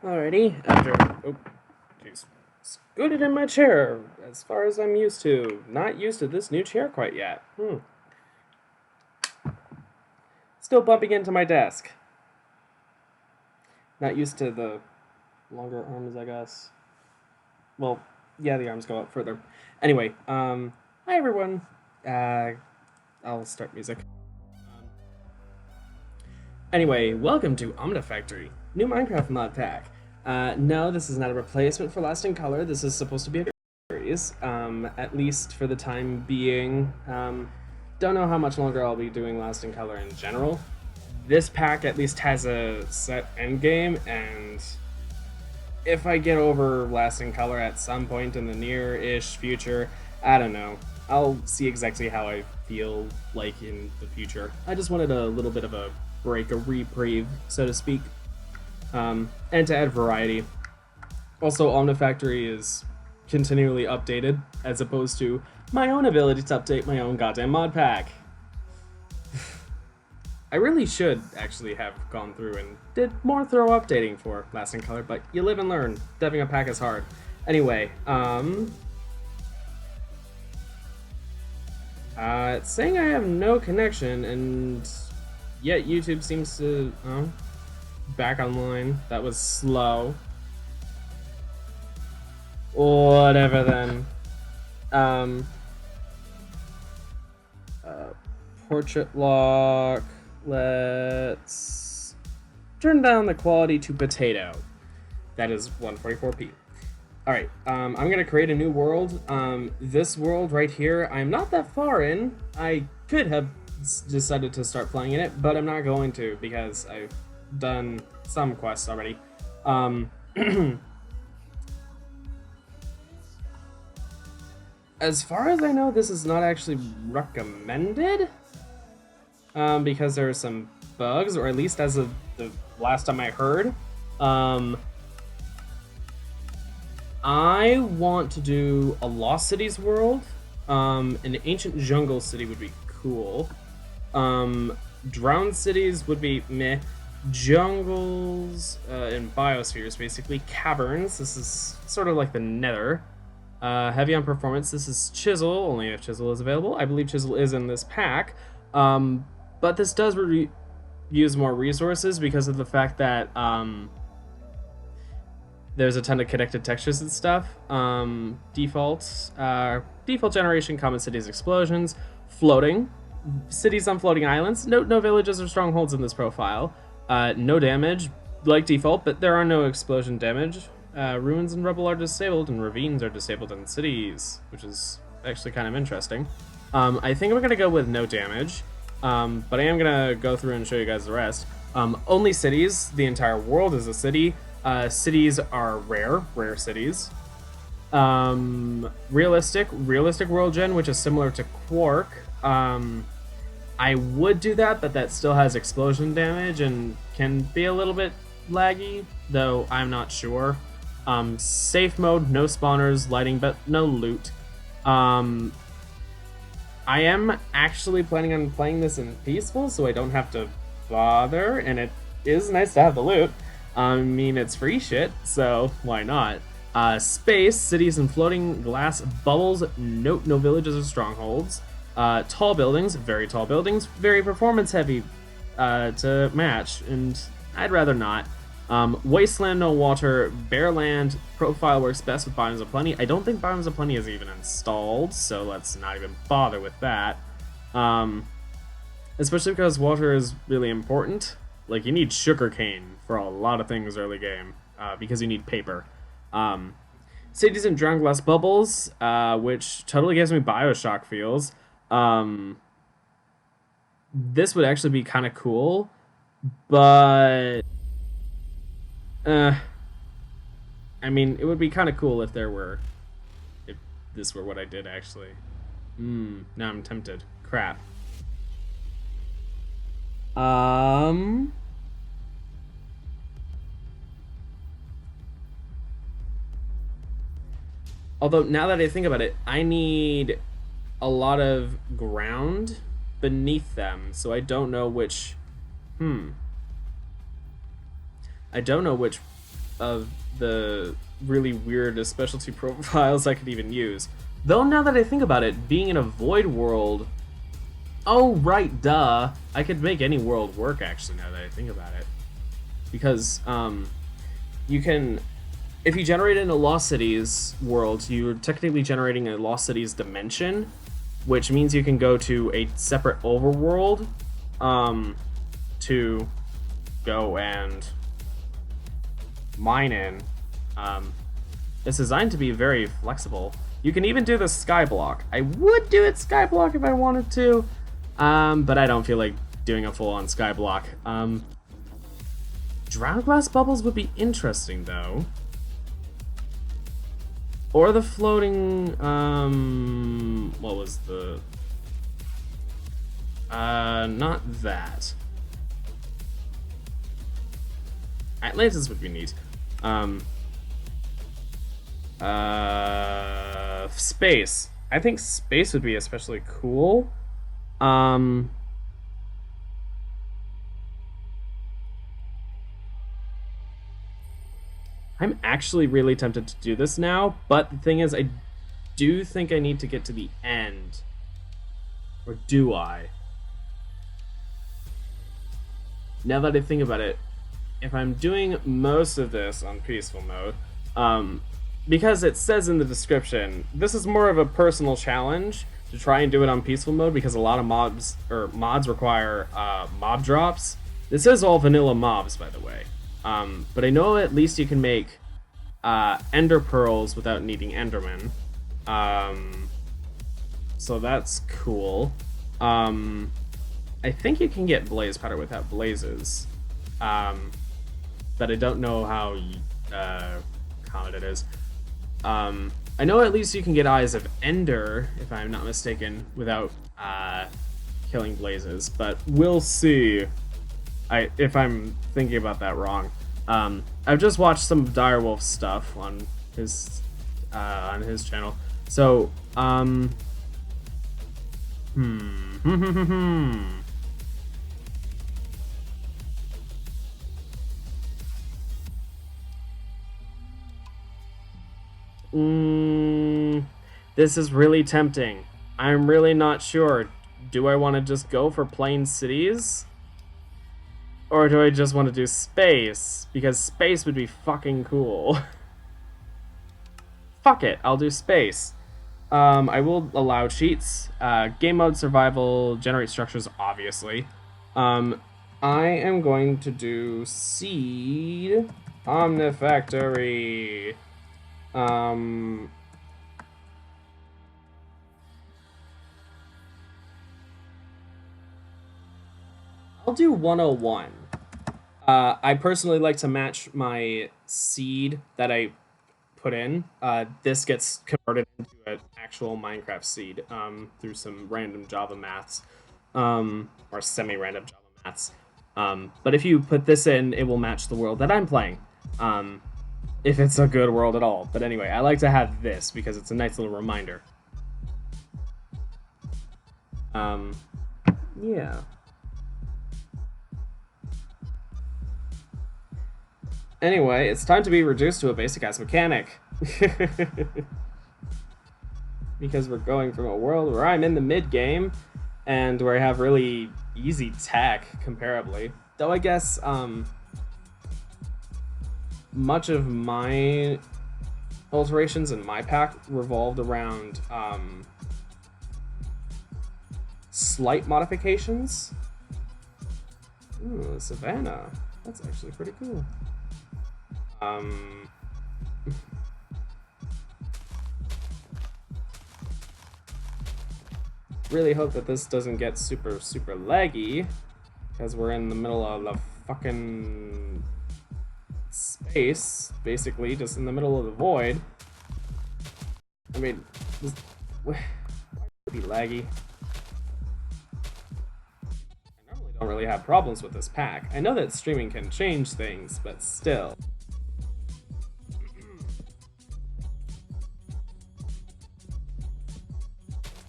Alrighty, after jeez, scooted in my chair as far as I'm used to. Not used to this new chair quite yet. Still bumping into my desk. Not used to the longer arms, I guess. Well, yeah, the arms go up further. Anyway, hi everyone. I'll start music. Anyway, welcome to Omnifactory, new Minecraft mod pack. No, this is not a replacement for Lasting Color. This is supposed to be a series, at least for the time being. Don't know how much longer I'll be doing Lasting Color in general. This pack at least has a set endgame, and if I get over Lasting Color at some point in the near-ish future, I don't know. I'll see exactly how I feel like in the future. I just wanted a little bit of a break, a reprieve, so to speak, and to add variety. Also, Omnifactory is continually updated, as opposed to my own ability to update my own goddamn mod pack. I really should actually have gone through and did more thorough updating for Lasting Color, but you live and learn. Deving a pack is hard. Anyway, it's saying I have no connection, and yet YouTube seems to, back online. That was slow. Whatever then. Portrait lock. Let's turn down the quality to potato. That is 144p. Alright, I'm gonna create a new world. This world right here, I'm not that far in. I could have decided to start playing in it, but I'm not going to because I've done some quests already. As far as I know, this is not actually recommended, because there are some bugs, or at least as of the last time I heard. I want to do a Lost Cities world. An ancient jungle city would be cool. Drowned cities would be meh. Jungles and biospheres, basically. Caverns, this is sort of like the Nether. Heavy on performance, this is Chisel, only if Chisel is available. I believe Chisel is in this pack. But this does use more resources because of the fact that there's a ton of connected textures and stuff. Default generation, common cities, explosions, floating. Cities on floating islands. No villages or strongholds in this profile. No damage, like default, but there are no explosion damage. Ruins and rubble are disabled, and ravines are disabled in cities, which is actually kind of interesting. I think I'm going to go with no damage, but I am going to go through and show you guys the rest. Only cities. The entire world is a city. Cities are rare cities. Realistic world gen, which is similar to Quark. I would do that, but that still has explosion damage and can be a little bit laggy, though I'm not sure. Safe mode, no spawners, lighting, but no loot. I am actually planning on playing this in peaceful, so I don't have to bother, and it is nice to have the loot. I mean, it's free shit, so why not? Space, cities and floating glass bubbles, no villages or strongholds. Tall buildings, very performance heavy to match, and I'd rather not. Wasteland, no water, bare land, profile works best with Biomes of Plenty. I don't think Biomes of Plenty is even installed, so let's not even bother with that. Especially because water is really important. Like, you need sugarcane for a lot of things early game, because you need paper. Cities and drowned glass bubbles, which totally gives me Bioshock feels. This would actually be kind of cool, but I mean, it would be kind of cool if this were what I did actually. Now I'm tempted. Crap. Although, now that I think about it, I need a lot of ground beneath them, so I don't know which... I don't know which of the really weird specialty profiles I could even use. Though now that I think about it, being in a void world, oh right, duh, I could make any world work actually now that I think about it. Because you can, if you generate in a Lost Cities world, you're technically generating a Lost Cities dimension, which means you can go to a separate overworld to go and mine in. It's designed to be very flexible. You can even do the skyblock. I would do it skyblock if I wanted to, but I don't feel like doing a full-on skyblock. Drown-glass bubbles would be interesting, though. Or the floating, what was the... not that. Atlantis would be neat. Space. I think space would be especially cool. I'm actually really tempted to do this now, but the thing is, I do think I need to get to the end. Or do I? Now that I think about it, if I'm doing most of this on peaceful mode, because it says in the description, this is more of a personal challenge to try and do it on peaceful mode because a lot of mods require mob drops. This is all vanilla mobs, by the way. But I know at least you can make ender pearls without needing endermen. So that's cool. I think you can get blaze powder without blazes. But I don't know how common it is. I know at least you can get Eyes of Ender, if I'm not mistaken, without killing blazes, but we'll see if I'm thinking about that wrong. I've just watched some Direwolf stuff on his channel, so this is really tempting. I'm really not sure. Do I want to just go for plain cities? Or do I just want to do space? Because space would be fucking cool. Fuck it, I'll do space. I will allow cheats. Game mode, survival, generate structures, obviously. I am going to do seed, Omnifactory. I'll do 101. I personally like to match my seed that I put in. This gets converted into an actual Minecraft seed through some random Java maths, or semi-random Java maths. But if you put this in, it will match the world that I'm playing. If it's a good world at all. But anyway, I like to have this because it's a nice little reminder. Yeah. Anyway, it's time to be reduced to a basic-ass mechanic. Because we're going from a world where I'm in the mid-game, and where I have really easy tech, comparably. Though I guess, much of my alterations in my pack revolved around slight modifications. Ooh, Savannah. That's actually pretty cool. Really hope that this doesn't get super laggy, because we're in the middle of the fucking space, basically, just in the middle of the void. I mean, why would it be laggy? I normally don't really have problems with this pack. I know that streaming can change things, but still.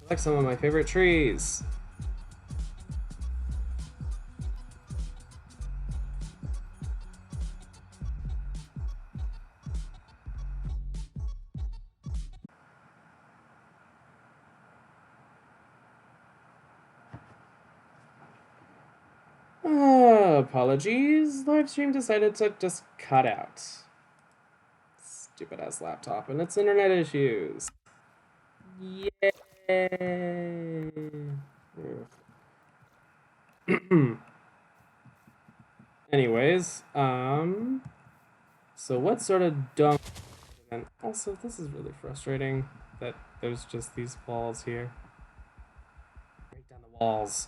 Select some of my favorite trees. Apologies, live stream decided to just cut out. Stupid ass laptop and its internet issues. Yay! Anyways, so what sort of dumb... And also, this is really frustrating that there's just these walls here. Break down the walls.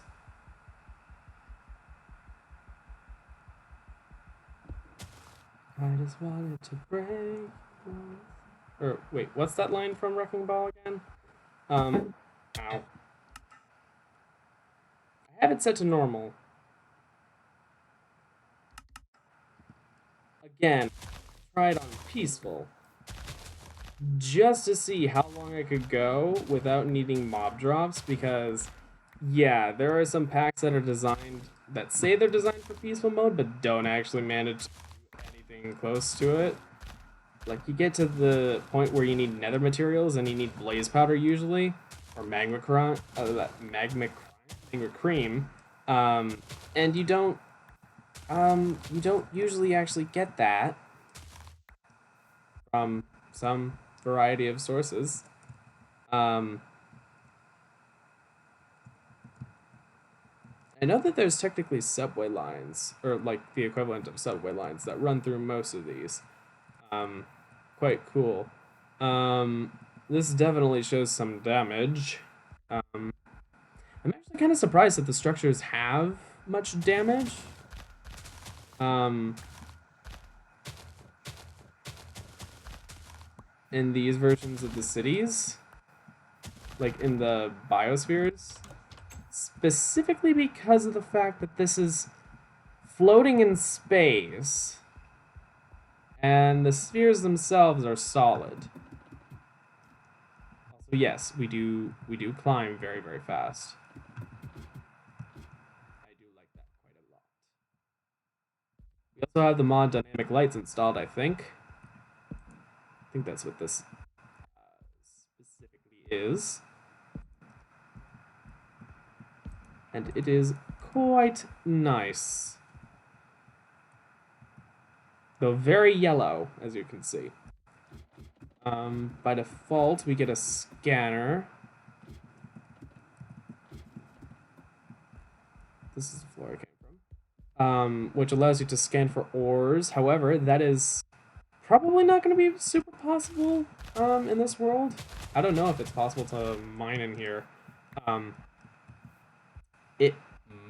I just wanted to break... Or, wait, what's that line from Wrecking Ball again? Ow. I have it set to normal. Again, tried on peaceful. Just to see how long I could go without needing mob drops, because, yeah, there are some packs that are designed, that say they're designed for peaceful mode, but don't actually manage to do anything close to it. Like, you get to the point where you need nether materials, and you need blaze powder usually, or magma cream, and you don't usually actually get that from some variety of sources. I know that there's technically subway lines, or like the equivalent of subway lines, that run through most of these. Quite cool. This definitely shows some damage. I'm actually kind of surprised that the structures have much damage. In these versions of the cities, like in the biospheres, specifically because of the fact that this is floating in space and the spheres themselves are solid. Also, yes, we do climb very, very fast. I do like that quite a lot. We also have the mod dynamic lights installed, I think. I think that's what this specifically is. And it is quite nice. Though very yellow, as you can see. By default, we get a scanner. This is the floor I came from. Which allows you to scan for ores. However, that is probably not going to be super possible in this world. I don't know if it's possible to mine in here. It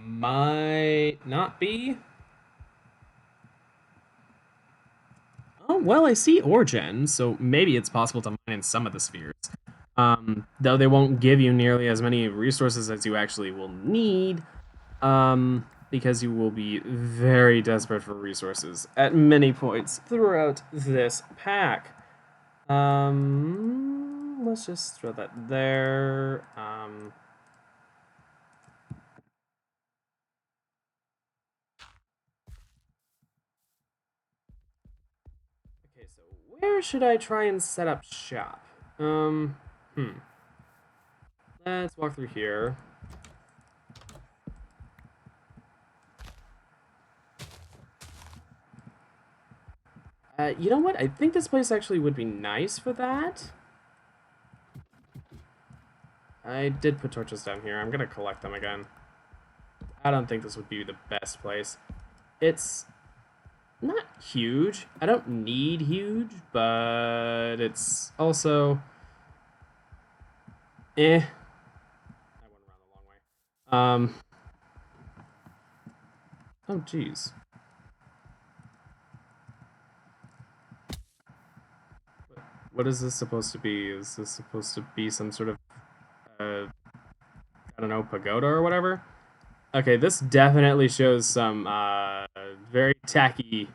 might not be. Oh, well, I see Origin, so maybe it's possible to mine in some of the spheres. Though they won't give you nearly as many resources as you actually will need, because you will be very desperate for resources at many points throughout this pack. Let's just throw that there. Okay, so where should I try and set up shop? Let's walk through here. You know what? I think this place actually would be nice for that. I did put torches down here. I'm gonna collect them again. I don't think this would be the best place. It's not huge. I don't need huge, but it's also... I went around the long way. Oh, geez. What is this supposed to be? Is this supposed to be some sort of, I don't know, pagoda or whatever? Okay, this definitely shows some very tacky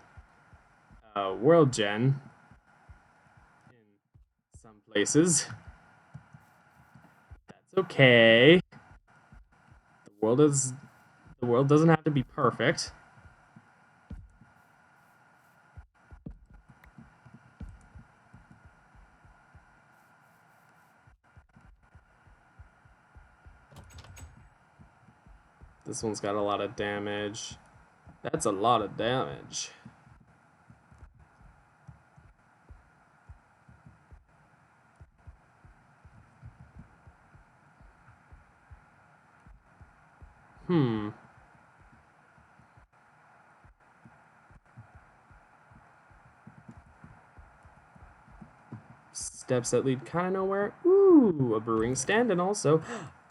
world gen in some places. That's okay. The world doesn't have to be perfect. This one's got a lot of damage. That's a lot of damage. Hmm. Steps that lead kind of nowhere. Ooh, a brewing stand and also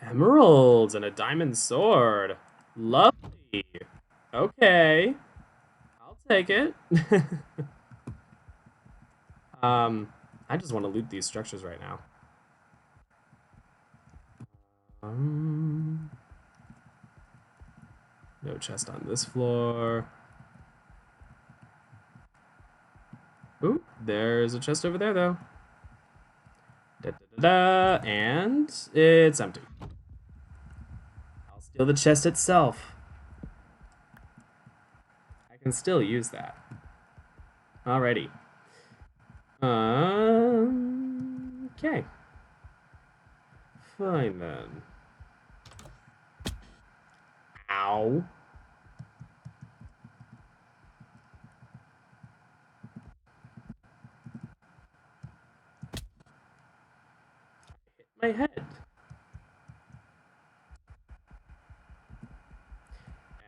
emeralds and a diamond sword. Lovely. Okay, I'll take it. I just want to loot these structures right now. No chest on this floor. Ooh, there's a chest over there though. Da, da, da, da, and it's empty. I'll steal the chest itself. I can still use that. Alrighty. Okay. Fine then. Ow. Hit my head.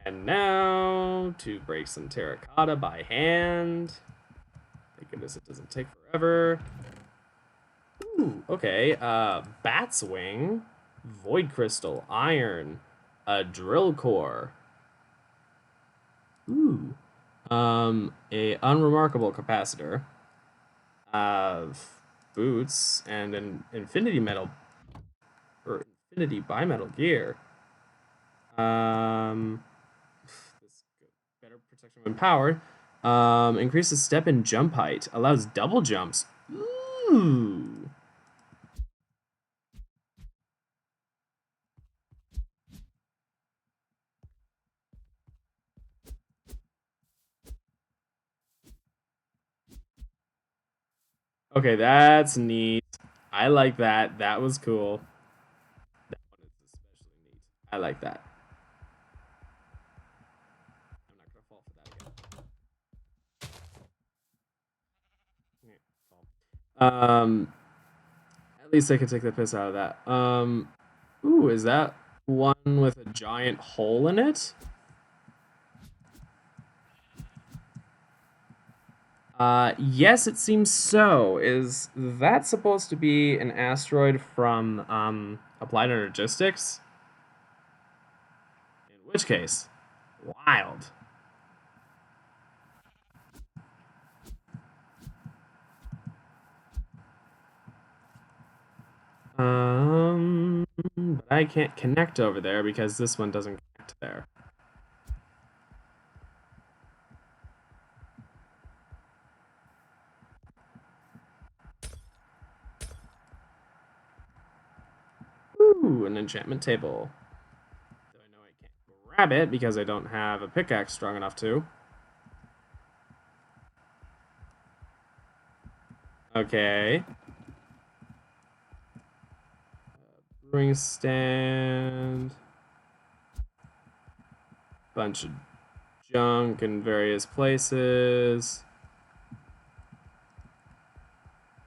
And now to break some terracotta by hand. Thank goodness it doesn't take forever. Ooh, okay. Bat's wing, void crystal, iron, a drill core. Ooh. A unremarkable capacitor. Boots and an infinity metal or infinity bimetal gear. This better protection when powered. Increases step and jump height. Allows double jumps. Ooh. Okay, that's neat. I like that. That was cool. That one is especially neat. I like that. I'm not gonna fall for that again. At least I can take the piss out of that. Ooh, is that one with a giant hole in it? Yes, it seems so. Is that supposed to be an asteroid from Applied Energistics? In which case, wild. But I can't connect over there because this one doesn't connect there. Ooh, an enchantment table. Though I know I can't grab it because I don't have a pickaxe strong enough to. Okay. Brewing stand. Bunch of junk in various places.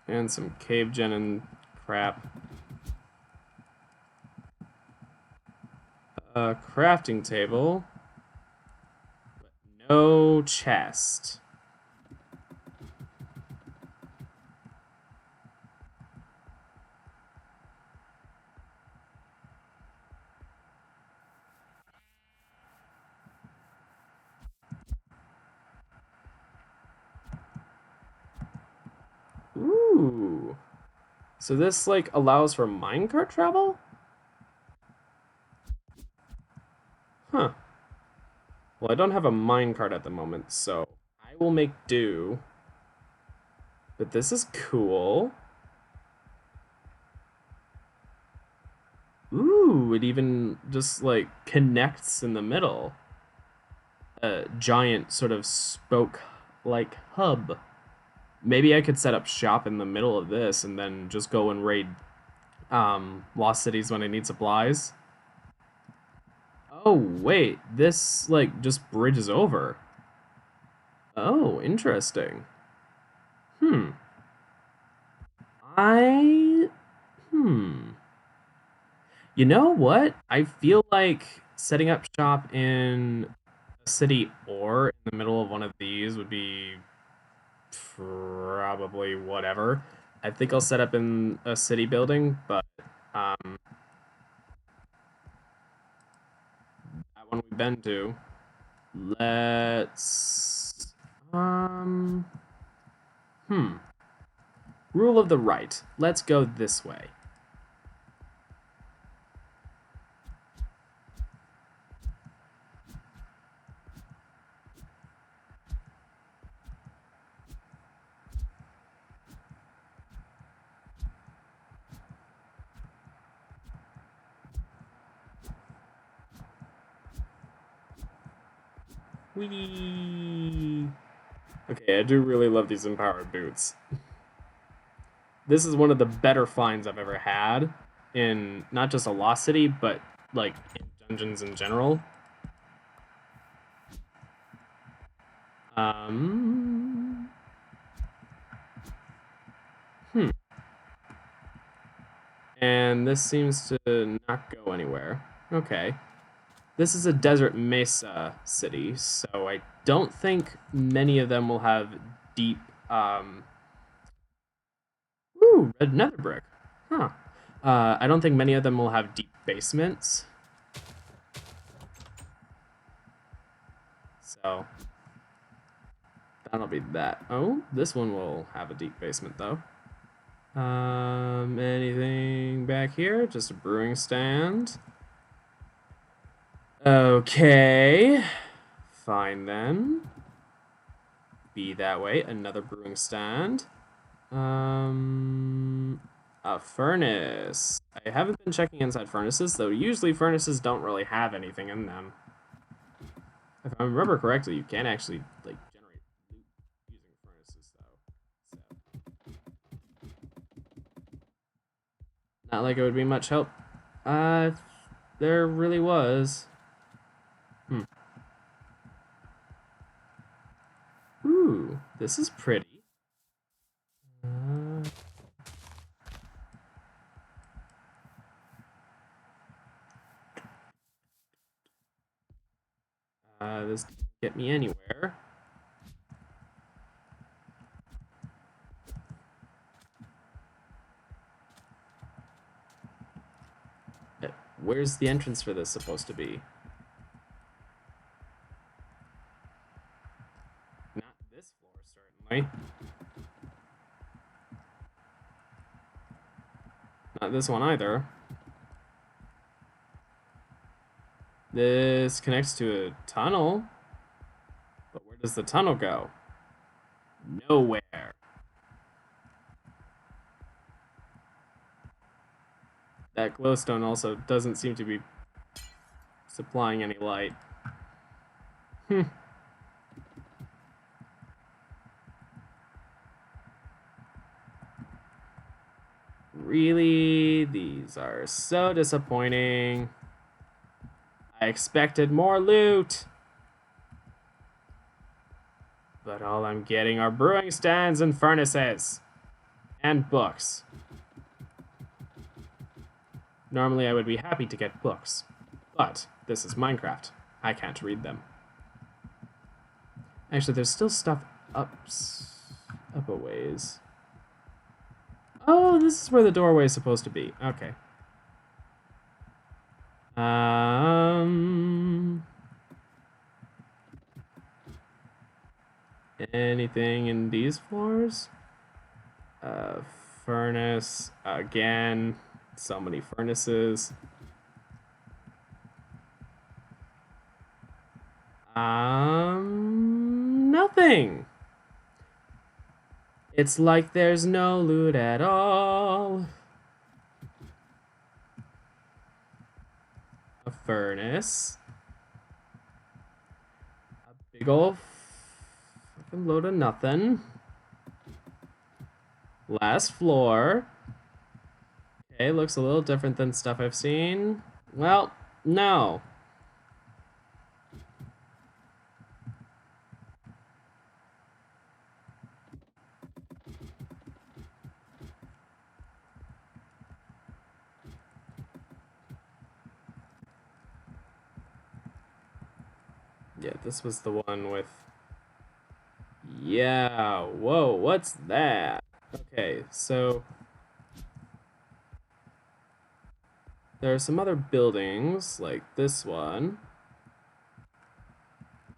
And some cave gen and crap. A crafting table. But no chest. Ooh. So this like allows for minecart travel? Huh. Well, I don't have a minecart at the moment, so I will make do. But this is cool. Ooh, it even just like connects in the middle. A giant sort of spoke like hub. Maybe I could set up shop in the middle of this and then just go and raid lost cities when I need supplies. Oh, wait, this, like, just bridges over. Oh, interesting. Hmm. I... Hmm. You know what? I feel like setting up shop in a city or in the middle of one of these would be probably whatever. I think I'll set up in a city building, but um, that one we've been to. Let's um hmm. Rule of the right. Let's go this way. Whee! Okay, I do really love these empowered boots. This is one of the better finds I've ever had in not just a Lost City, but like in dungeons in general. Um, hmm. And this seems to not go anywhere. Okay. This is a desert mesa city, so I don't think many of them will have deep. Ooh, red nether brick. Huh. I don't think many of them will have deep basements. So that'll be that. Oh, this one will have a deep basement though. Anything back here? Just a brewing stand. Okay. Fine then. Be that way. Another brewing stand. A furnace. I haven't been checking inside furnaces, though usually furnaces don't really have anything in them. If I remember correctly, you can actually like generate loot using furnaces, though. So not like it would be much help. Uh, there really was. Hmm. Ooh, this is pretty. This didn't get me anywhere. Where's the entrance for this supposed to be? Not this floor, certainly. Not this one either. This connects to a tunnel. But where does the tunnel go? Nowhere. That glowstone also doesn't seem to be supplying any light. Really? These are so disappointing. I expected more loot. But all I'm getting are brewing stands and furnaces. And books. Normally I would be happy to get books. But this is Minecraft. I can't read them. Actually, there's still stuff up a ways. Oh, this is where the doorway is supposed to be. Okay. Anything in these floors? Furnace again. So many furnaces. Nothing. It's like there's no loot at all. A furnace. A big ol' fucking load of nothing. Last floor. Okay, looks a little different than stuff I've seen. Well, no. Yeah, this was the one with... Yeah, whoa, what's that? Okay, so... There are some other buildings, like this one.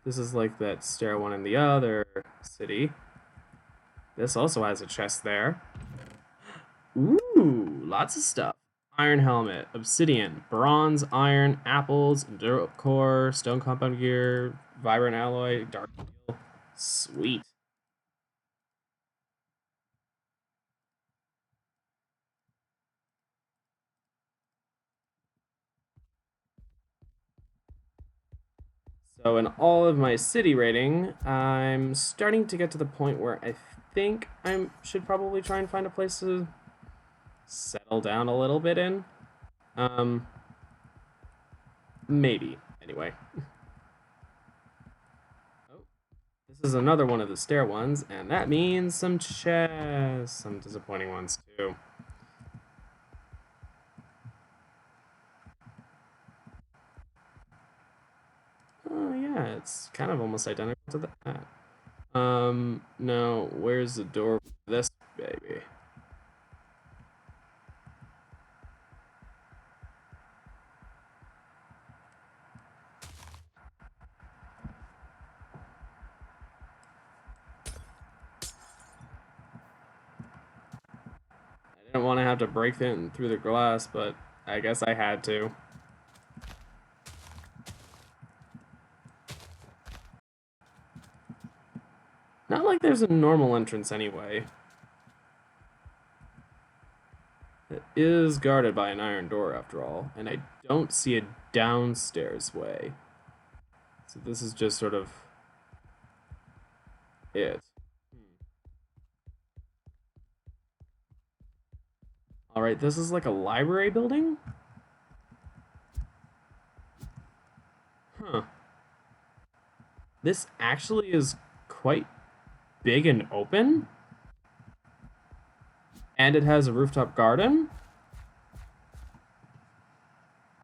This is like that stair one in the other city. This also has a chest there. Ooh, lots of stuff. Iron helmet, obsidian, bronze, iron, apples, enduro core, stone compound gear, vibrant alloy, dark steel. Sweet. So in all of my city rating, I'm starting to get to the point where I think I should probably try and find a place to settle down a little bit in. Maybe. Anyway. Oh, this is another one of the stair ones, and that means some chests. Some disappointing ones, too. Oh, yeah, it's kind of almost identical to that. No, where's the door for this baby? I didn't want to have to break it through the glass, but I guess I had to. Not like there's a normal entrance anyway. It is guarded by an iron door after all, and I don't see a downstairs way. So this is just sort of it. Alright, this is like a library building? Huh. This actually is quite big and open? And it has a rooftop garden?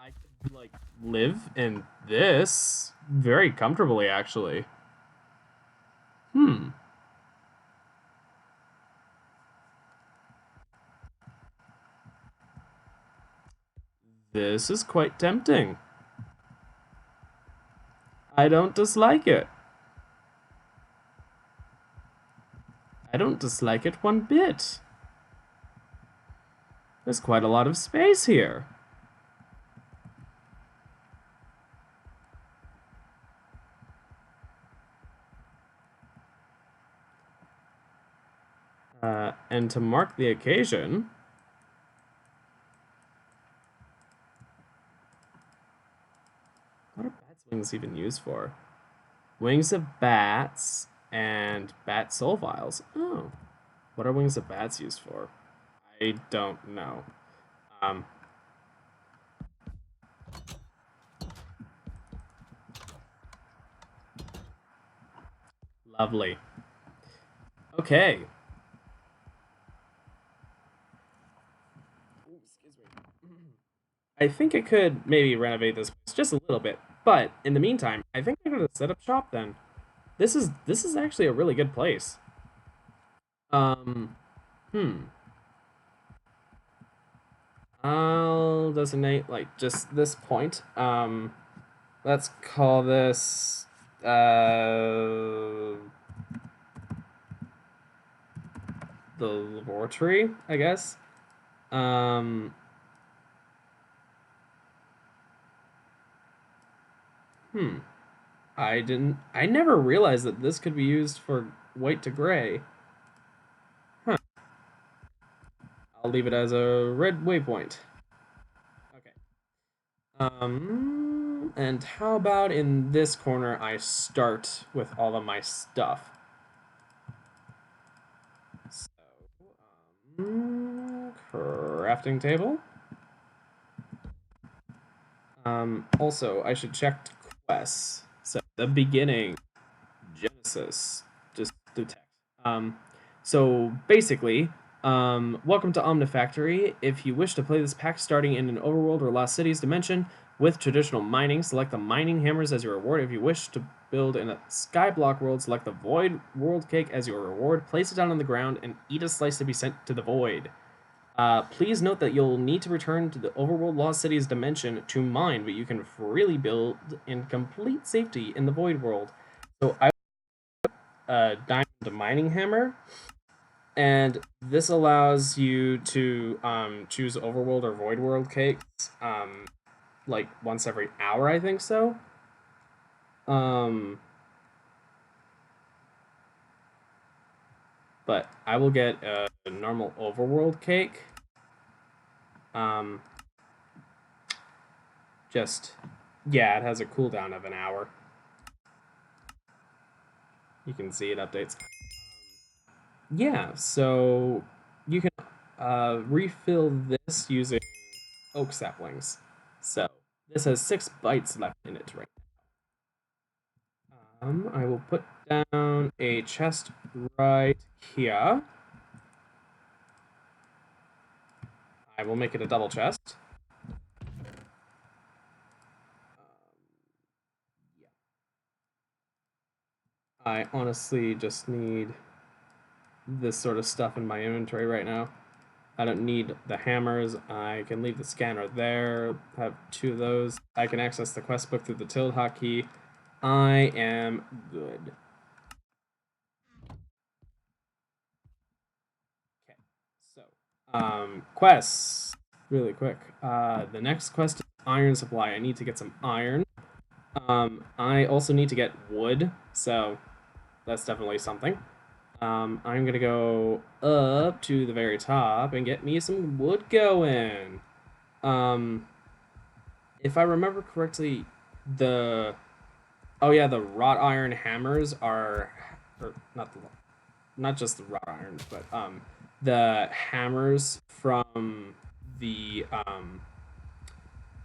I could, like, live in this very comfortably, actually. This is quite tempting. I don't dislike it. I don't dislike it one bit. There's quite a lot of space here. And to mark the occasion, what are bats' wings even used for? Wings of bats and bat soul vials. Oh, what are wings of bats used for? I don't know. Lovely. Okay. Ooh, excuse me. I think I could maybe renovate this place just a little bit, but in the meantime, I think I'm gonna set up shop then. This is actually a really good place. Um, hmm. I'll designate like just this point. Let's call this the laboratory, I guess. Um, hmm. I never realized that this could be used for white to gray. Huh. I'll leave it as a red waypoint. Okay. And how about in this corner I start with all of my stuff? So, crafting table. Also, I should check quests. So, the beginning, Genesis, just detect. So basically, welcome to Omnifactory. If you wish to play this pack starting in an overworld or Lost Cities dimension with traditional mining, select the mining hammers as your reward. If you wish to build in a skyblock world, select the void world cake as your reward, place it down on the ground, and eat a slice to be sent to the void. Please note that you'll need to return to the overworld Lost Cities dimension to mine, but you can freely build in complete safety in the void world. So I diamond mining hammer, and this allows you to choose overworld or void world cakes like once every hour, I think so. But I will get a normal overworld cake. Yeah, it has a cooldown of an hour. You can see it updates. Yeah, so you can refill this using oak saplings. So this has 6 bites left in it right now. I will put down a chest right here. I will make it a double chest. Yeah. I honestly just need this sort of stuff in my inventory right now. I don't need the hammers. I can leave the scanner there. Have 2 of those. I can access the quest book through the tilde hotkey. I am good. Okay, so quests really quick. The next quest is iron supply. I need to get some iron. I also need to get wood, so that's definitely something. I'm gonna go up to the very top and get me some wood going. If I remember correctly, the wrought iron hammers are, or not just the wrought iron, but the hammers from the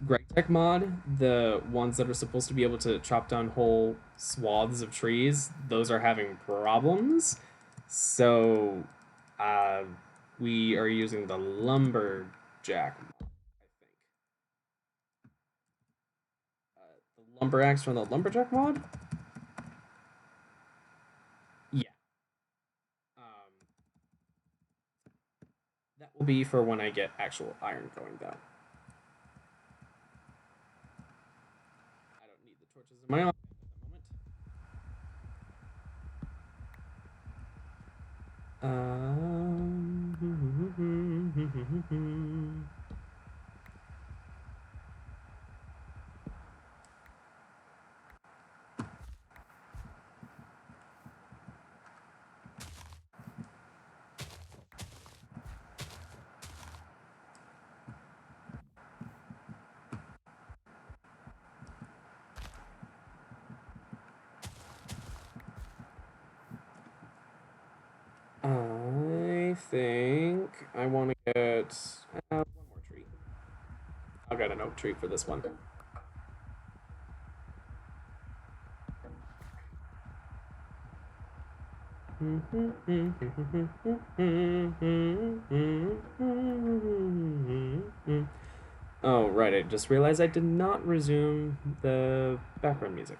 Gregtech mod, the ones that are supposed to be able to chop down whole swaths of trees, those are having problems. So we are using the lumberjack mod, I think. The lumber axe from the lumberjack mod? Yeah. That will be for when I get actual iron going, though. I don't need the torches in my office at the moment. I think I want to get one more tree. I'll get an oak tree for this one. Oh, right, I just realized I did not resume the background music.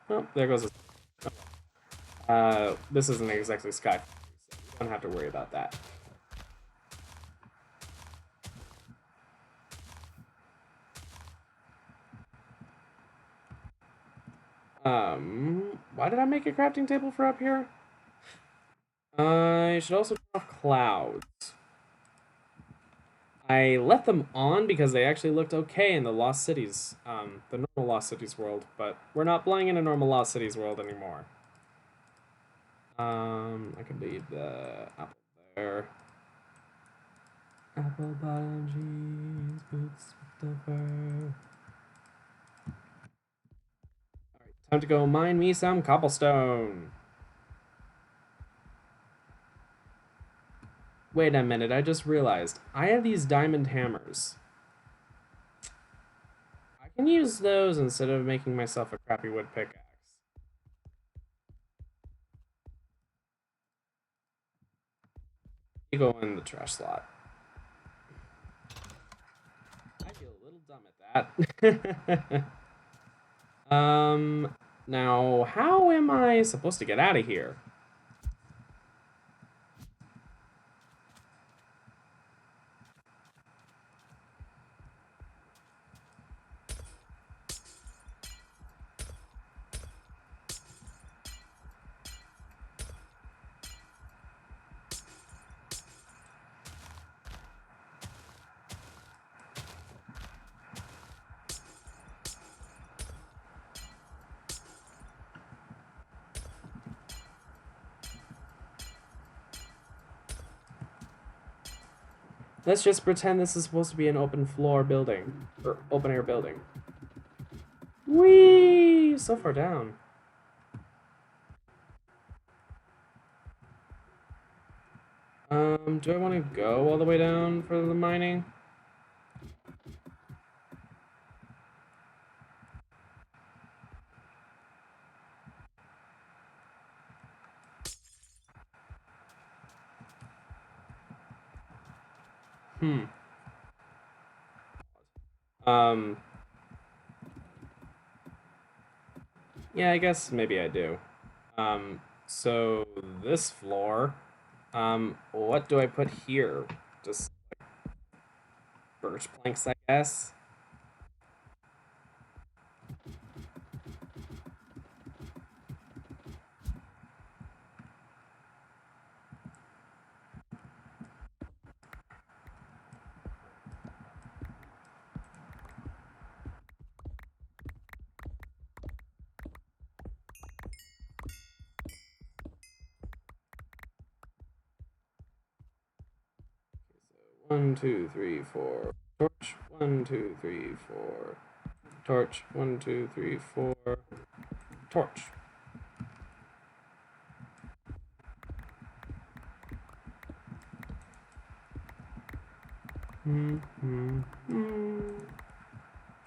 Oh, there goes this isn't exactly Sky, so you don't have to worry about that. Why did I make a crafting table for up here? I should also turn off clouds. I left them on because they actually looked okay in the Lost Cities, the normal Lost Cities world, but we're not playing in a normal Lost Cities world anymore. I could leave the apple there. Apple bottom jeans, boots with the fur. Alright, time to go mine me some cobblestone. Wait a minute, I just realized. I have these diamond hammers. I can use those instead of making myself a crappy wood pickaxe. You go in the trash slot. I feel a little dumb at that. Now, how am I supposed to get out of here? Let's just pretend this is supposed to be an open floor building, or open air building. Whee! So far down. Do I want to go all the way down for the mining? Hmm. Yeah, I guess maybe I do. So this floor, what do I put here? Just birch planks, I guess. One, two, three, four. Torch. One, two, three, four. Torch. One, two, three, four. Torch.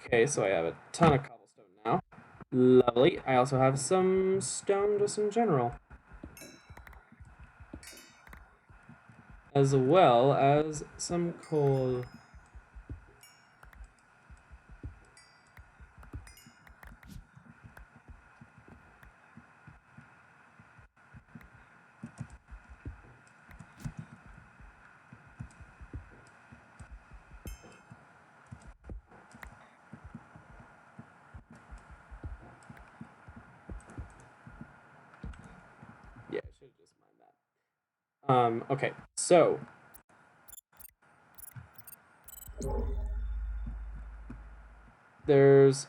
Okay, so I have a ton of cobblestone now. Lovely. I also have some stone just in general. As well as some coal. Yeah, I should have just mined that. Okay, so there's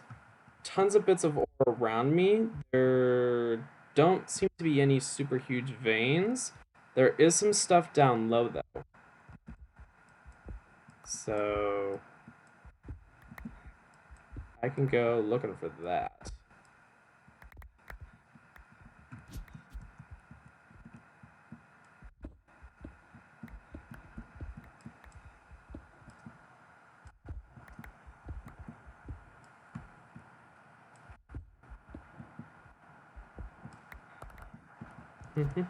tons of bits of ore around me. There don't seem to be any super huge veins. There is some stuff down low though. So I can go looking for that. Okay,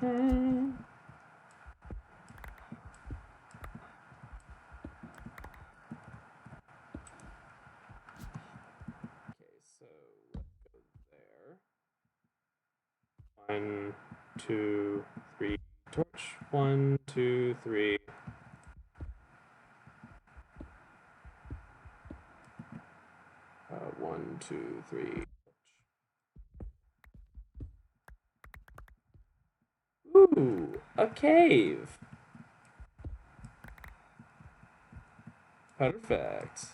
so let's go there. 1, 2, 3, torch. 1, 2, 3. 1, 2, 3. Ooh, a cave. Perfect.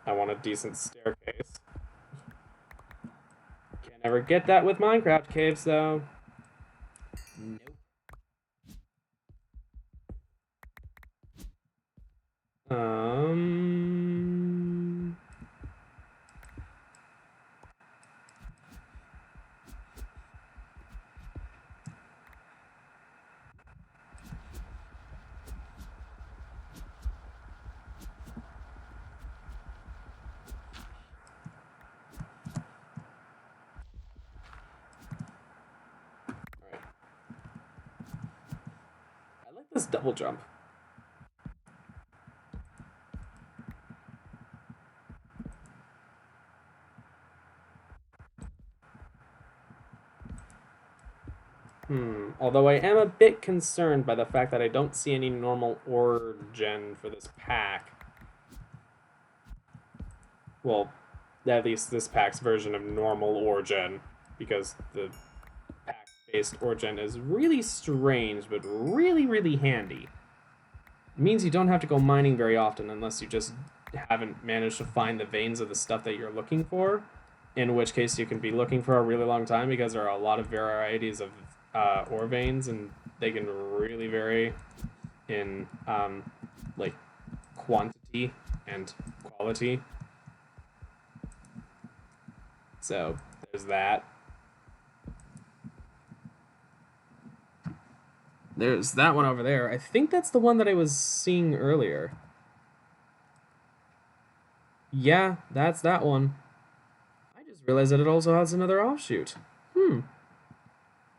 I want a decent staircase. Can't ever get that with Minecraft caves, though. Nope. Let's double jump. Although I am a bit concerned by the fact that I don't see any normal ore gen for this pack. Well, at least this pack's version of normal ore gen, because the pack-based ore gen is really strange, but really, really handy. It means you don't have to go mining very often unless you just haven't managed to find the veins of the stuff that you're looking for, in which case you can be looking for a really long time because there are a lot of varieties of ore veins, and they can really vary in like quantity and quality. So there's that. There's that one over there. I think that's the one that I was seeing earlier. Yeah, that's that one. I just realized that it also has another offshoot.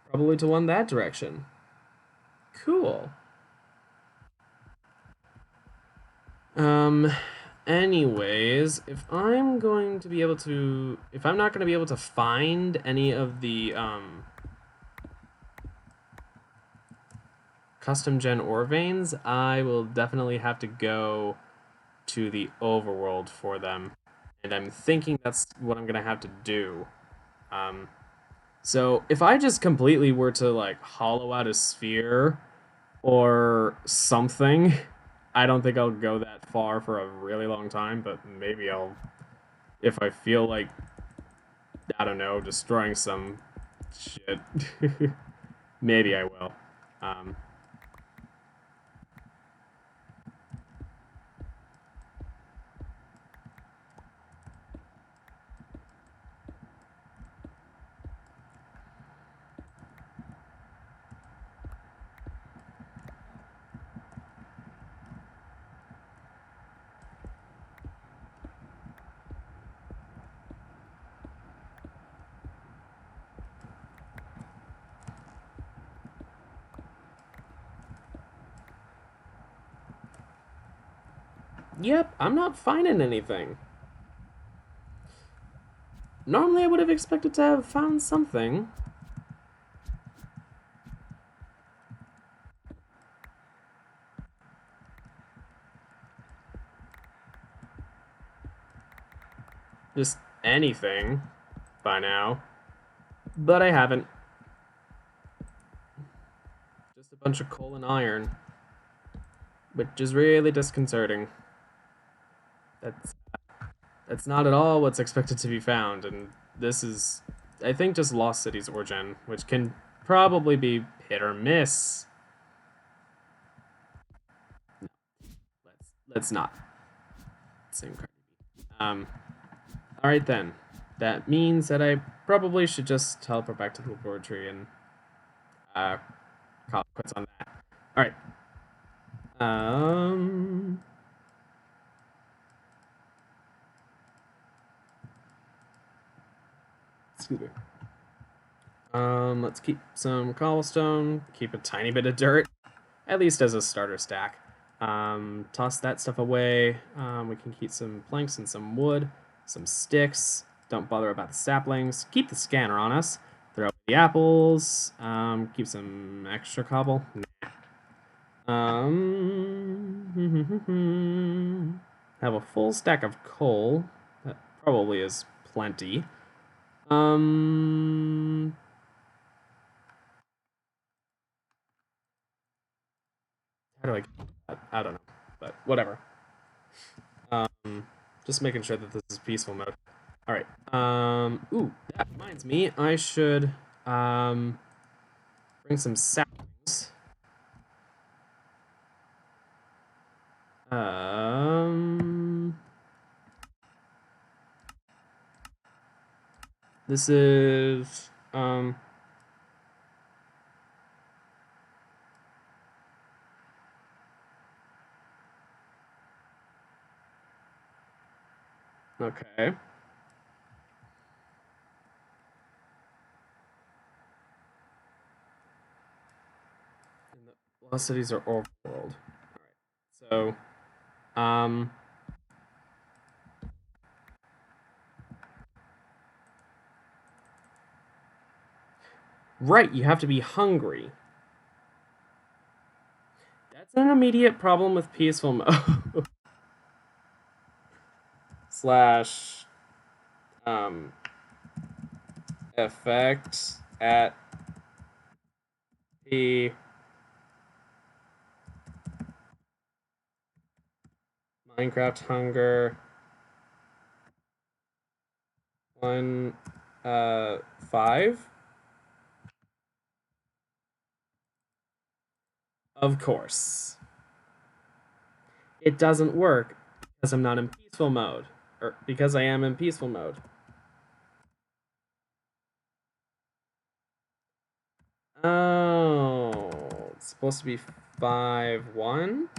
Probably to one that direction. Cool. Anyways, if I'm going to be able to... If I'm not going to be able to find any of the, custom gen ore veins, I will definitely have to go to the overworld for them. And I'm thinking that's what I'm going to have to do. So if I just completely were to, like, hollow out a sphere or something, I don't think I'll go that far for a really long time, but maybe I'll, if I feel like, I don't know, destroying some shit. Maybe I will. Yep, I'm not finding anything. Normally I would have expected to have found something. Just anything by now. But I haven't. Just a bunch of coal and iron. Which is really disconcerting. That's not at all what's expected to be found, and this is, I think, just Lost Cities Origin, which can probably be hit or miss. No, let's not. Same card. All right then. That means that I probably should just teleport back to the laboratory and call it quits on that. All right. Excuse me. Let's keep some cobblestone, keep a tiny bit of dirt, at least as a starter stack. Toss that stuff away. We can keep some planks and some wood, some sticks. Don't bother about the saplings. Keep the scanner on us. Throw away the apples. Keep some extra cobble. Nah. Have a full stack of coal. That probably is plenty. How do I get that? I don't know, but whatever. Just making sure that this is peaceful mode. All right. Ooh, that reminds me, I should bring some saplings. This is okay. Most cities are overworld. All right. So, right, you have to be hungry. That's an immediate problem with peaceful mode. Slash effect at the Minecraft hunger 1.5. Of course. It doesn't work because I'm not in peaceful mode. Or because I am in peaceful mode. Oh, it's supposed to be 5.1.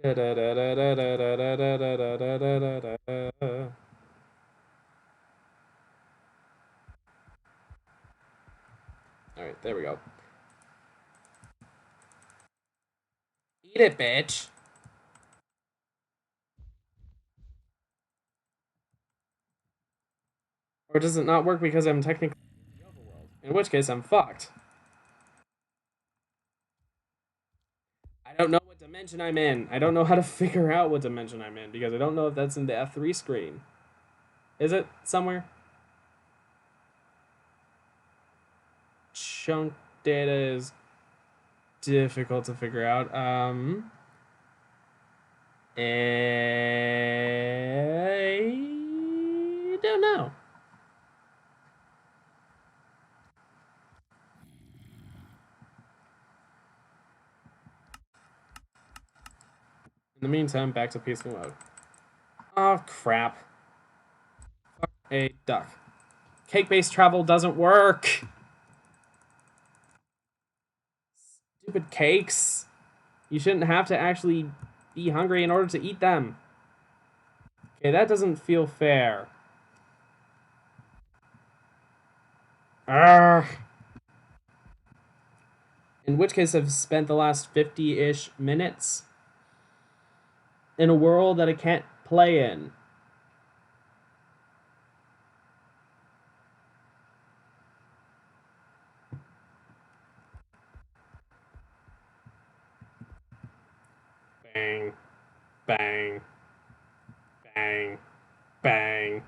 All right, there we go. Eat it, bitch. Or does it not work because I'm technically in the overworld? In which case, I'm fucked. I don't know what dimension I'm in. I don't know how to figure out what dimension I'm in because I don't know if that's in the F3 screen. Is it somewhere? Chunk data is difficult to figure out. I don't know. In the meantime, back to peaceful mode. Oh, crap. Fuck a duck. Cake-based travel doesn't work. Stupid cakes. You shouldn't have to actually be hungry in order to eat them. Okay, that doesn't feel fair. Arrgh. In which case, I've spent the last 50-ish minutes in a world that I can't play in. Bang, bang, bang, bang.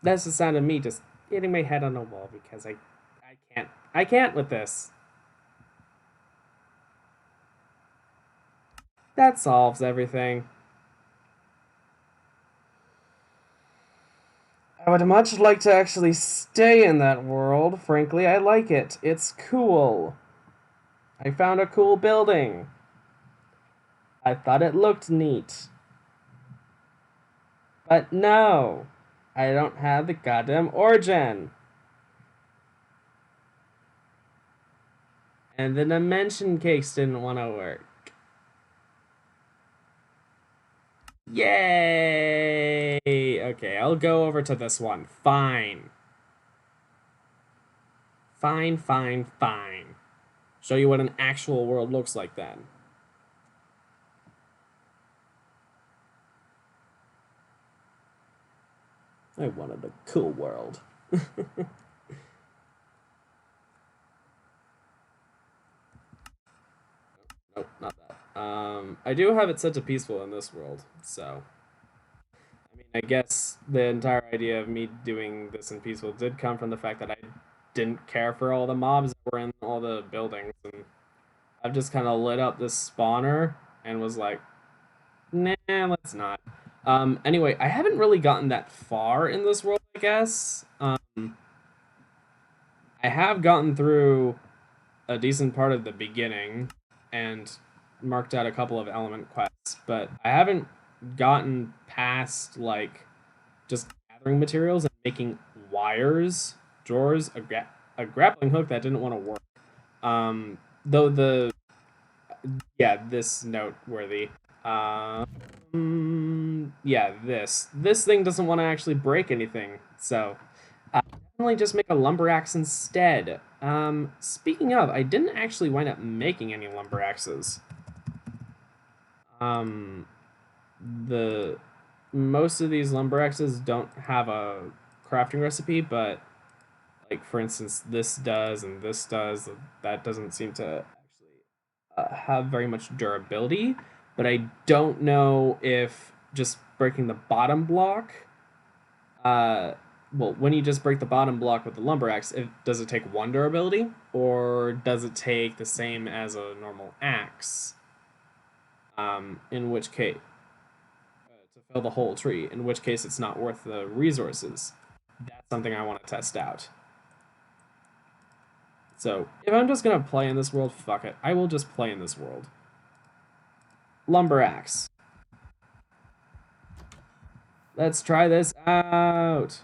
That's the sound of me just hitting my head on a wall because I can't with this. That solves everything. I would much like to actually stay in that world. Frankly, I like it. It's cool. I found a cool building. I thought it looked neat. But no, I don't have the goddamn origin. And the dimension cakes didn't want to work. Yay! Okay, I'll go over to this one. Fine. Fine, fine, fine. Show you what an actual world looks like then. I wanted a cool world. Nope, not that. I do have it set to peaceful in this world, so... I mean, I guess the entire idea of me doing this in peaceful did come from the fact that I didn't care for all the mobs that were in all the buildings, and I've just kind of lit up this spawner and was like, nah, let's not. Anyway, I haven't really gotten that far in this world, I guess. I have gotten through a decent part of the beginning and marked out a couple of element quests, but I haven't gotten past like just gathering materials and making wires drawers, a grappling hook that didn't want to work. Though yeah, this noteworthy. Yeah, this thing doesn't want to actually break anything, so definitely just make a lumber axe instead. Speaking of, I didn't actually wind up making any lumber axes. The most of these lumber axes don't have a crafting recipe, but like for instance, this does and this does. That doesn't seem to actually have very much durability. But I don't know if just breaking the bottom block, well, when you just break the bottom block with the lumber axe, does it take one durability, or does it take the same as a normal axe? In which case, to fill the whole tree, in which case it's not worth the resources. That's something I want to test out. So, if I'm just gonna play in this world, fuck it. I will just play in this world. Lumber axe. Let's try this out.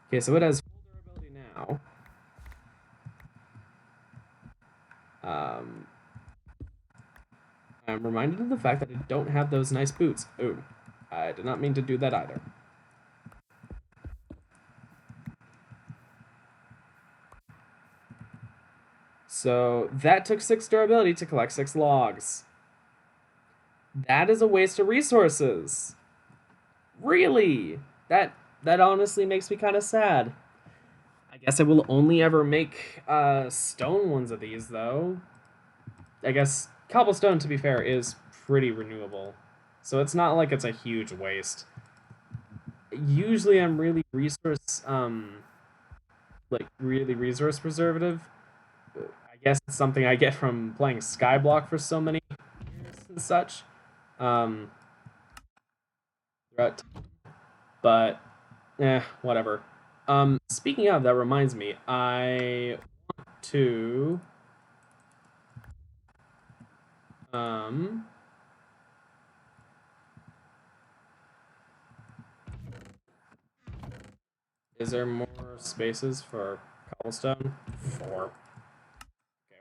Okay, so it has full durability now. I'm reminded of the fact that I don't have those nice boots. Ooh, I did not mean to do that either. So that took 6 durability to collect 6 logs. That is a waste of resources. Really? That honestly makes me kind of sad. I guess I will only ever make stone ones of these, though. I guess cobblestone, to be fair, is pretty renewable. So it's not like it's a huge waste. Usually I'm really resource preservative. I guess it's something I get from playing Skyblock for so many years and such. Throughout time. But whatever. Speaking of, that reminds me, I want to is there more spaces for cobblestone? 4. Okay,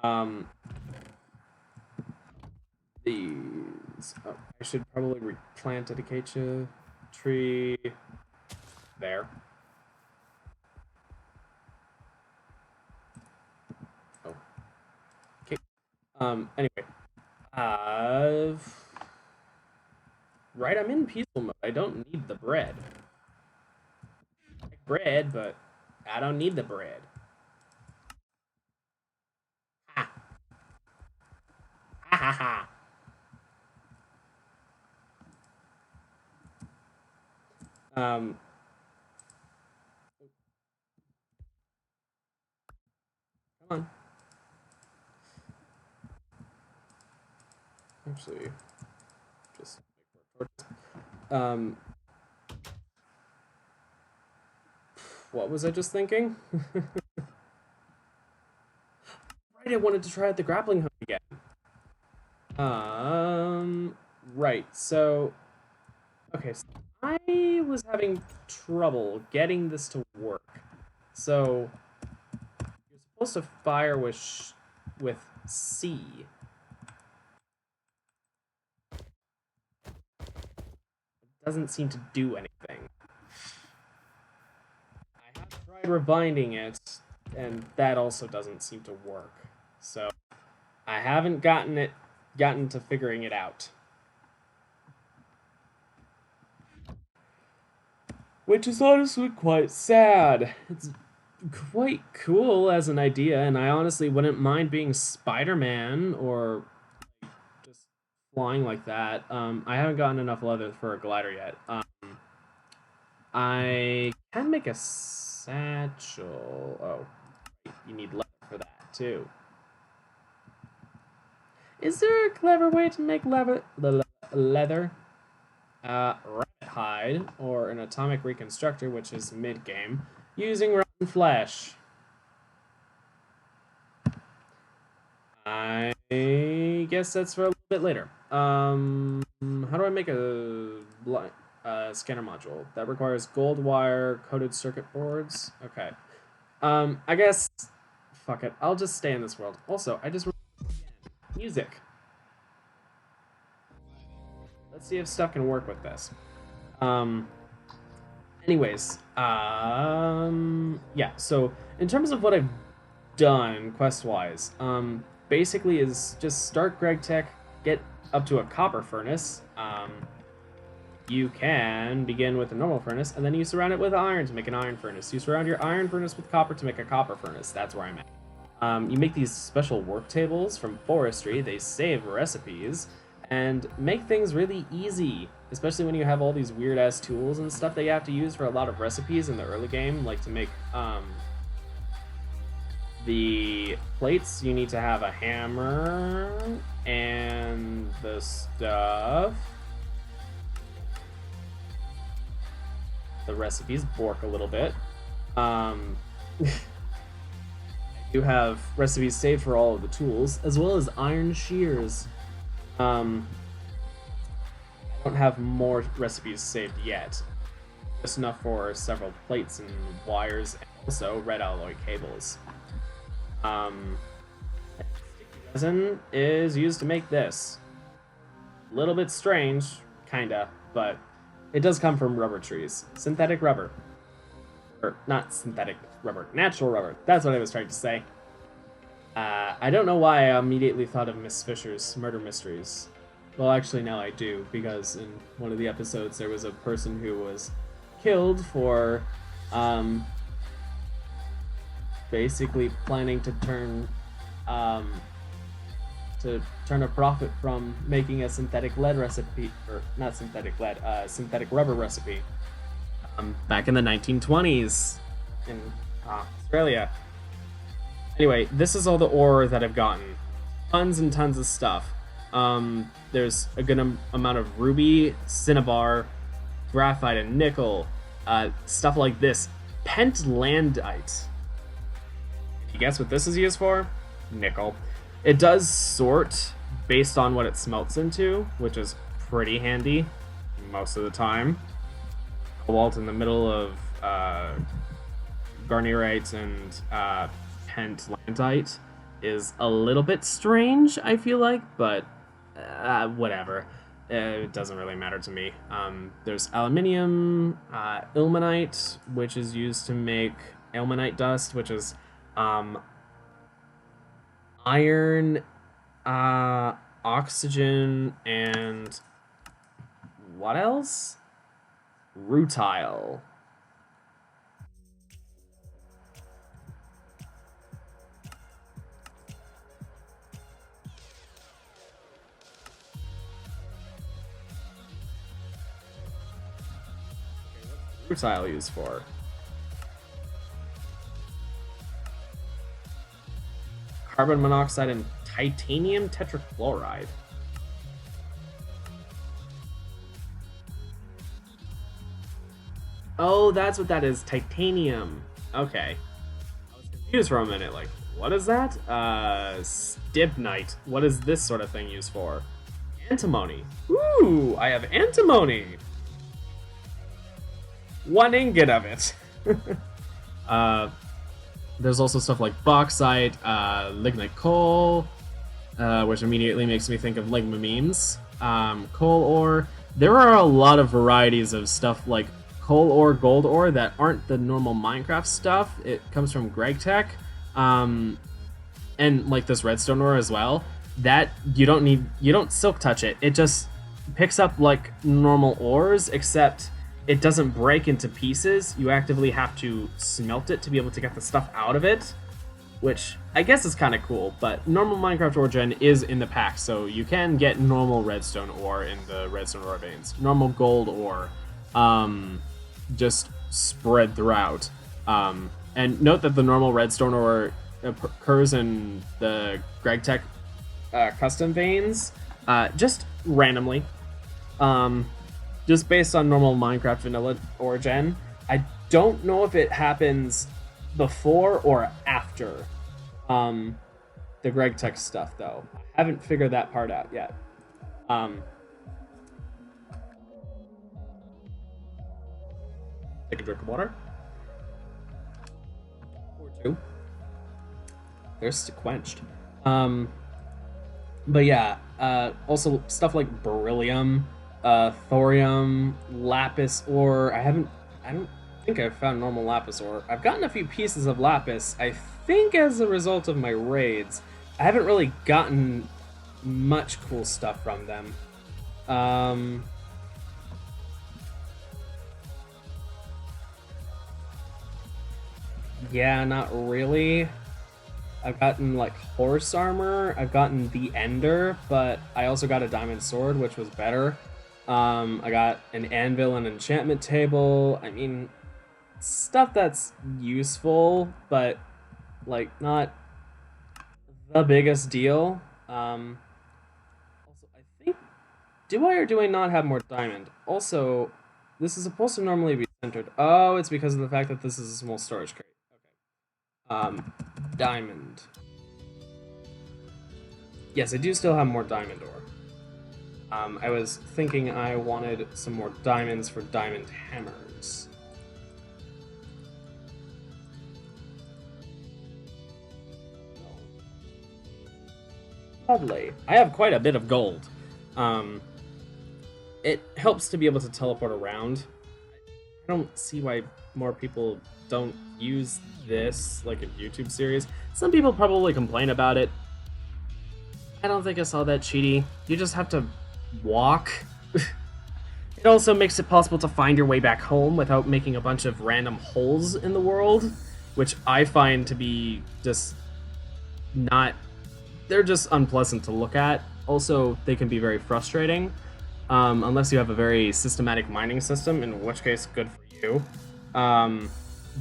whatever. These. Oh, I should probably replant a acacia tree there. Oh. Okay. Anyway. Right, I'm in peaceful mode. I don't need the bread. I like bread, but I don't need the bread. Ha. Ha ha ha. Come on. Actually, just make more torches. What was I just thinking? Right, I wanted to try out the grappling hook again. Right, so... Okay, so I was having trouble getting this to work. So, you're supposed to fire with C. It doesn't seem to do anything. I have tried rewinding it, and that also doesn't seem to work. So, I haven't gotten to figuring it out. Which is honestly quite sad. It's quite cool as an idea, and I honestly wouldn't mind being Spider-Man or just flying like that. I haven't gotten enough leather for a glider yet. I can make a satchel. Oh, you need leather for that too. Is there a clever way to make leather? Rabbit hide, or an atomic reconstructor, which is mid-game, using rotten flesh. I guess that's for a little bit later. How do I make a scanner module that requires gold wire coded circuit boards. Okay. I guess, fuck it. I'll just stay in this world. Also, I just music. Let's see if stuff can work with this. Anyways, yeah. So in terms of what I've done quest-wise, basically is just start Gregtech, get up to a copper furnace. You can begin with a normal furnace, and then you surround it with iron to make an iron furnace. You surround your iron furnace with copper to make a copper furnace. That's where I'm at. You make these special work tables from forestry. They save recipes and make things really easy, especially when you have all these weird-ass tools and stuff that you have to use for a lot of recipes in the early game, like to make the plates. You need to have a hammer and the stuff. The recipes bork a little bit. You have recipes saved for all of the tools, as well as iron shears. I don't have more recipes saved yet. Just enough for several plates and wires, and also red alloy cables. Sticky resin is used to make this. A little bit strange, kinda, but it does come from rubber trees. Synthetic rubber. Or, not synthetic rubber, natural rubber. That's what I was trying to say. I don't know why I immediately thought of Miss Fisher's murder mysteries. Well, actually, now I do, because in one of the episodes there was a person who was killed for basically planning to turn a profit from making a synthetic lead recipe, or not synthetic lead, synthetic rubber recipe, back in the 1920s in Australia. Anyway, this is all the ore that I've gotten. Tons and tons of stuff. There's a good amount of ruby, cinnabar, graphite, and nickel. Stuff like this. Pentlandite. You guess what this is used for? Nickel. It does sort based on what it smelts into, which is pretty handy most of the time. Cobalt in the middle of garnierite and pentlandite is a little bit strange, I feel like, but whatever. It doesn't really matter to me. There's aluminium, ilmenite, which is used to make ilmenite dust, which is iron, oxygen, and what else? Rutile. Rutile used for? Carbon monoxide and titanium tetrachloride. Oh, that's what that is. Titanium. Okay. I was confused for a minute. Like, what is that? Stibnite. What is this sort of thing used for? Antimony. Ooh, I have antimony. 1 ingot of it. There's also stuff like bauxite, lignite coal, which immediately makes me think of ligma memes. Coal ore. There are a lot of varieties of stuff like coal ore, gold ore that aren't the normal Minecraft stuff. It comes from Gregtech, and like this redstone ore as well. That you don't silk touch it. It just picks up like normal ores, except it doesn't break into pieces. You actively have to smelt it to be able to get the stuff out of it, which I guess is kind of cool, but normal Minecraft ore gen is in the pack, so you can get normal redstone ore in the redstone ore veins. Normal gold ore, just spread throughout. And note that the normal redstone ore occurs in the Gregtech custom veins, just randomly. Just based on normal Minecraft vanilla ore gen. I don't know if it happens before or after the Gregtech stuff, though. I haven't figured that part out yet. Take a drink of water. Or two. Thirst quenched. But yeah, also stuff like beryllium, thorium, lapis ore. I don't think I've found normal lapis ore. I've gotten a few pieces of lapis, I think as a result of my raids. I haven't really gotten much cool stuff from them. Yeah, not really. I've gotten like horse armor. I've gotten the ender, but I also got a diamond sword, which was better. I got an anvil and enchantment table. I mean, stuff that's useful, but like not the biggest deal. Also, I think do I or do I not have more diamond? Also, this is supposed to normally be centered. Oh, it's because of the fact that this is a small storage crate. Okay. Diamond. Yes, I do still have more diamond ore. I was thinking I wanted some more diamonds for diamond hammers. Lovely. I have quite a bit of gold. It helps to be able to teleport around. I don't see why more people don't use this like a YouTube series. Some people probably complain about it. I don't think it's all that cheaty. You just have to walk. It also makes it possible to find your way back home without making a bunch of random holes in the world, which I find to be just not... They're just unpleasant to look at. Also, they can be very frustrating, unless you have a very systematic mining system, in which case, good for you.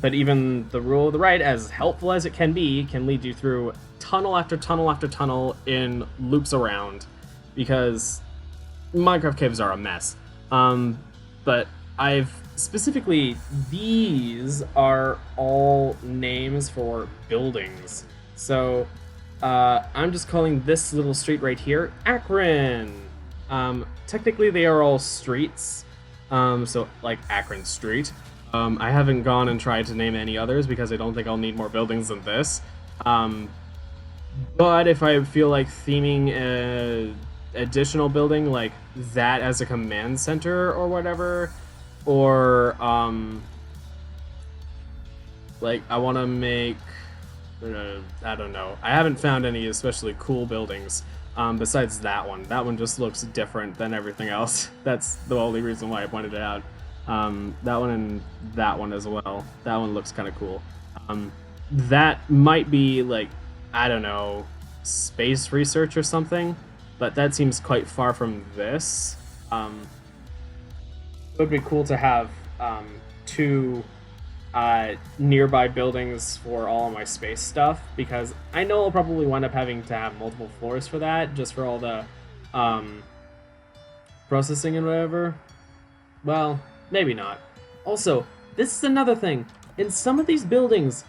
But even the rule of the right, as helpful as it can lead you through tunnel after tunnel after tunnel in loops around, because Minecraft caves are a mess. But I've specifically, these are all names for buildings. So I'm just calling this little street right here Akron. Technically they are all streets, so like Akron Street. I haven't gone and tried to name any others because I don't think I'll need more buildings than this. But if I feel like theming an additional building like that as a command center or whatever, or like I want to make, I don't know. I haven't found any especially cool buildings besides that one. That one just looks different than everything else. That's the only reason why I pointed it out. That one and that one as well. That one looks kind of cool. That might be like, I don't know, space research or something, but that seems quite far from this. It would be cool to have two nearby buildings for all of my space stuff, because I know I'll probably wind up having to have multiple floors for that, just for all the processing and whatever. Well, maybe not. Also, this is another thing. In some of these buildings,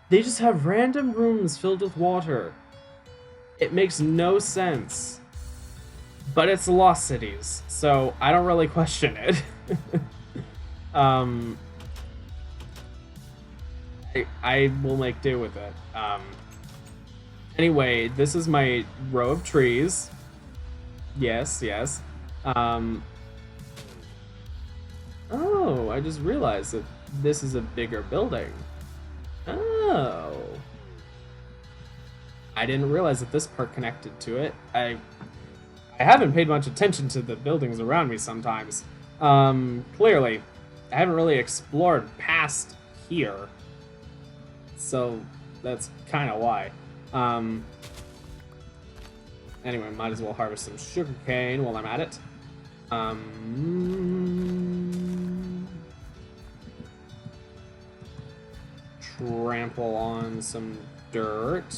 they just have random rooms filled with water. It makes no sense. But it's Lost Cities, so I don't really question it. I will make do with it. Anyway, this is my row of trees. Yes, yes. Oh, I just realized that this is a bigger building. Oh. I didn't realize that this part connected to it. I haven't paid much attention to the buildings around me sometimes. Clearly, I haven't really explored past here. So, that's kind of why. Anyway, might as well harvest some sugarcane while I'm at it. Trample on some dirt.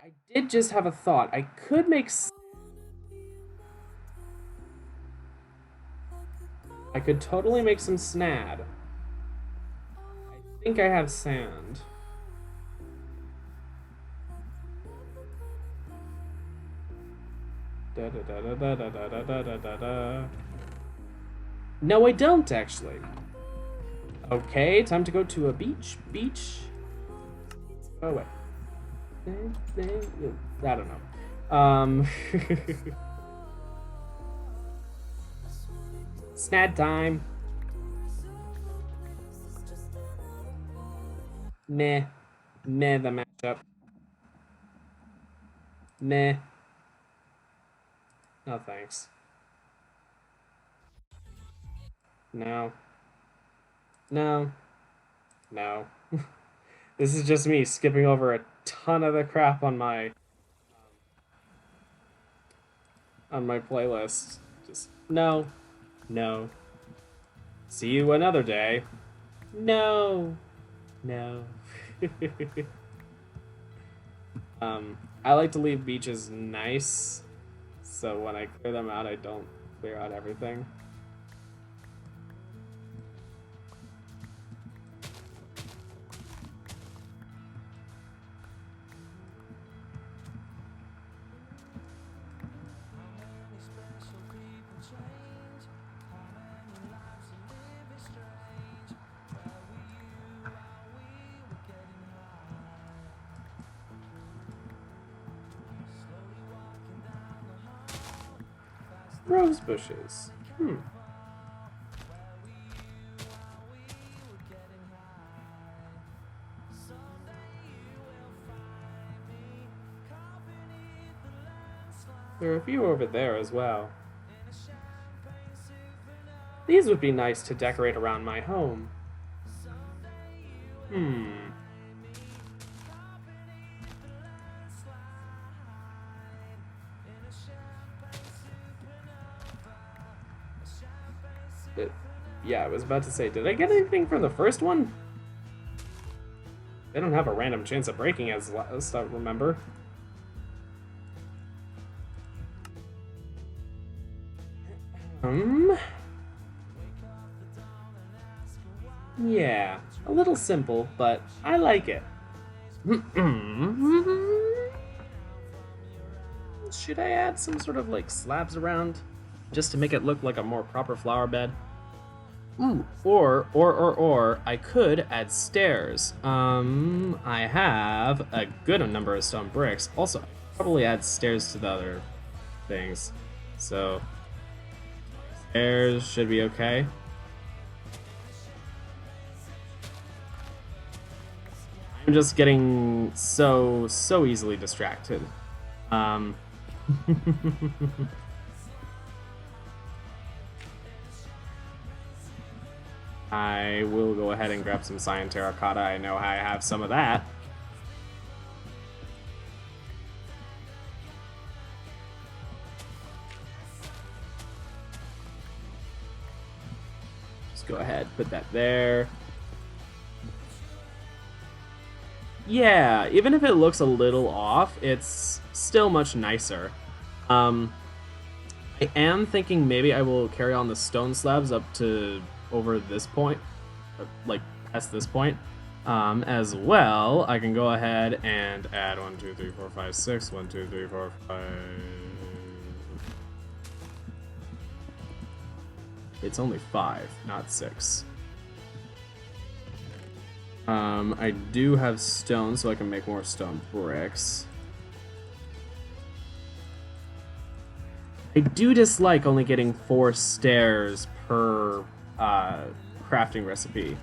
I did just have a thought. I could make... I could totally make some snad. I think I have sand. Da, da, da, da, da, da, da, da, da, da. No, I don't actually. Okay, time to go to a beach. Beach. Oh wait. I don't know. Snad time. Meh. Meh, the matchup. Meh. No thanks. No. No. No. This is just me skipping over a ton of the crap on my playlist. Just no. No. See you another day. No. No. I like to leave beaches nice, so when I clear them out, I don't clear out everything. Rose bushes. There are a few over there as well. These would be nice to decorate around my home. Yeah, I was about to say, did I get anything from the first one? They don't have a random chance of breaking as last I remember. Yeah, a little simple, but I like it. Should I add some sort of like slabs around just to make it look like a more proper flower bed? Or I could add stairs. I have a good number of stone bricks. Also, I probably add stairs to the other things. So, stairs should be okay. I'm just getting so easily distracted. I will go ahead and grab some cyan terracotta. I know I have some of that. Just go ahead, put that there. Yeah, even if it looks a little off, it's still much nicer. I am thinking maybe I will carry on the stone slabs up to over this point, like past this point. As well, I can go ahead and add 1, 2, 3, 4, 5, 6. 1, 2, 3, 4, 5. It's only 5, not 6. I do have stone, so I can make more stone bricks. I do dislike only getting 4 stairs per crafting recipe.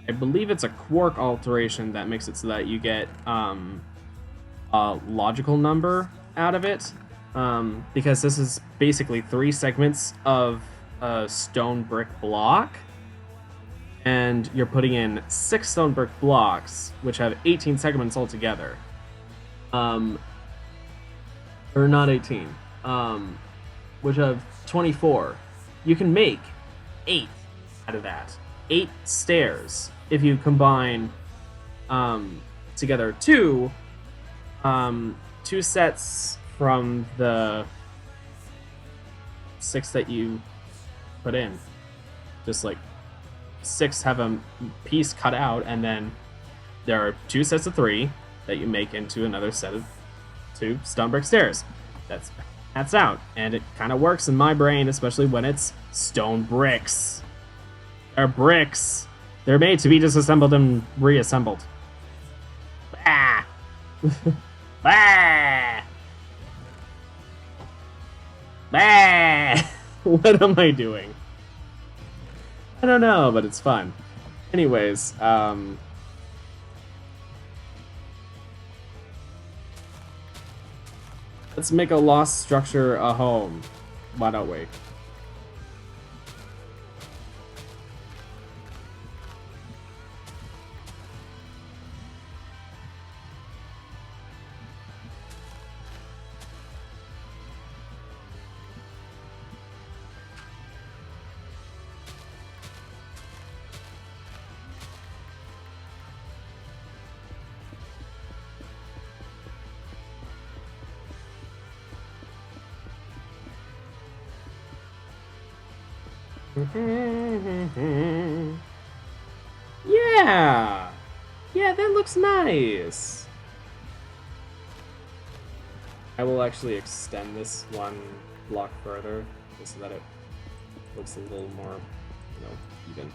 I believe it's a quark alteration that makes it so that you get a logical number out of it, because this is basically 3 segments of a stone brick block, and you're putting in 6 stone brick blocks, which have 18 segments altogether. Or not 18, which have 24. You can make 8 out of that. 8 stairs if you combine together 2 sets from the 6 that you put in. Just like 6 have a piece cut out, and then there are 2 sets of 3 that you make into another set of to stone brick stairs. That's out, and it kind of works in my brain, especially when it's stone bricks. They're bricks. They're made to be disassembled and reassembled. Bah! Bah! Bah! What am I doing? I don't know, but it's fun. Anyways, let's make a lost structure a home. Why don't we? Yeah! Yeah, that looks nice! I will actually extend this one block further, just so that it looks a little more, even.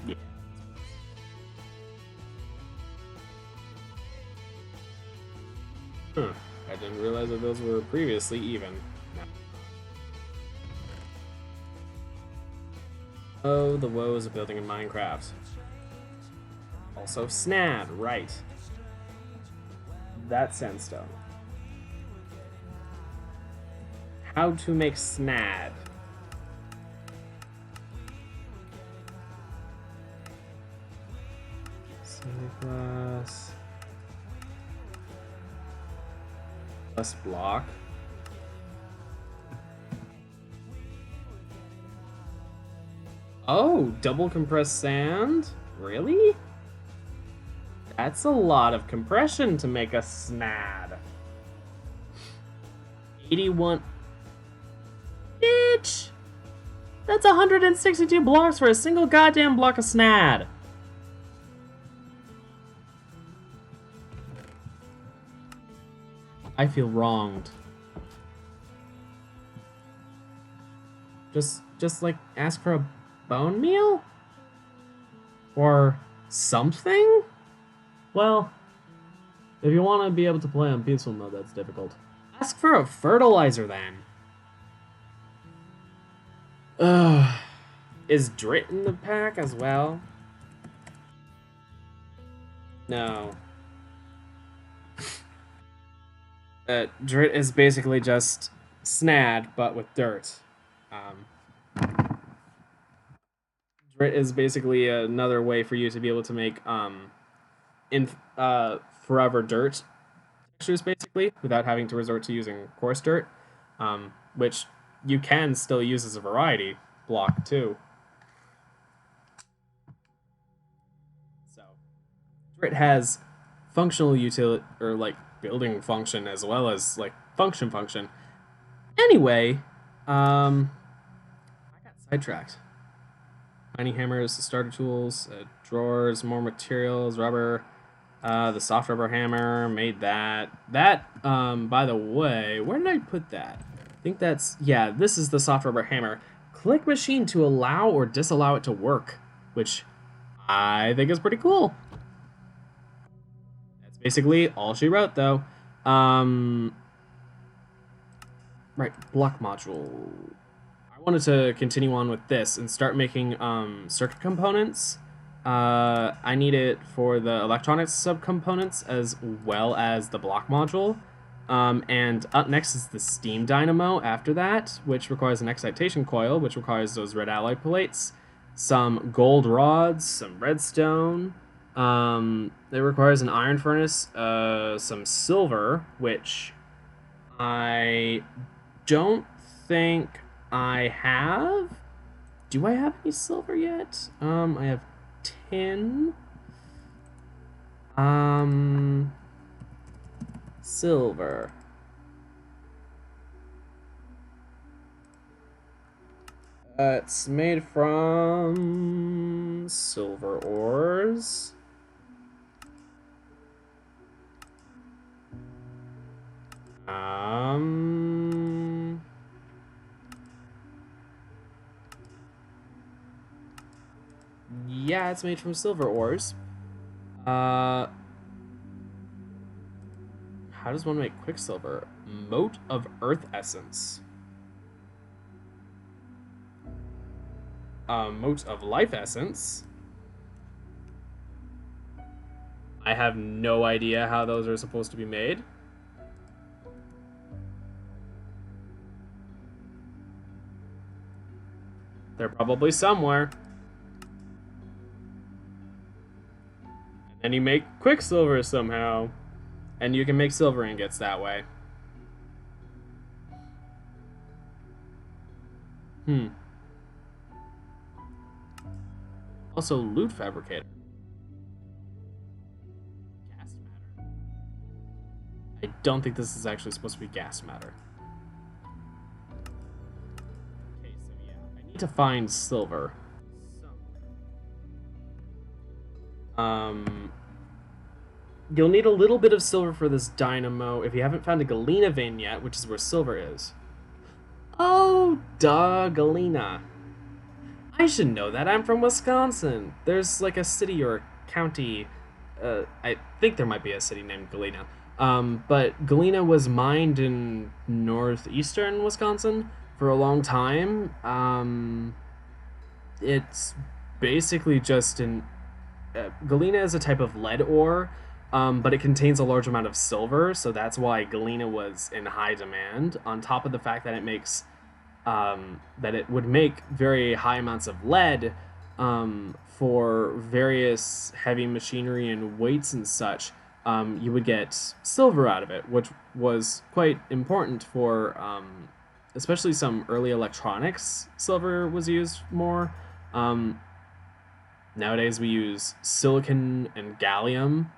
Yeah. Huh. I didn't realize that those were previously even. No. Oh, the woes of building in Minecraft. Also, snad, right. That's sandstone. How to make snad. Glass. Plus block. Oh, double compressed sand? Really? That's a lot of compression to make a snad. 81. Bitch! That's 162 blocks for a single goddamn block of snad. I feel wronged. Just like ask for a bone meal? Or something? Well, if you want to be able to play on peaceful mode, that's difficult. Ask for a fertilizer then. Is Drit in the pack as well? No. Drit is basically just snad, but with dirt. Drit is basically another way for you to be able to make forever dirt textures, basically, without having to resort to using coarse dirt, which you can still use as a variety block too. So, Drit has functional utility, or like building function as well as like function. Anyway, I got sidetracked. Tiny hammers, starter tools, drawers, more materials, rubber. The soft rubber hammer, made that. That, by the way, where did I put that? I think that's, yeah, this is the soft rubber hammer. Click machine to allow or disallow it to work, which I think is pretty cool. That's basically all she wrote, though. Right, block module. I wanted to continue on with this and start making circuit components. I need it for the electronics subcomponents as well as the block module. And up next is the steam dynamo after that, which requires an excitation coil, which requires those red alloy plates, some gold rods, some redstone. It requires an iron furnace, some silver, which I don't think I have. Do I have any silver yet? I have tin. Silver. It's made from silver ores. Yeah, it's made from silver ores. How does one make quicksilver? Mote of earth essence. Mote of life essence. I have no idea how those are supposed to be made. They're probably somewhere. And then you make quicksilver somehow. And you can make silver ingots that way. Also, loot fabricator. Gas matter. I don't think this is actually supposed to be gas matter. Okay, so yeah, I need to find silver. You'll need a little bit of silver for this dynamo if you haven't found a galena vein yet, which is where silver is. Oh, duh, galena. I should know that. I'm from Wisconsin. There's like a city or a county. I think there might be a city named Galena. But galena was mined in northeastern Wisconsin for a long time. It's basically just an... galena is a type of lead ore, but it contains a large amount of silver, so that's why galena was in high demand, on top of the fact that it makes... that it would make very high amounts of lead for various heavy machinery and weights and such. You would get silver out of it, which was quite important for especially some early electronics. Silver was used more. Nowadays we use silicon and gallium,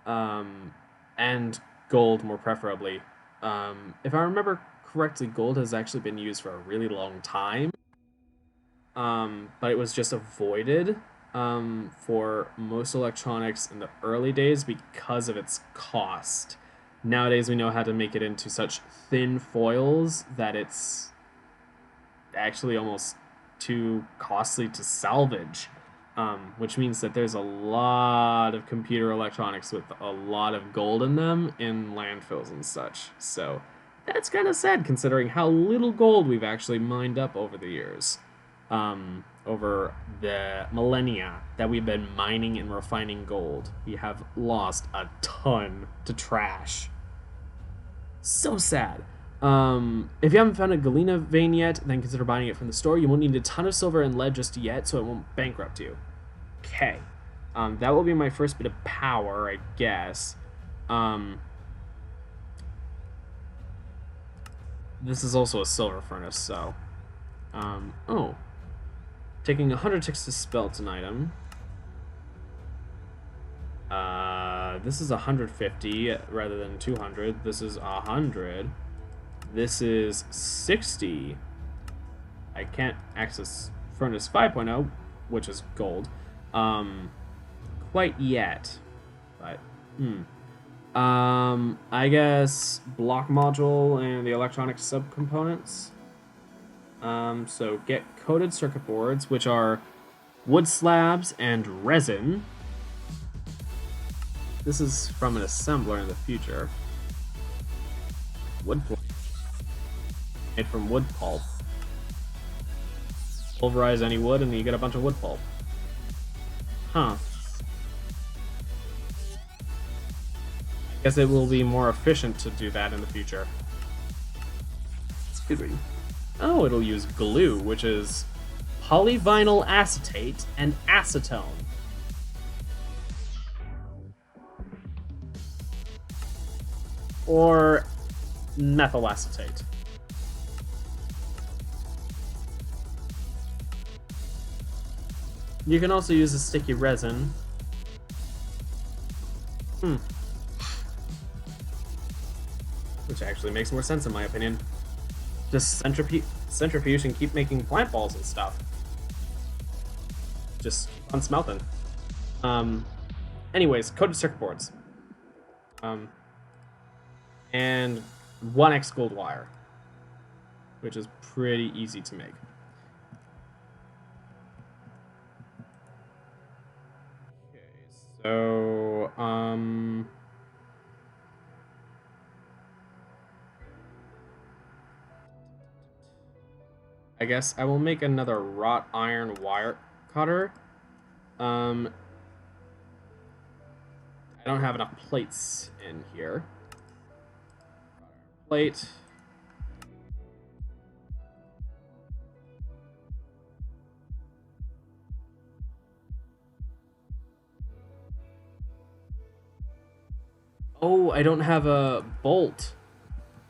and gold more preferably. If I remember correctly, gold has actually been used for a really long time, but it was just avoided for most electronics in the early days because of its cost. Nowadays we know how to make it into such thin foils that it's actually almost too costly to salvage, which means that there's a lot of computer electronics with a lot of gold in them in landfills and such. So that's kind of sad considering how little gold we've actually mined up over the years. Over the millennia that we've been mining and refining gold, we have lost a ton to trash. So sad. If you haven't found a galena vein yet, then consider buying it from the store. You won't need a ton of silver and lead just yet, so it won't bankrupt you. Okay. That will be my first bit of power, I guess. This is also a silver furnace, so... oh. Taking 100 ticks to spelt an item. This is 150 rather than 200. This is 100. This is 60. I can't access Furnace 5.0, which is gold, quite yet. But, I guess block module and the electronic subcomponents. So get coated circuit boards, which are wood slabs and resin. This is from an assembler in the future. Wood plank. Made from wood pulp. Pulverize any wood and you get a bunch of wood pulp. Huh. I guess it will be more efficient to do that in the future. Excuse me. Oh, it'll use glue, which is polyvinyl acetate and acetone. Or methyl acetate. You can also use a sticky resin. Which actually makes more sense in my opinion. Just centrifuge and keep making plant balls and stuff. just keep on smelting. Anyways, coated circuit boards. And 1x gold wire, which is pretty easy to make. Okay, so I guess I will make another wrought iron wire cutter. I don't have enough plates in here. Plate. Oh, I don't have a bolt.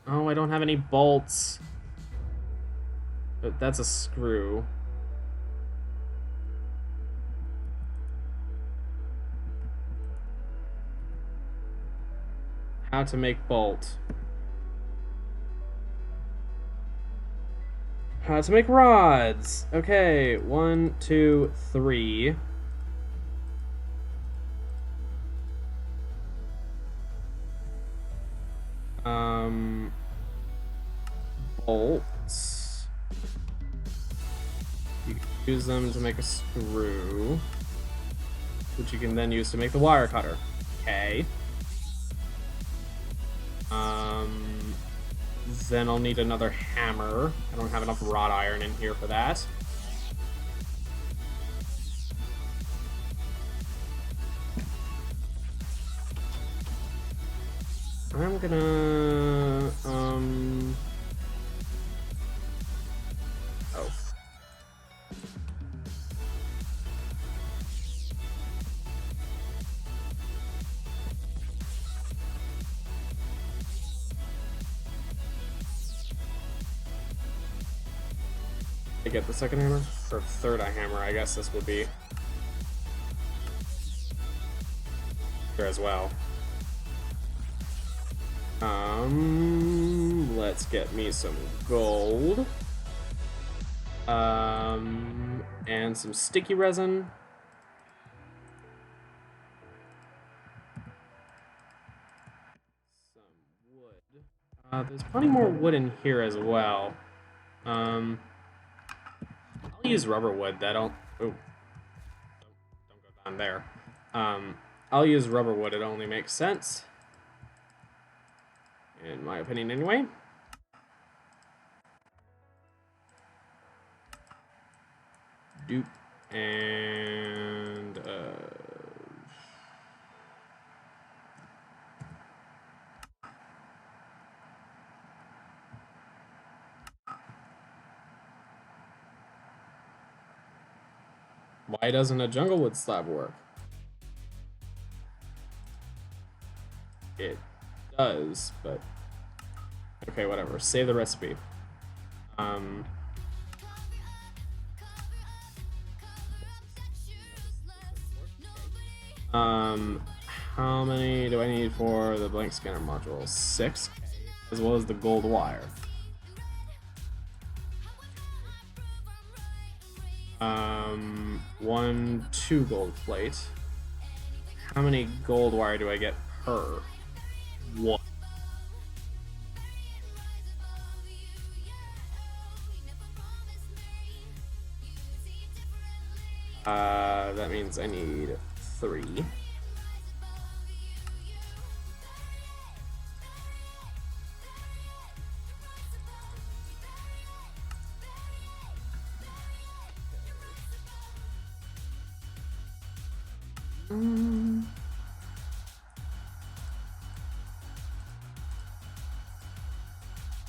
Oh, I don't have any bolts. But that's a screw. How to make bolt. How to make rods. Okay, 1, 2, 3. Bolts. You can use them to make a screw, which you can then use to make the wire cutter. Okay. Then I'll need another hammer. I don't have enough wrought iron in here for that. I'm gonna, oh. I get the second hammer? Or third eye hammer, I guess this would be. Here as well. Let's get me some gold. And some sticky resin. Some wood. There's plenty more wood in here as well. I'll use rubber wood. Don't go down there. I'll use rubber wood. It only makes sense. In my opinion, anyway. Doop. And, why doesn't a jungle wood slab work? It does, but okay, whatever. Save the recipe. How many do I need for the blank scanner module? 6, as well as the gold wire. 1, 2 gold plate. How many gold wire do I get per? 1. That means I need 3.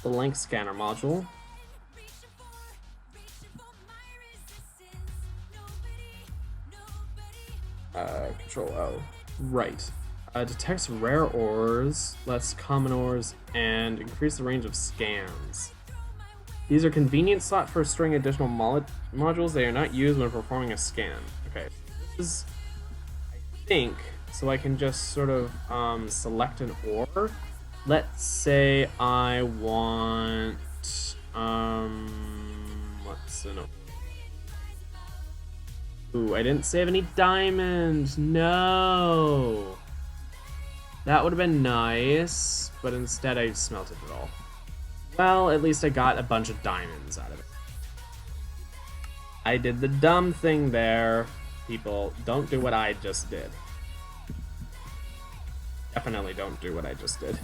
The link scanner module. Control O. Right. Detects rare ores, less common ores, and increase the range of scans. These are convenient slot for storing additional modules. They are not used when performing a scan. Okay. This is, I think, so I can just sort of select an ore. Let's say I want what's an ore? Ooh, I didn't save any diamonds. No. That would have been nice, but instead I smelted it all. Well, at least I got a bunch of diamonds out of it. I did the dumb thing there. People, don't do what I just did. Definitely don't do what I just did.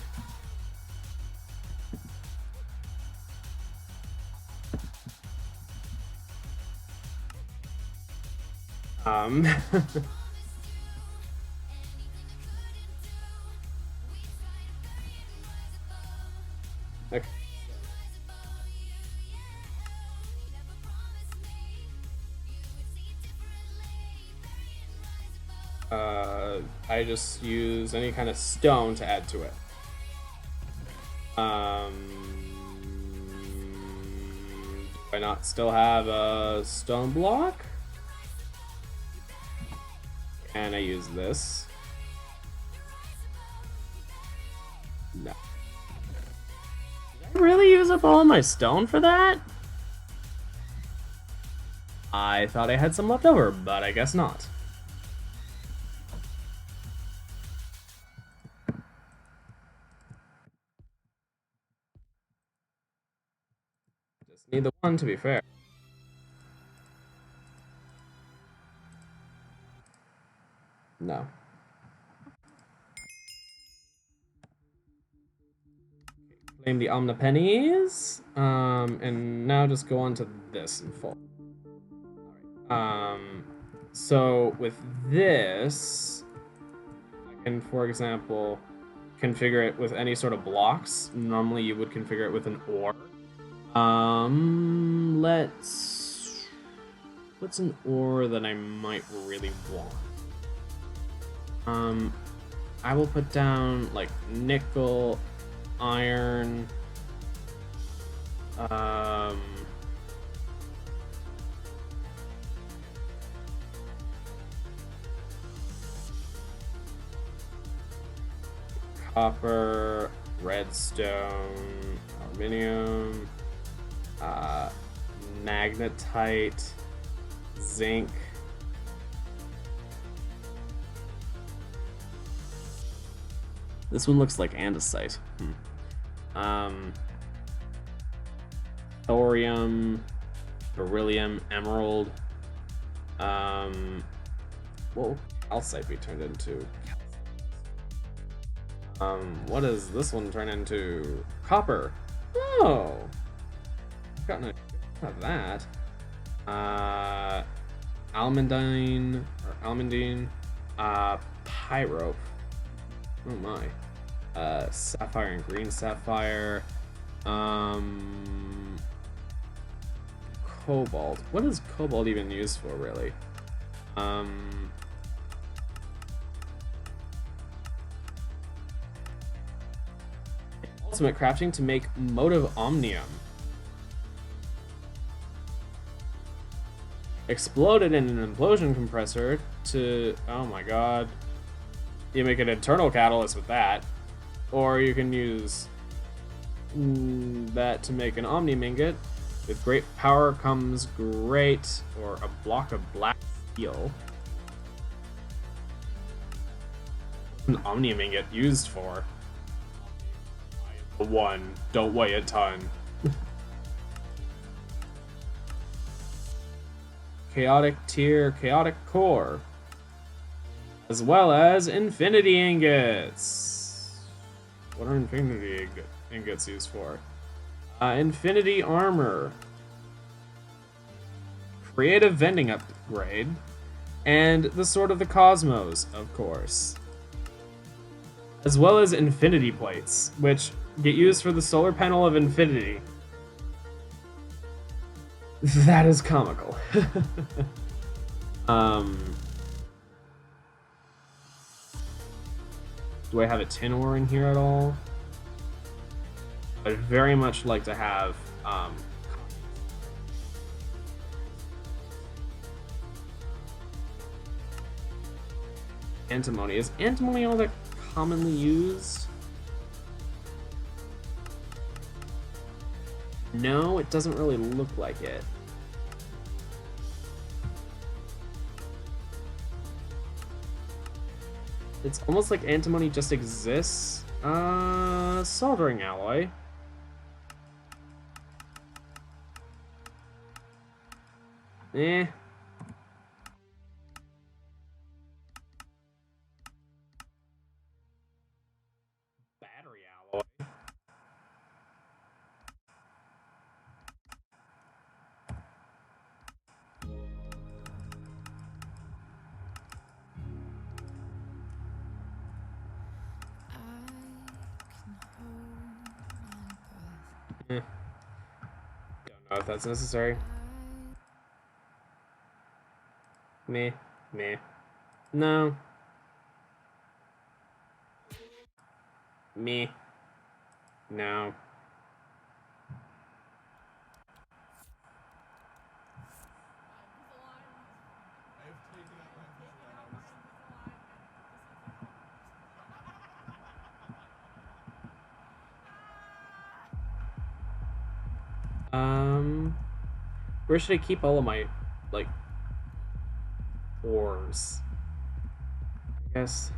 Okay. I just use any kind of stone to add to it. Do I not still have a stone block? Can I use this? No. Did I really use up all my stone for that? I thought I had some left over, but I guess not. Just need the one, to be fair. No. Claim the Omnipennies, and now just go on to this in full. Alright, so with this, I can, for example, configure it with any sort of blocks. Normally you would configure it with an ore. What's an ore that I might really want? I will put down like nickel, iron, copper, redstone, aluminium, magnetite, zinc. This one looks like andesite. Thorium, beryllium, emerald. What will calcite be turned into? What does this one turn into? Copper. Oh, I've gotten a of that. Almandine or almandine. Pyrope. Oh my. Sapphire and green sapphire. Cobalt. What is cobalt even used for, really? Ultimate crafting to make motive omnium. Exploded in an implosion compressor to... Oh my god. You make an internal catalyst with that. Or you can use that to make an omnium ingot. With great power comes great... Or a block of black steel. What's an omnium ingot used for? One. Don't weigh a ton. Chaotic tier, chaotic core. As well as infinity ingots. What are infinity ingots used for? Infinity armor. Creative vending upgrade. And the Sword of the Cosmos, of course. As well as infinity plates, which get used for the solar panel of infinity. That is comical. Do I have a tin ore in here at all? I'd very much like to have antimony. Is antimony all that commonly used? No, it doesn't really look like it. It's almost like antimony just exists. Soldering alloy. Eh. Battery alloy. Eh. Don't know if that's necessary. Meh. Meh. No. Meh. No. Where should I keep all of my, like, ores? I guess.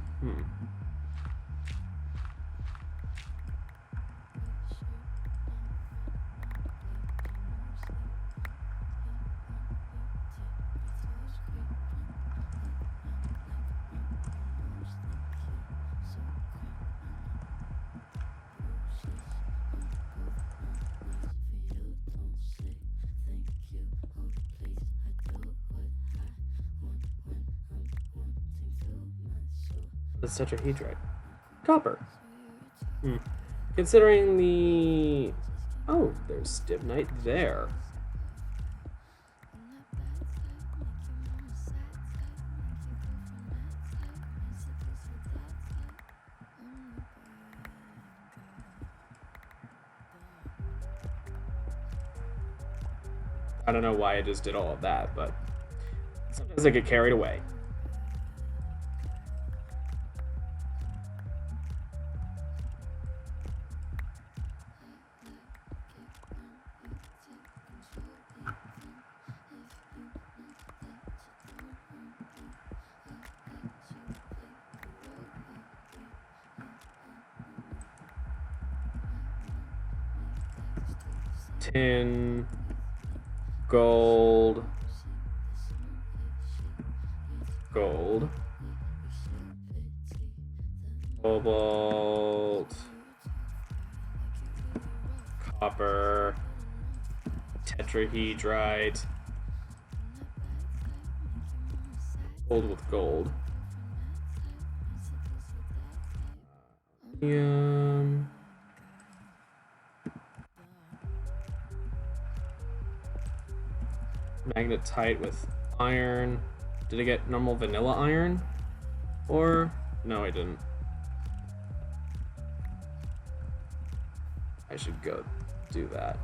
That's such a heat drive. Copper. Considering the... Oh, there's Stibnite there. I don't know why I just did all of that, but sometimes I get carried away. Tin, gold, gold, cobalt, copper, tetrahedrite, gold with gold, magnetite with iron. Did I get normal vanilla iron? Or no, I didn't. I should go do that.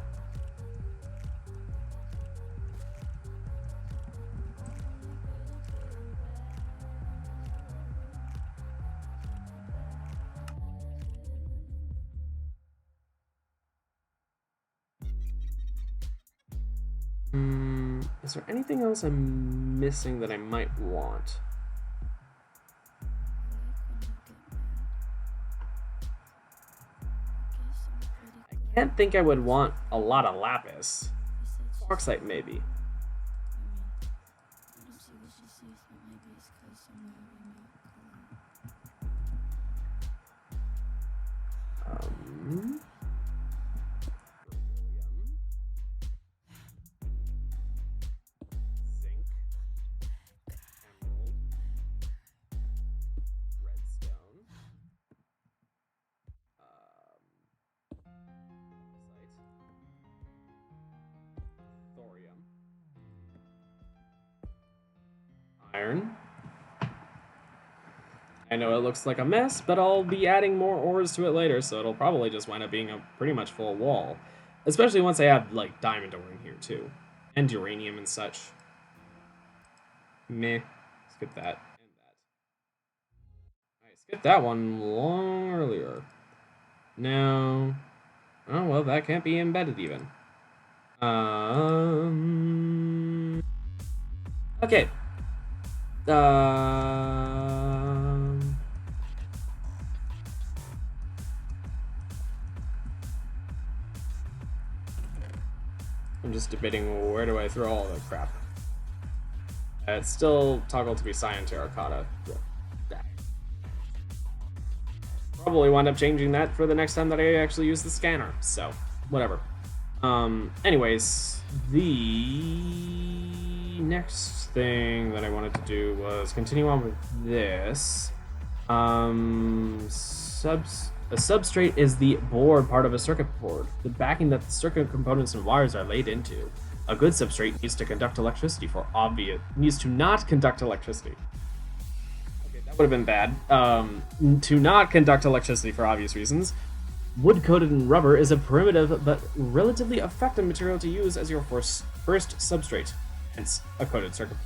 Is there anything else I'm missing that I might want? I can't think I would want a lot of lapis. Bauxite, maybe. Iron. I know it looks like a mess, but I'll be adding more ores to it later, so it'll probably just wind up being a pretty much full wall. Especially once I add, like, diamond ore in here, too. And uranium and such. Meh. Skip that. And that. I skipped that one long earlier. No. Oh, well, that can't be embedded even. Okay. I'm just debating where do I throw all the crap. It's still toggled to be Cyan Terracotta. Probably wind up changing that for the next time that I actually use the scanner, so whatever. Anyways, the next thing that I wanted to do was continue on with this. A substrate is the board part of a circuit board, the backing that the circuit components and wires are laid into. A good substrate needs to conduct electricity for obvious needs to not conduct electricity. Okay, that would have been bad. To not conduct electricity for obvious reasons. Wood coated in rubber is a primitive but relatively effective material to use as your first substrate, hence a coated circuit.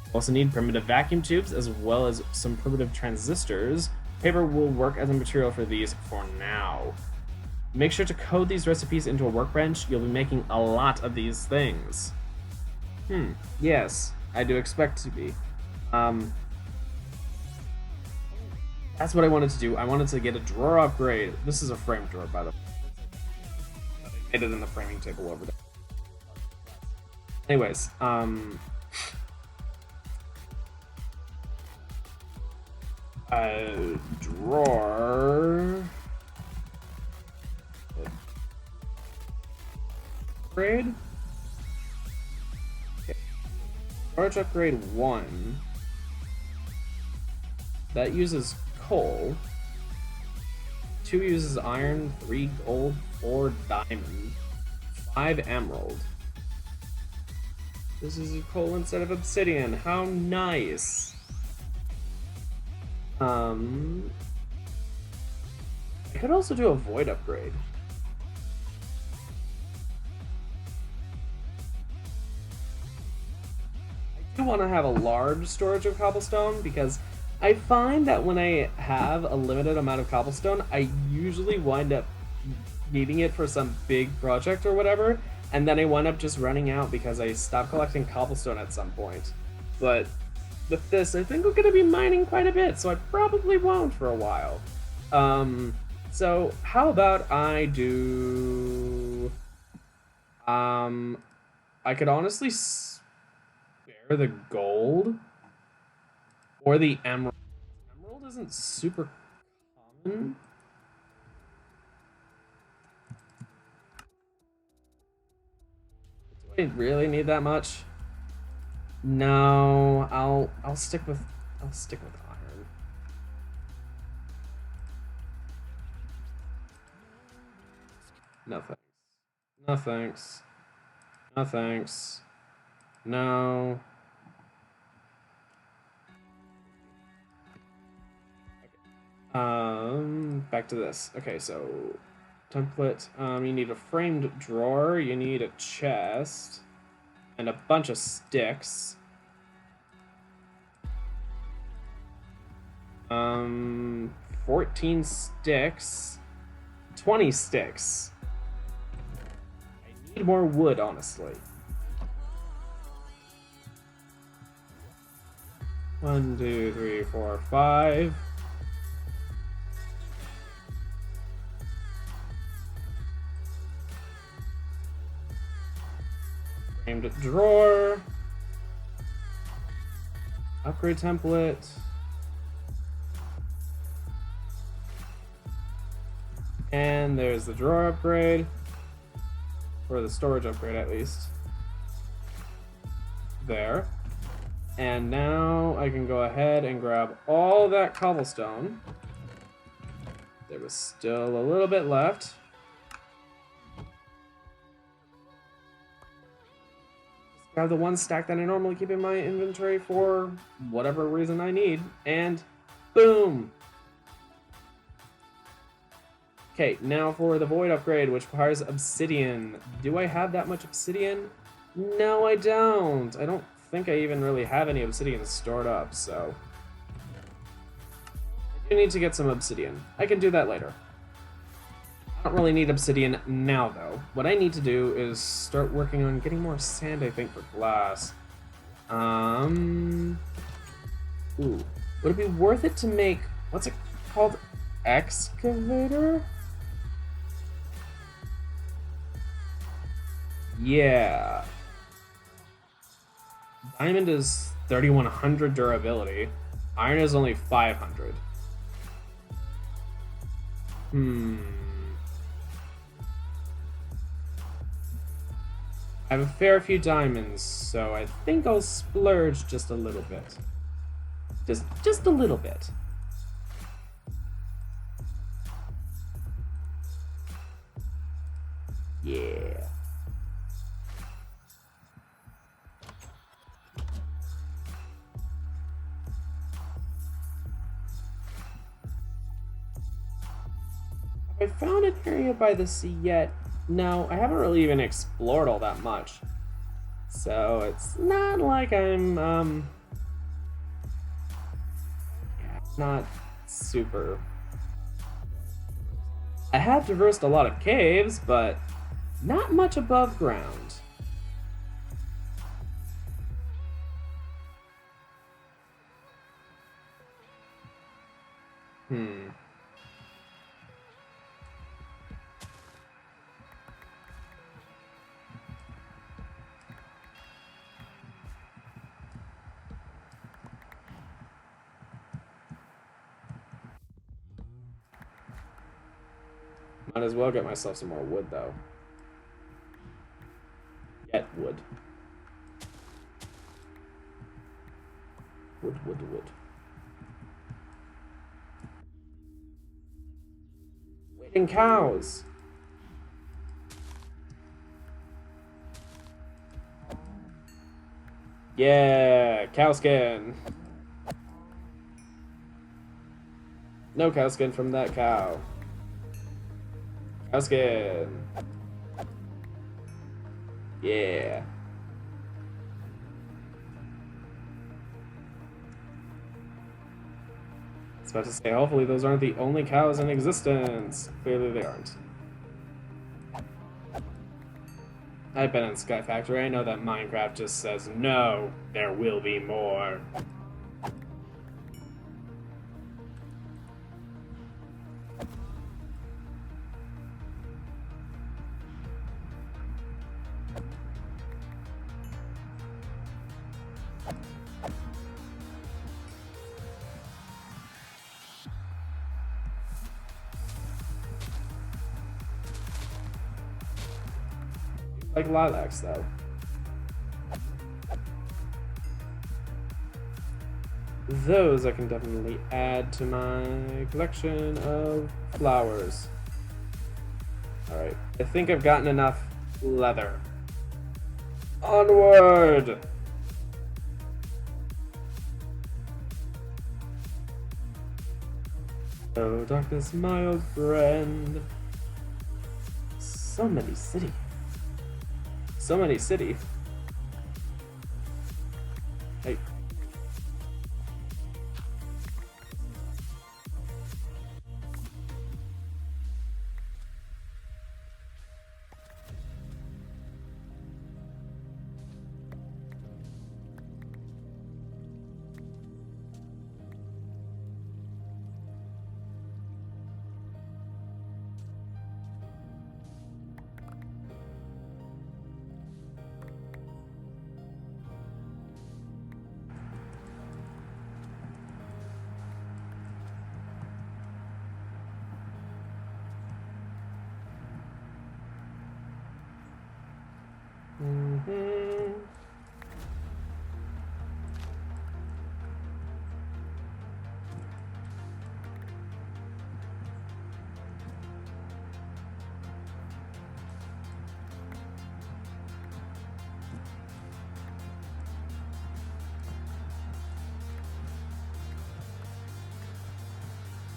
You also need primitive vacuum tubes as well as some primitive transistors. Paper will work as a material for these for now. Make sure to code these recipes into a workbench. You'll be making a lot of these things. Yes, I do expect to be. That's what I wanted to do. I wanted to get a drawer upgrade. This is a frame drawer, by the way. I made it in the framing table over there. Anyways, drawer upgrade. Okay. Storage upgrade 1. That uses coal. 2 uses iron, 3 gold, 4 diamond, 5 emerald. This is a coal instead of obsidian. How nice. I could also do a void upgrade. I do want to have a large storage of cobblestone because I find that when I have a limited amount of cobblestone, I usually wind up needing it for some big project or whatever, and then I wind up just running out because I stopped collecting cobblestone at some point. But with this, I think we're going to be mining quite a bit, so I probably won't for a while. So how about I do... I could honestly spare the gold or the emerald. Emerald isn't super common. Do I really need that much? No, I'll stick with iron. No thanks. No thanks. No thanks. No. Okay. Back to this. Okay, so template. You need a framed drawer. You need a chest. And a bunch of sticks. 14 sticks. 20 sticks. I need more wood, honestly. 1, 2, 3, 4, 5. Framed drawer. Upgrade template. And there's the drawer upgrade. Or the storage upgrade, at least. There. And now I can go ahead and grab all that cobblestone. There was still a little bit left. Grab the 1 stack that I normally keep in my inventory for whatever reason I need, and boom! Okay, now for the void upgrade, which requires obsidian. Do I have that much obsidian? No, I don't. I don't think I even really have any obsidian stored up, so I do need to get some obsidian. I can do that later. I don't really need obsidian now, though. What I need to do is start working on getting more sand, I think, for glass. Ooh. Would it be worth it to make... What's it called? Excavator? Yeah. Diamond is 3100 durability. Iron is only 500. I have a fair few diamonds, so I think I'll splurge just a little bit. Just a little bit. Yeah. Have I found an area by the sea yet? No, I haven't really even explored all that much. So it's not like I'm, not super. I have traversed a lot of caves, but not much above ground. Might as well get myself some more wood, though. Get wood. Wood. Waiting cows! Yeah, cow skin. No cow skin from that cow. Cow skin. Yeah. I was about to say, hopefully those aren't the only cows in existence. Clearly they aren't. I've been in Sky Factory. I know that Minecraft just says, no, there will be more. Like lilacs, though. Those I can definitely add to my collection of flowers. Alright, I think I've gotten enough leather. Onward! Oh, darkness, my old friend. So many cities. So many cities. Hey.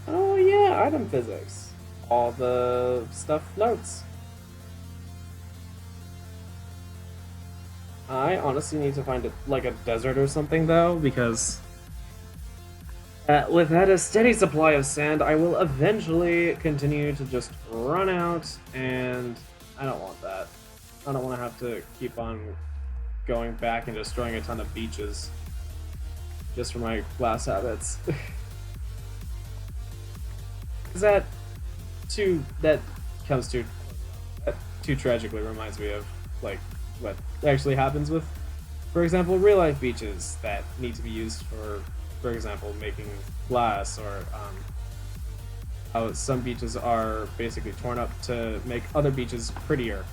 Oh yeah, item physics. All the stuff floats. I honestly need to find like a desert or something though, because without a steady supply of sand, I will eventually continue to just run out, and I don't want that. I don't want to have to keep on going back and destroying a ton of beaches just for my class habits. That too tragically reminds me of like what actually happens with, for example, real life beaches that need to be used for example, making glass, or how some beaches are basically torn up to make other beaches prettier,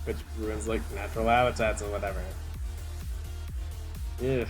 which ruins like natural habitats and whatever. Ugh.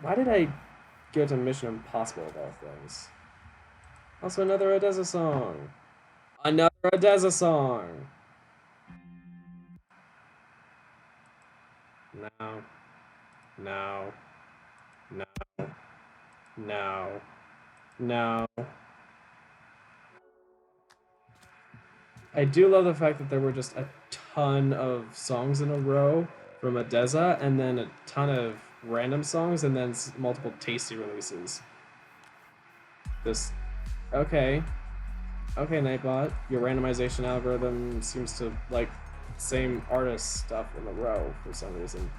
Why did I go to Mission Impossible of all things? Also another Odessa song. Another Odessa song. No. No. No. No. No. I do love the fact that there were just a ton of songs in a row from Odessa, and then a ton of random songs, and then multiple tasty releases. This, okay, Nightbot, your randomization algorithm seems to like same artist stuff in a row for some reason,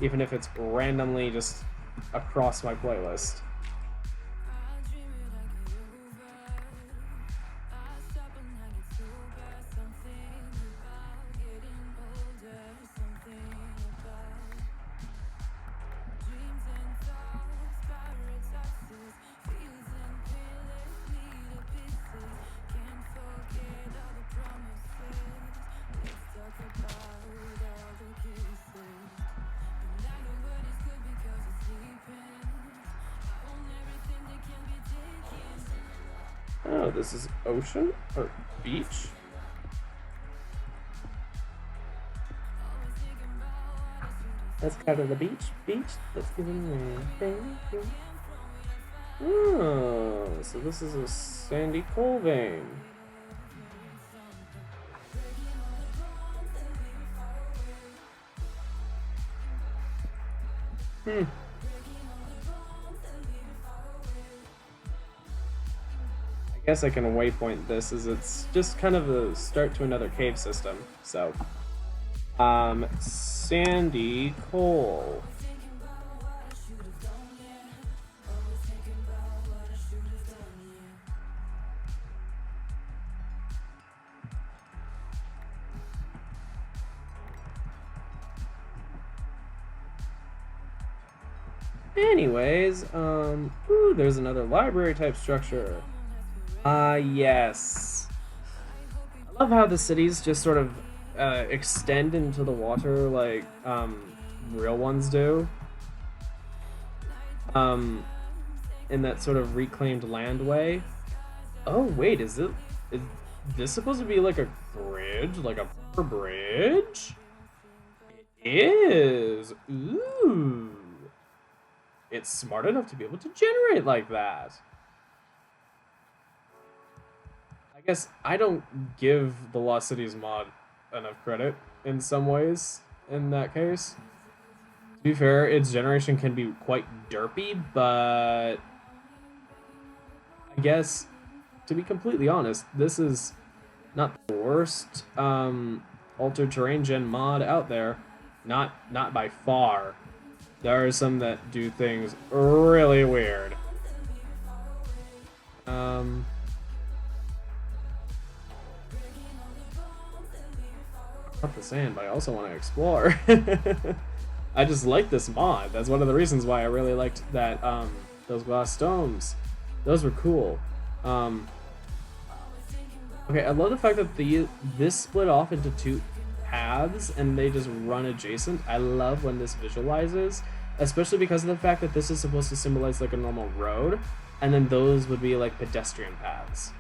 even if it's randomly just across my playlist. Oh, this is ocean or beach? Let's go to the beach. Let's give him a Oh, so this is a sandy coal vein. I guess I can waypoint this as it's just kind of a start to another cave system. So, sandy coal. Anyways, ooh, there's another library type structure. Yes. I love how the cities just sort of extend into the water like real ones do. In that sort of reclaimed land way. Oh wait, is this supposed to be like a bridge? Like a bridge? It is. Ooh. It's smart enough to be able to generate like that. I guess I don't give the Lost Cities mod enough credit in some ways in that case. To be fair, its generation can be quite derpy, but I guess, to be completely honest, this is not the worst altered terrain gen mod out there. Not by far. There are some that do things really weird. Not the sand, but I also want to explore. I just like this mod. That's one of the reasons why I really liked that those glass domes. Those were cool. Okay, I love the fact that this split off into two paths and they just run adjacent. I love when this visualizes especially because of the fact that this is supposed to symbolize like a normal road, and then those would be like pedestrian paths.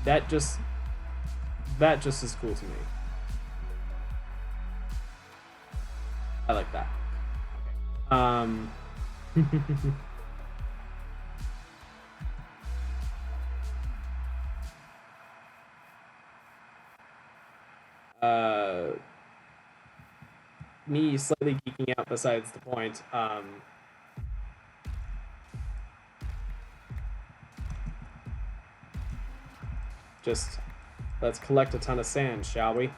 That just is cool to me. I like that. Me slightly geeking out besides the point. Just let's collect a ton of sand, shall we?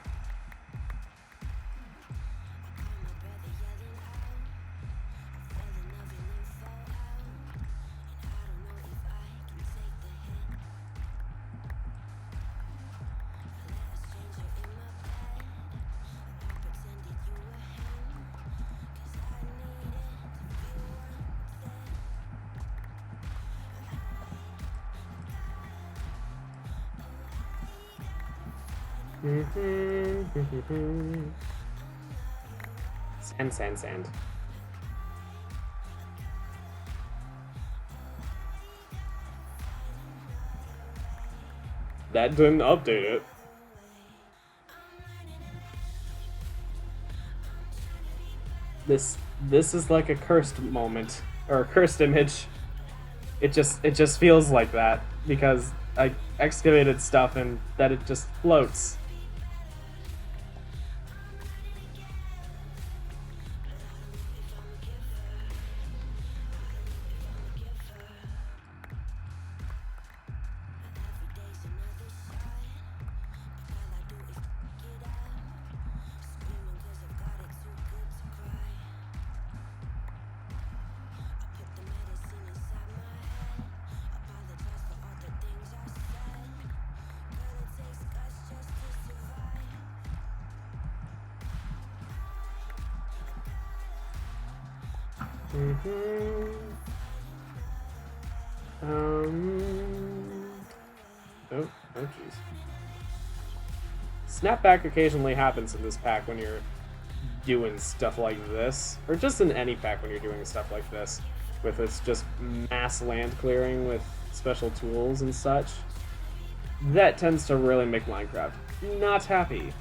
Sand. That didn't update it. This is like a cursed moment or a cursed image. It just feels like that because I excavated stuff and that it just floats. Oh jeez. Snapback occasionally happens in this pack when you're doing stuff like this, or just in any pack when you're doing stuff like this, with its just mass land clearing with special tools and such. That tends to really make Minecraft not happy.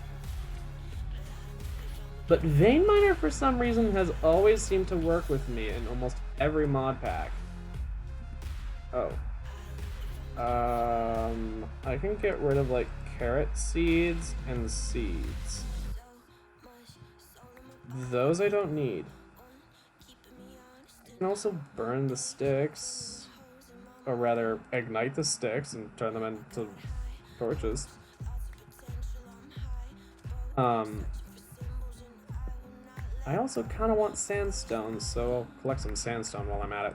But Vein Miner, for some reason, has always seemed to work with me in almost every mod pack. Oh. I can get rid of, like, carrot seeds and seeds. Those I don't need. I can also burn the sticks. Or rather, ignite the sticks and turn them into torches. I also kind of want sandstone, so I'll collect some sandstone while I'm at it.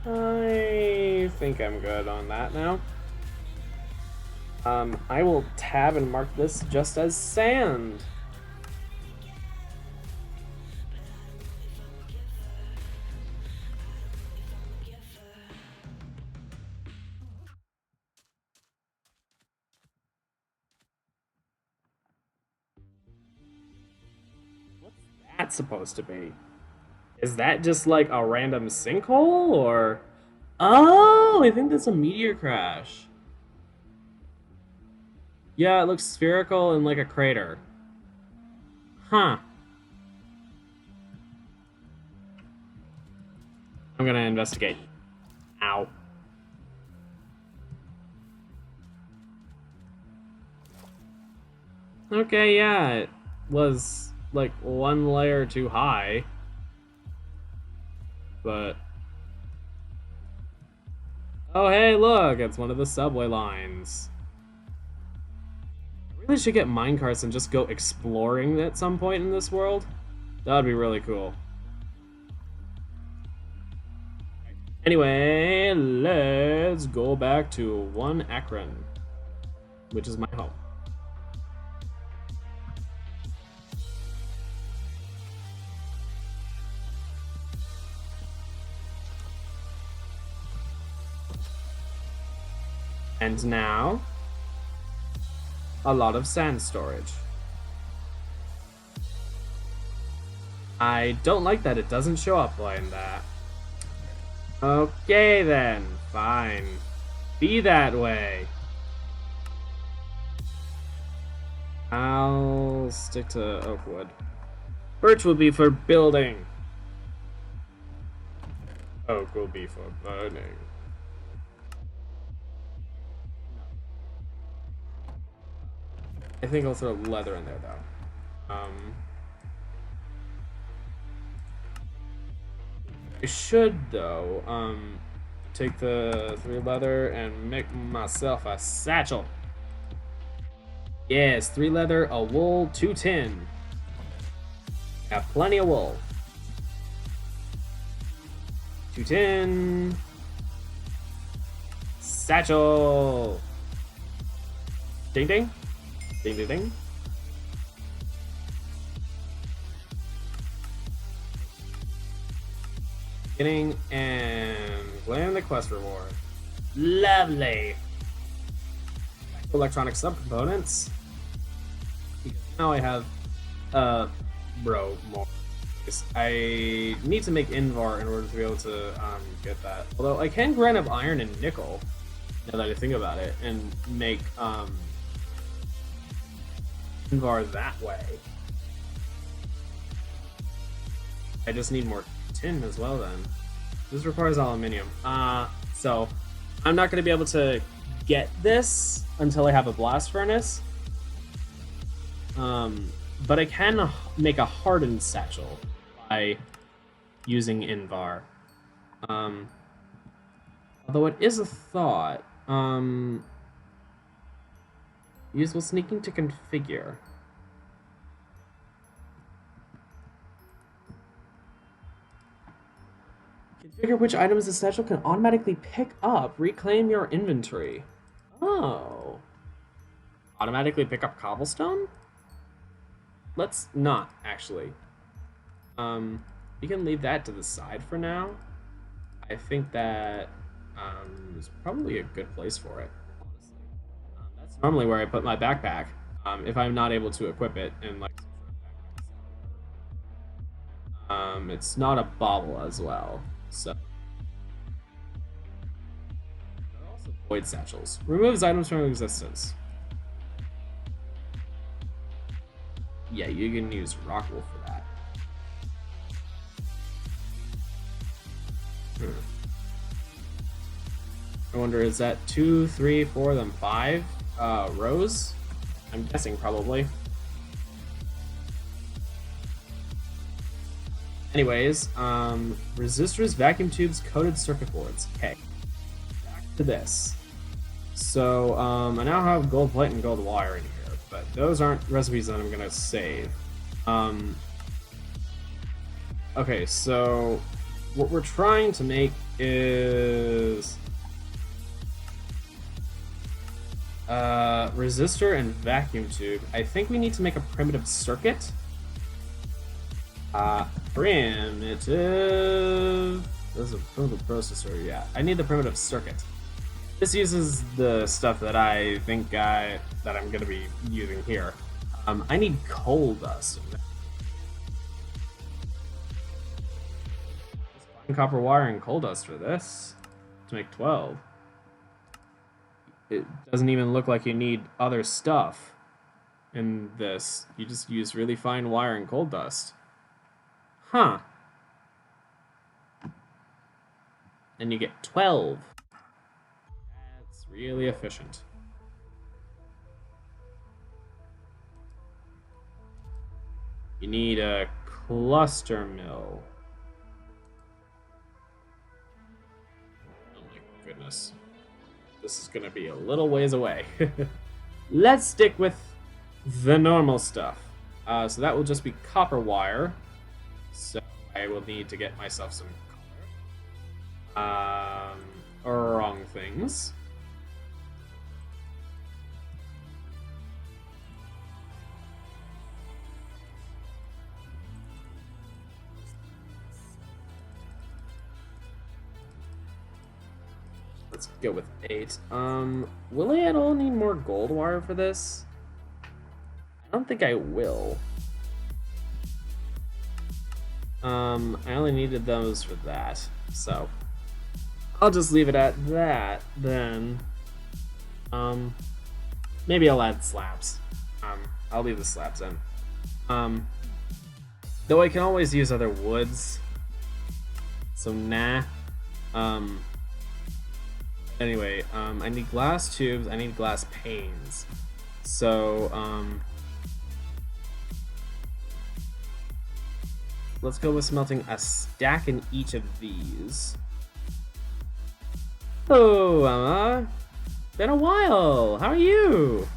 I think I'm good on that now. I will tab and mark this just as sand. What's that supposed to be? Is that just like a random sinkhole, or... Oh, I think that's a meteor crash. Yeah, it looks spherical and like a crater. Huh. I'm gonna investigate. Ow. Okay, yeah, it was like one layer too high. But... Oh, hey, look, it's one of the subway lines. I really should get minecarts and just go exploring at some point in this world. That would be really cool. Anyway, let's go back to 1 Akron, which is my home. And now, a lot of sand storage. I don't like that it doesn't show up like that. Okay then, fine. Be that way. I'll stick to oak wood. Birch will be for building. Oak will be for burning. I think I'll throw leather in there though. I should though take the 3 leather and make myself a satchel. Yes, 3 leather, a wool, 2 tin. Got plenty of wool. 2 tin. Satchel. Ding ding. Ding ding ding. Getting and claim the quest reward. Lovely. Electronic subcomponents. Because now I have more. I need to make Invar in order to be able to get that. Although I can grind up iron and nickel, now that I think about it, and make Invar that way. I just need more tin as well then. This requires aluminium. So I'm not going to be able to get this until I have a blast furnace. But I can make a hardened satchel by using Invar. Although it is a thought. Useful sneaking to configure. Configure which items the satchel can automatically pick up. Reclaim your inventory. Oh. Automatically pick up cobblestone? Let's not, actually. We can leave that to the side for now. I think that is probably a good place for it, honestly. That's normally where I put my backpack, if I'm not able to equip it in like it's not a bauble as well, so. There are also void satchels. Removes items from existence. Yeah, you can use rockwool for that. I wonder, is that 2, 3, 4, then 5 rows? I'm guessing probably. Anyways, resistors, vacuum tubes, coated circuit boards. Okay, back to this. So I now have gold plate and gold wire in here, but those aren't recipes that I'm gonna save. Okay, so what we're trying to make is resistor and vacuum tube. I think we need to make a primitive circuit. Primitive. This is a primitive processor. Yeah, I need the primitive circuit. This uses the stuff that I think that I'm gonna be using here. I need coal dust. Copper wire and coal dust for this to make 12. It doesn't even look like you need other stuff in this. You just use really fine wire and coal dust. Huh. And you get 12. That's really efficient. You need a cluster mill. Oh my goodness. This is gonna be a little ways away. Let's stick with the normal stuff. So that will just be copper wire. So I will need to get myself some color. things. Let's go with 8. Will I at all need more gold wire for this? I don't think I will. I only needed those for that, so I'll just leave it at that then. Maybe I'll add slabs. I'll leave the slabs in. Though I can always use other woods, so nah. Anyway, I need glass tubes, I need glass panes. So, let's go with smelting a stack in each of these. Oh, Emma. Been a while. How are you?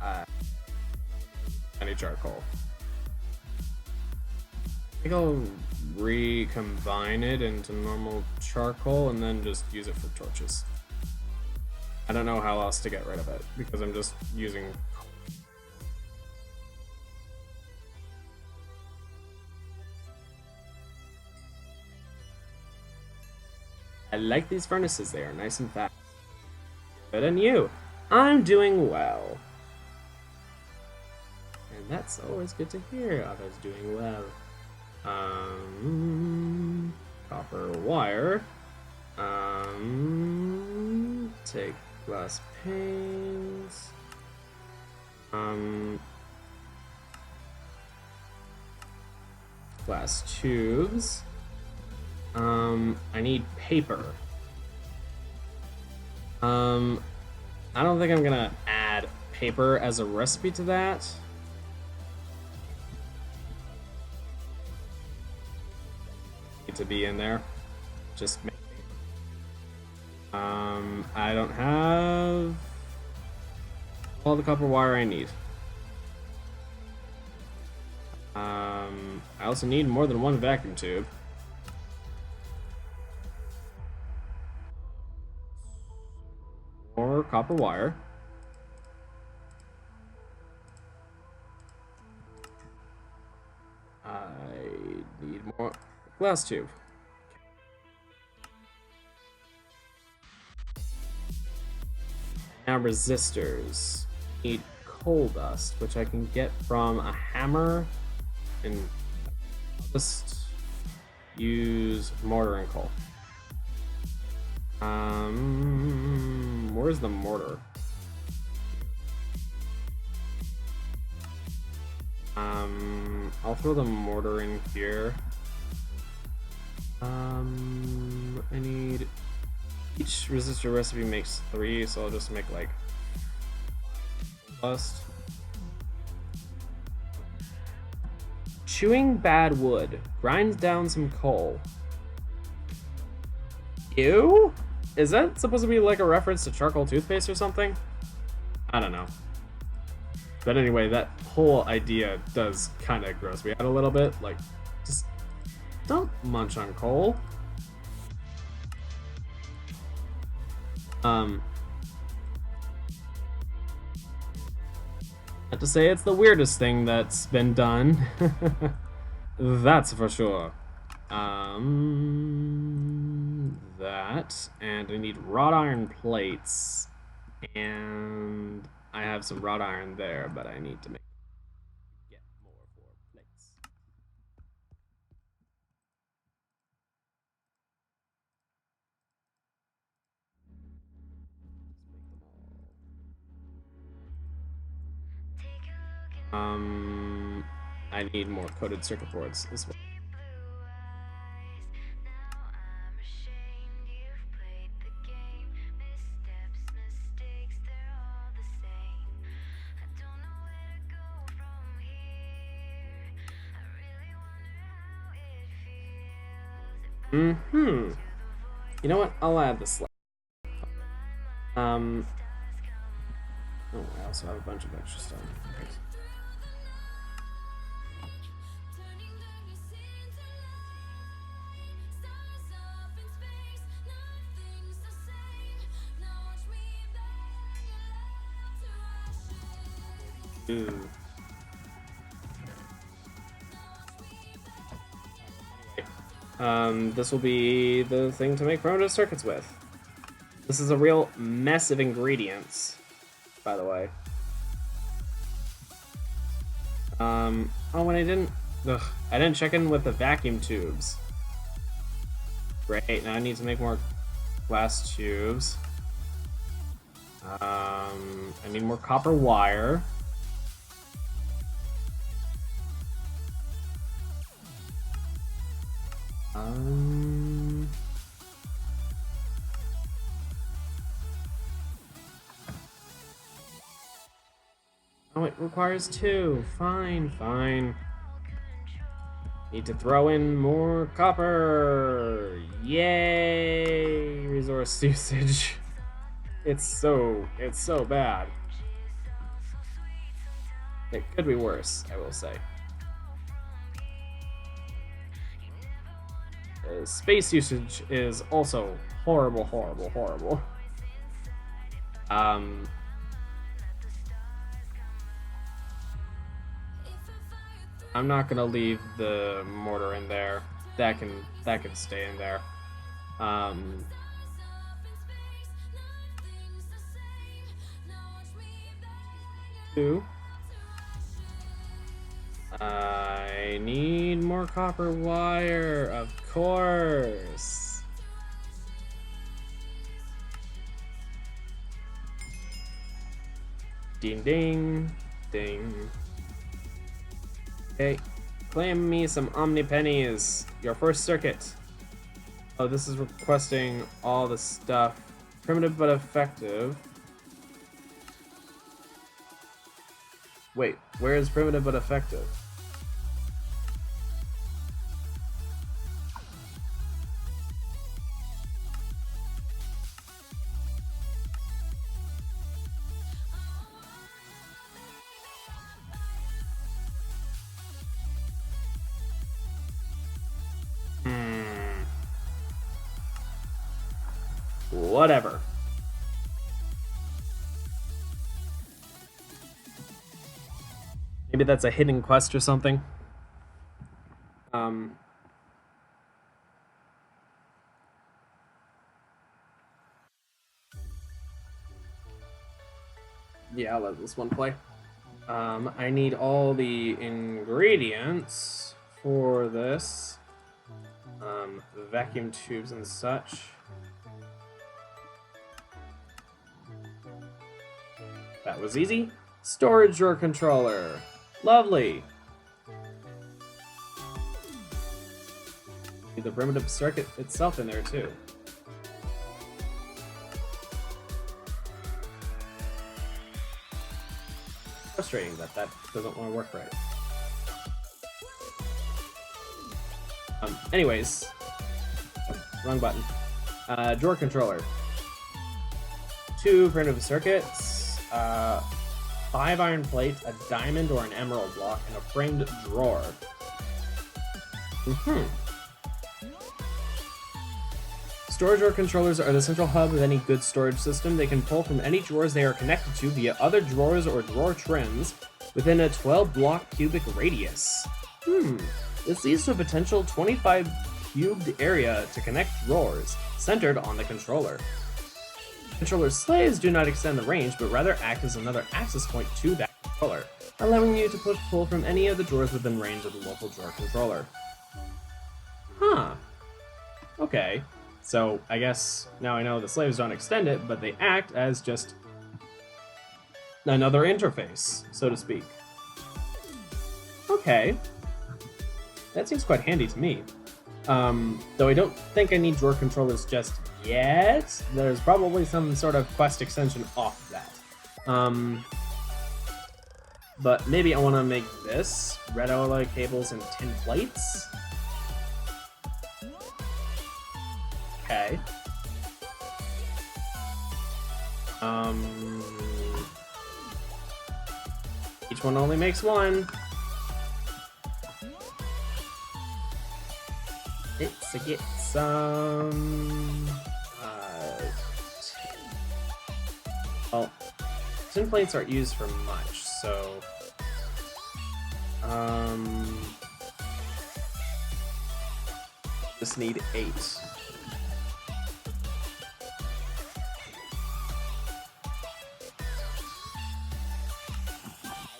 I need charcoal. I think I'll recombine it into normal charcoal and then just use it for torches. I don't know how else to get rid of it because I'm just using. I like these furnaces, they are nice and fast. Good on you. I'm doing well. And that's always good to hear, others doing well. Copper wire. Take glass panes. Glass tubes. I need paper. I don't think I'm gonna add paper as a recipe to that. Need to be in there. Just make paper. I don't have all the copper wire I need. I also need more than one vacuum tube. More copper wire. I need more glass tube. Now resistors. Need coal dust, which I can get from a hammer, and I'll just use mortar and coal. Where's the mortar? I'll throw the mortar in here. I need each resistor recipe makes 3, so I'll just make like dust. Chewing bad wood grinds down some coal. Ew? Is that supposed to be like a reference to charcoal toothpaste or something? I don't know. But anyway, that whole idea does kind of gross me out a little bit. Like, just don't munch on coal. Not to say it's the weirdest thing that's been done. That's for sure. That, and I need wrought iron plates, and I have some wrought iron there, but I need to get more for plates. I need more coated circuit boards as well. You know what? I'll add the slab. Oh, I also have a bunch of extra stuff. Okay. Ooh. This will be the thing to make primitive circuits with. This is a real mess of ingredients, by the way. Oh, and I didn't check in with the vacuum tubes. Great, now I need to make more glass tubes. I need more copper wire. Oh, it requires 2. Fine, fine. Need to throw in more copper. Yay! Resource usage. It's so bad. It could be worse, I will say. Space usage is also horrible, horrible, horrible. I'm not gonna leave the mortar in there. That can stay in there. Two. I need more copper wire, of course. Ding ding ding. Okay, claim me some Omni pennies. Your first circuit. Oh, this is requesting all the stuff. Primitive but effective. Wait, where is primitive but effective? Whatever. Maybe that's a hidden quest or something. Yeah, I'll let this one play. I need all the ingredients for this. Vacuum tubes and such. That was easy. Storage drawer controller. Lovely. Need the primitive circuit itself in there too. Frustrating that doesn't want to work right. Anyways. Oh, wrong button. Drawer controller. 2 primitive circuits. 5 iron plates, a diamond or an emerald block, and a framed drawer. Storage drawer controllers are the central hub of any good storage system. They can pull from any drawers they are connected to via other drawers or drawer trims within a 12-block cubic radius. This leads to a potential 25 cubed area to connect drawers, centered on the controller. Controller slaves do not extend the range, but rather act as another access point to that controller, allowing you to push-pull from any of the drawers within range of the local drawer controller. Huh. Okay. So, I guess now I know the slaves don't extend it, but they act as just another interface, so to speak. Okay. That seems quite handy to me. Though I don't think I need drawer controllers just yet. There's probably some sort of quest extension off that. But maybe I want to make this. Red alloy cables and tin plates. Okay. Each one only makes 1. Let's get some... well, tin plates aren't used for much, So, just need 8.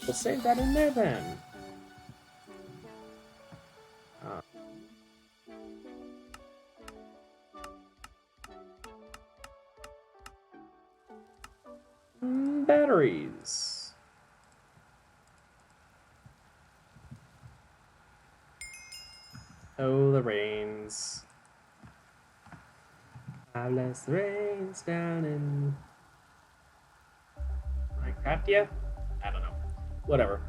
We'll save that in there then. Batteries. Oh, the rains. How less rains down in Minecraft, yeah? I don't know. Whatever.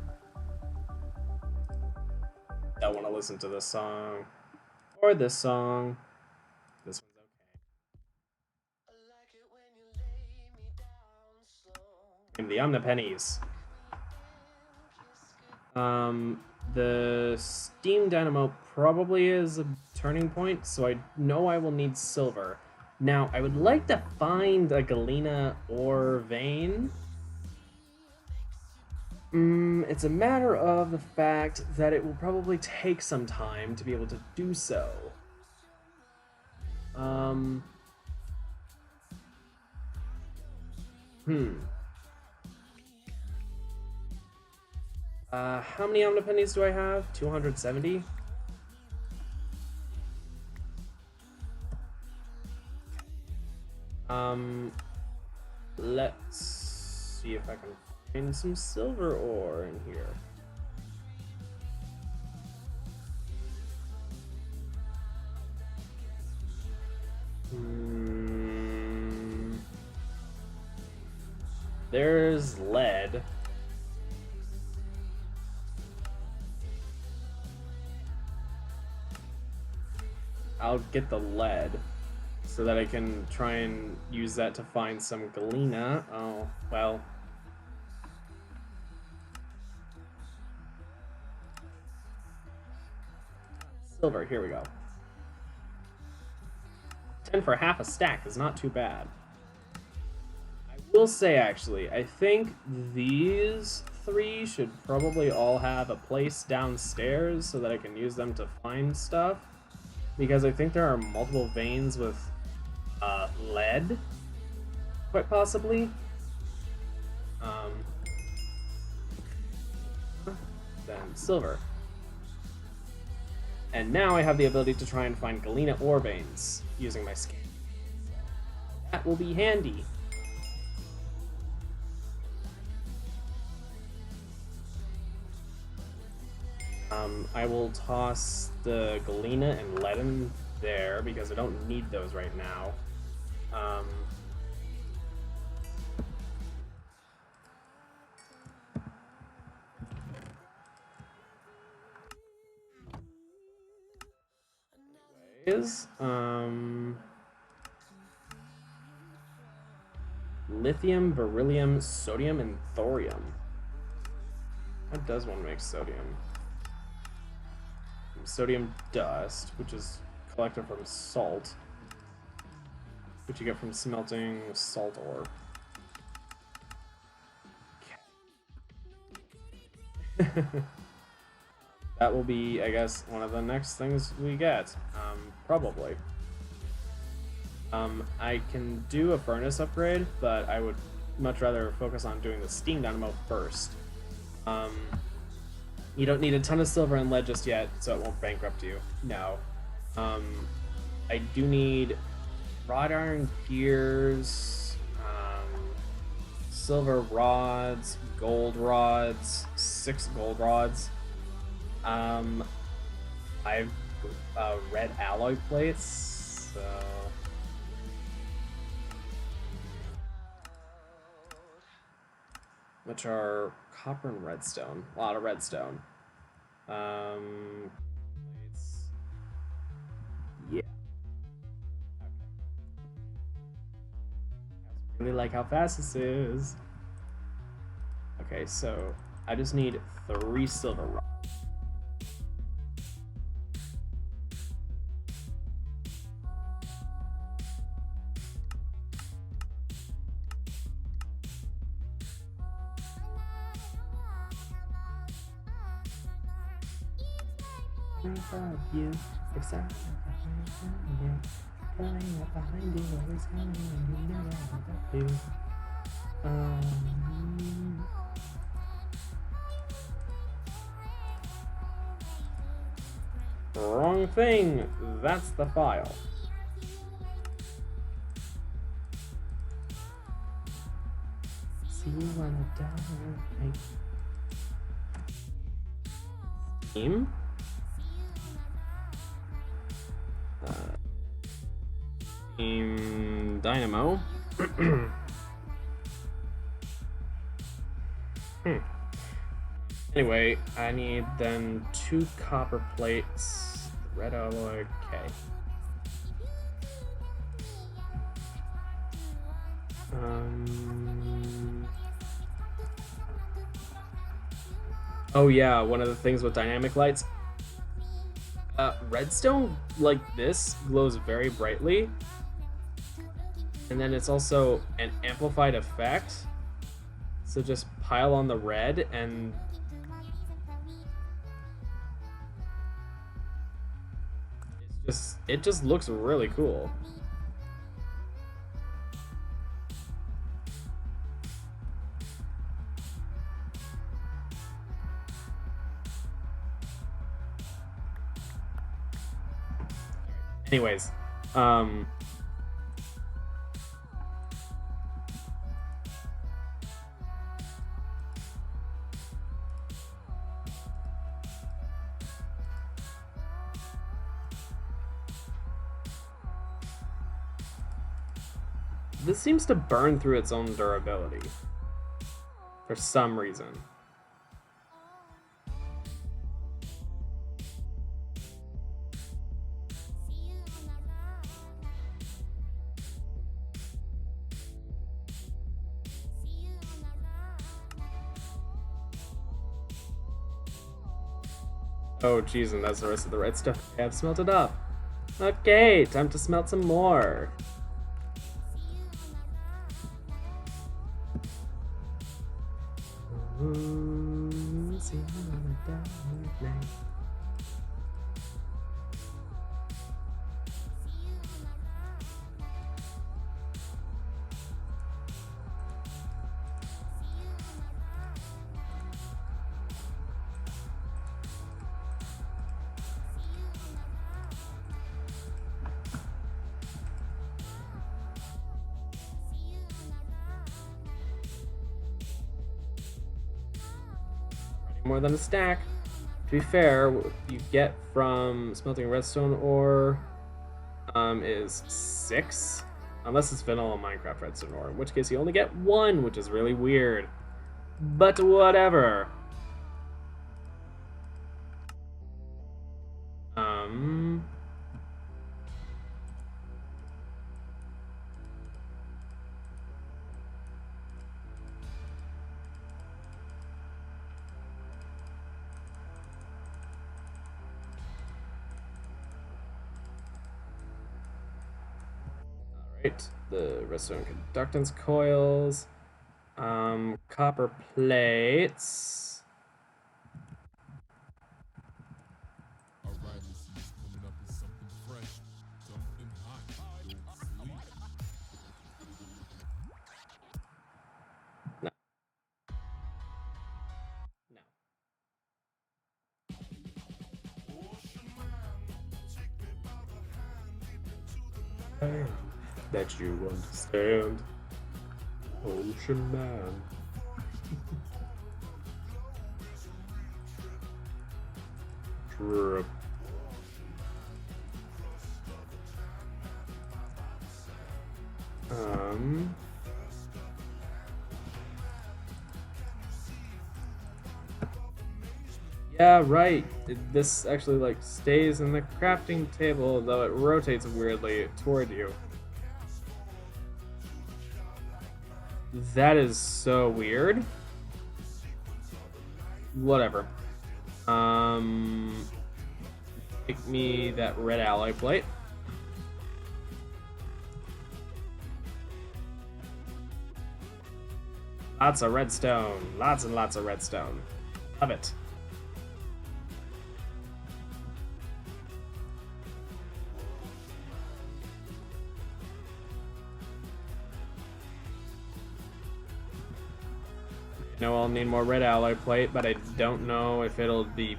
Don't want to listen to this song. Or this song. This one's okay. And the Omnipennies. The Steam Dynamo probably is a turning point, so I know I will need silver. Now, I would like to find a Galena ore vein. It's a matter of the fact that it will probably take some time to be able to do so. How many Omnipennies do I have? 270? Let's see if I can find some silver ore in here. There's lead. I'll get the lead so that I can try and use that to find some Galena. Oh, well. Silver, here we go. 10 for half a stack is not too bad. I will say, actually, I think these 3 should probably all have a place downstairs so that I can use them to find stuff. Because I think there are multiple veins with lead, quite possibly. Then silver. And now I have the ability to try and find Galena ore veins using my scan. That will be handy. I will toss the Galena and lead in there because I don't need those right now. Anyways, lithium, beryllium, sodium, and thorium. How does one make sodium? Sodium dust, which is collected from salt, which you get from smelting salt ore. Okay. That will be, I guess, one of the next things we get, probably. I can do a furnace upgrade, but I would much rather focus on doing the steam dynamo first. You don't need a ton of silver and lead just yet, so it won't bankrupt you. No. I do need wrought iron gears, silver rods, gold rods, 6 gold rods. I have red alloy plates, so... which are copper and redstone. A lot of redstone. Plates. Yeah. Okay. I really like how fast this is. Okay, so I just need 3 silver rods. of you. Excited coming up behind you, always coming and you never have to. Wrong thing. That's the file. See you on the download. Steam. Steam Dynamo. Anyway, I need then 2 copper plates, red alloy, okay. Oh yeah, one of the things with dynamic lights, redstone like this glows very brightly, and then it's also an amplified effect, so just pile on the red and it just looks really cool. Anyways, this seems to burn through its own durability for some reason. Oh geez, and that's the rest of the red stuff I have smelted up. Okay, time to smelt some more. More than a stack. To be fair, what you get from smelting redstone ore is 6, unless it's vanilla Minecraft redstone ore, in which case you only get 1, which is really weird. But whatever. The redstone conductance coils, copper plates. No. No. That you understand, Ocean Man. Drip. Yeah, right. This actually like stays in the crafting table, though it rotates weirdly toward you. That is so weird. Whatever. Make me that red alloy plate. Lots of redstone. Lots and lots of redstone. Love it. I know I'll need more red alloy plate, but I don't know if it'll be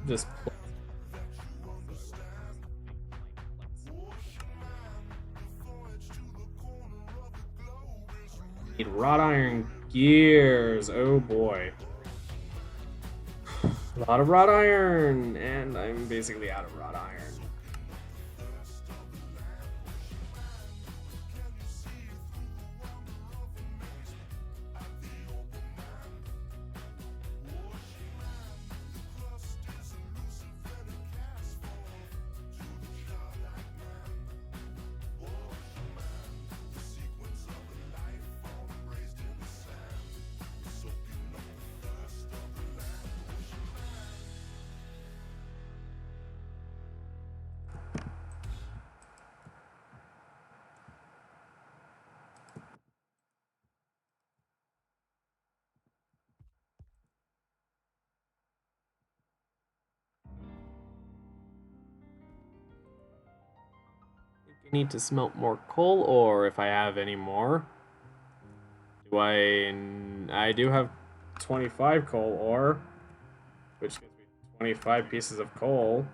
just need wrought iron gears. Oh boy. A lot of wrought iron, and I'm basically out of wrought iron. I need to smelt more coal ore if I have any more. I do have 25 coal ore, which gives me 25 pieces of coal,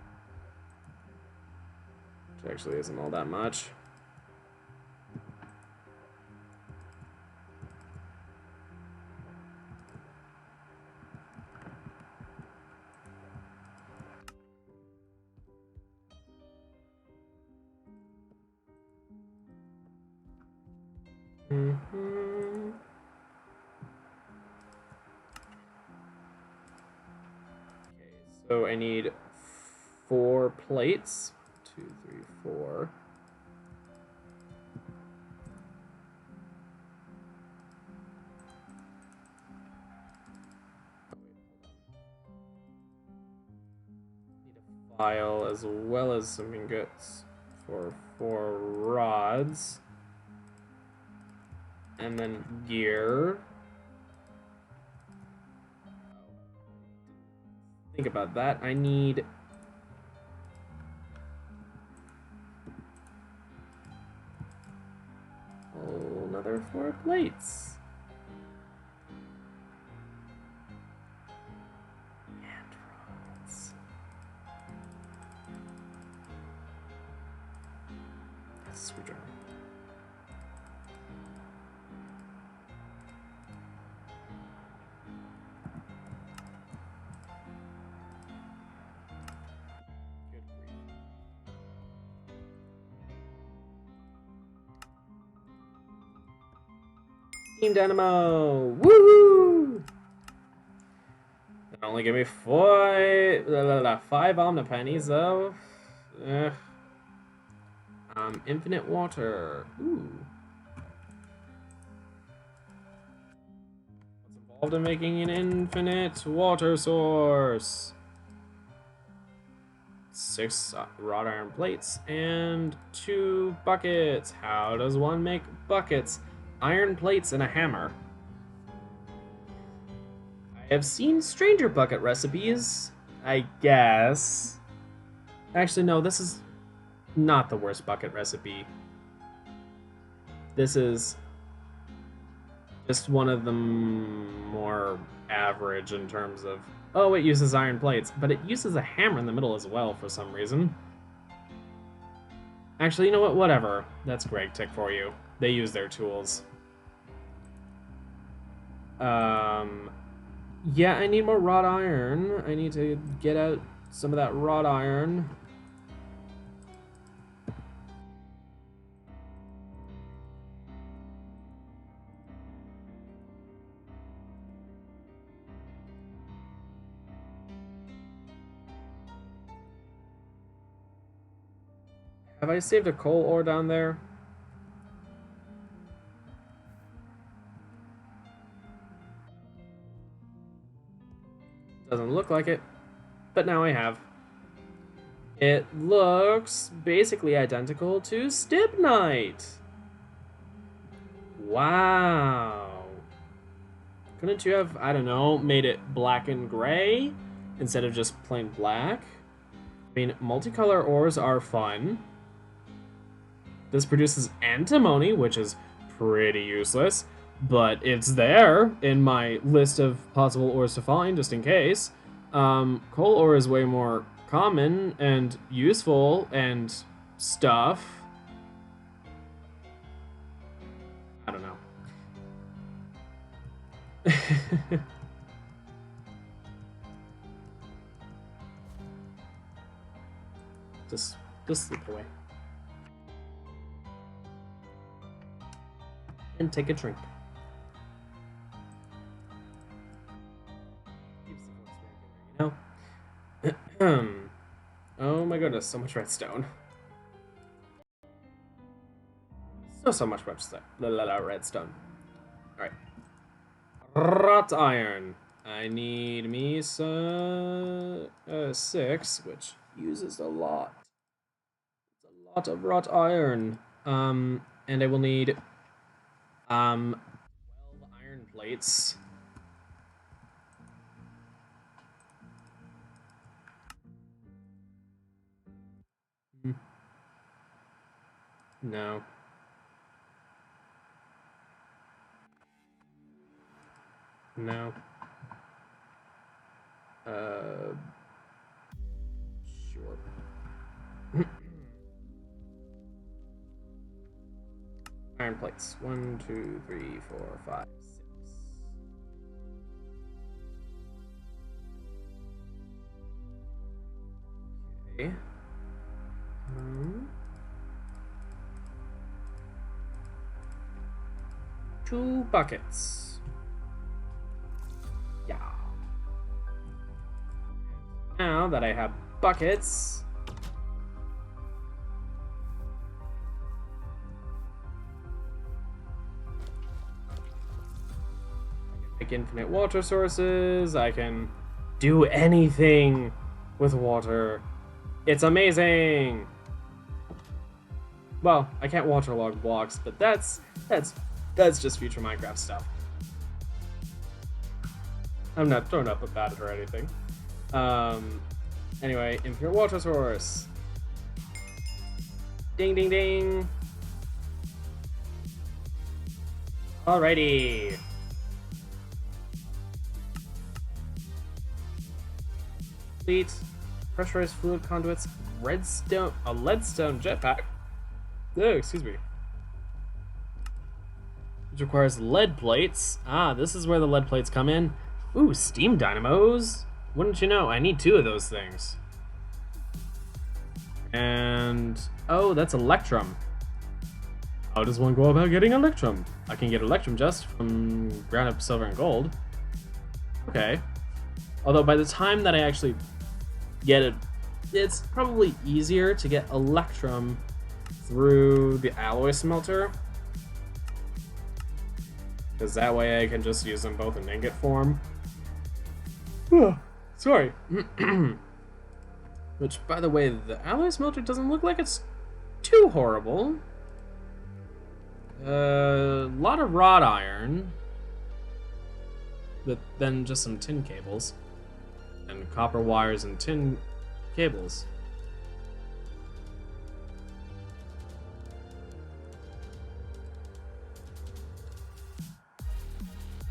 which actually isn't all that much. Okay, so I need 4 plates. 2, 3, 4. Need a file as well as some ingots for 4 rods. And then gear. Think about that. I need another 4 plates. And rods. That's a screwdriver. Steam Dynamo! Woohoo! They only give me 5 Omnipennies though. Infinite water. Ooh. What's involved in making an infinite water source? 6 wrought iron plates and 2 buckets. How does one make buckets? Iron plates and a hammer. I have seen stranger bucket recipes, I guess. Actually, no, this is not the worst bucket recipe. This is just one of the more average in terms of, oh, it uses iron plates, but it uses a hammer in the middle as well for some reason. Actually, you know what? Whatever. That's Gregtech for you. They use their tools. Yeah, I need more wrought iron. I need to get out some of that wrought iron. Have I saved a coal ore down there? Doesn't look like it, but now I have. It looks basically identical to Stibnite. Wow. Couldn't you have, I don't know, made it black and gray instead of just plain black? I mean, multicolor ores are fun. This produces antimony, which is pretty useless. but it's there in my list of possible ores to find, just in case. Coal ore is way more common and useful and stuff. I don't know. just sleep away. And take a drink. You know? Oh my goodness, so much redstone. So much redstone. Alright. Wrought iron. I need me some 6, which uses a lot. It's a lot of wrought iron. And I will need 12 iron plates. No. No. Sure. Iron plates. 1, 2, 3, 4, 5, 6. Okay. 2 buckets. Yeah. Now that I have buckets, I can make infinite water sources. I can do anything with water. It's amazing. Well, I can't waterlog blocks, but that's just future Minecraft stuff. I'm not thrown up about it or anything. Anyway, impure water source. Ding, ding, ding. Alrighty. Complete. Pressurized fluid conduits. Redstone. A leadstone jetpack. Oh, excuse me. Which requires lead plates. Ah, this is where the lead plates come in. Ooh, steam dynamos. Wouldn't you know, I need 2 of those things. And oh, that's electrum. How does one go about getting electrum? I can get electrum just from ground up silver and gold. Okay. Although by the time that I actually get it, it's probably easier to get electrum through the alloy smelter. Because that way I can just use them both in ingot form. Sorry. Which, by the way, the alloy smelter doesn't look like it's too horrible. A lot of wrought iron. But then just some tin cables. And copper wires and tin cables.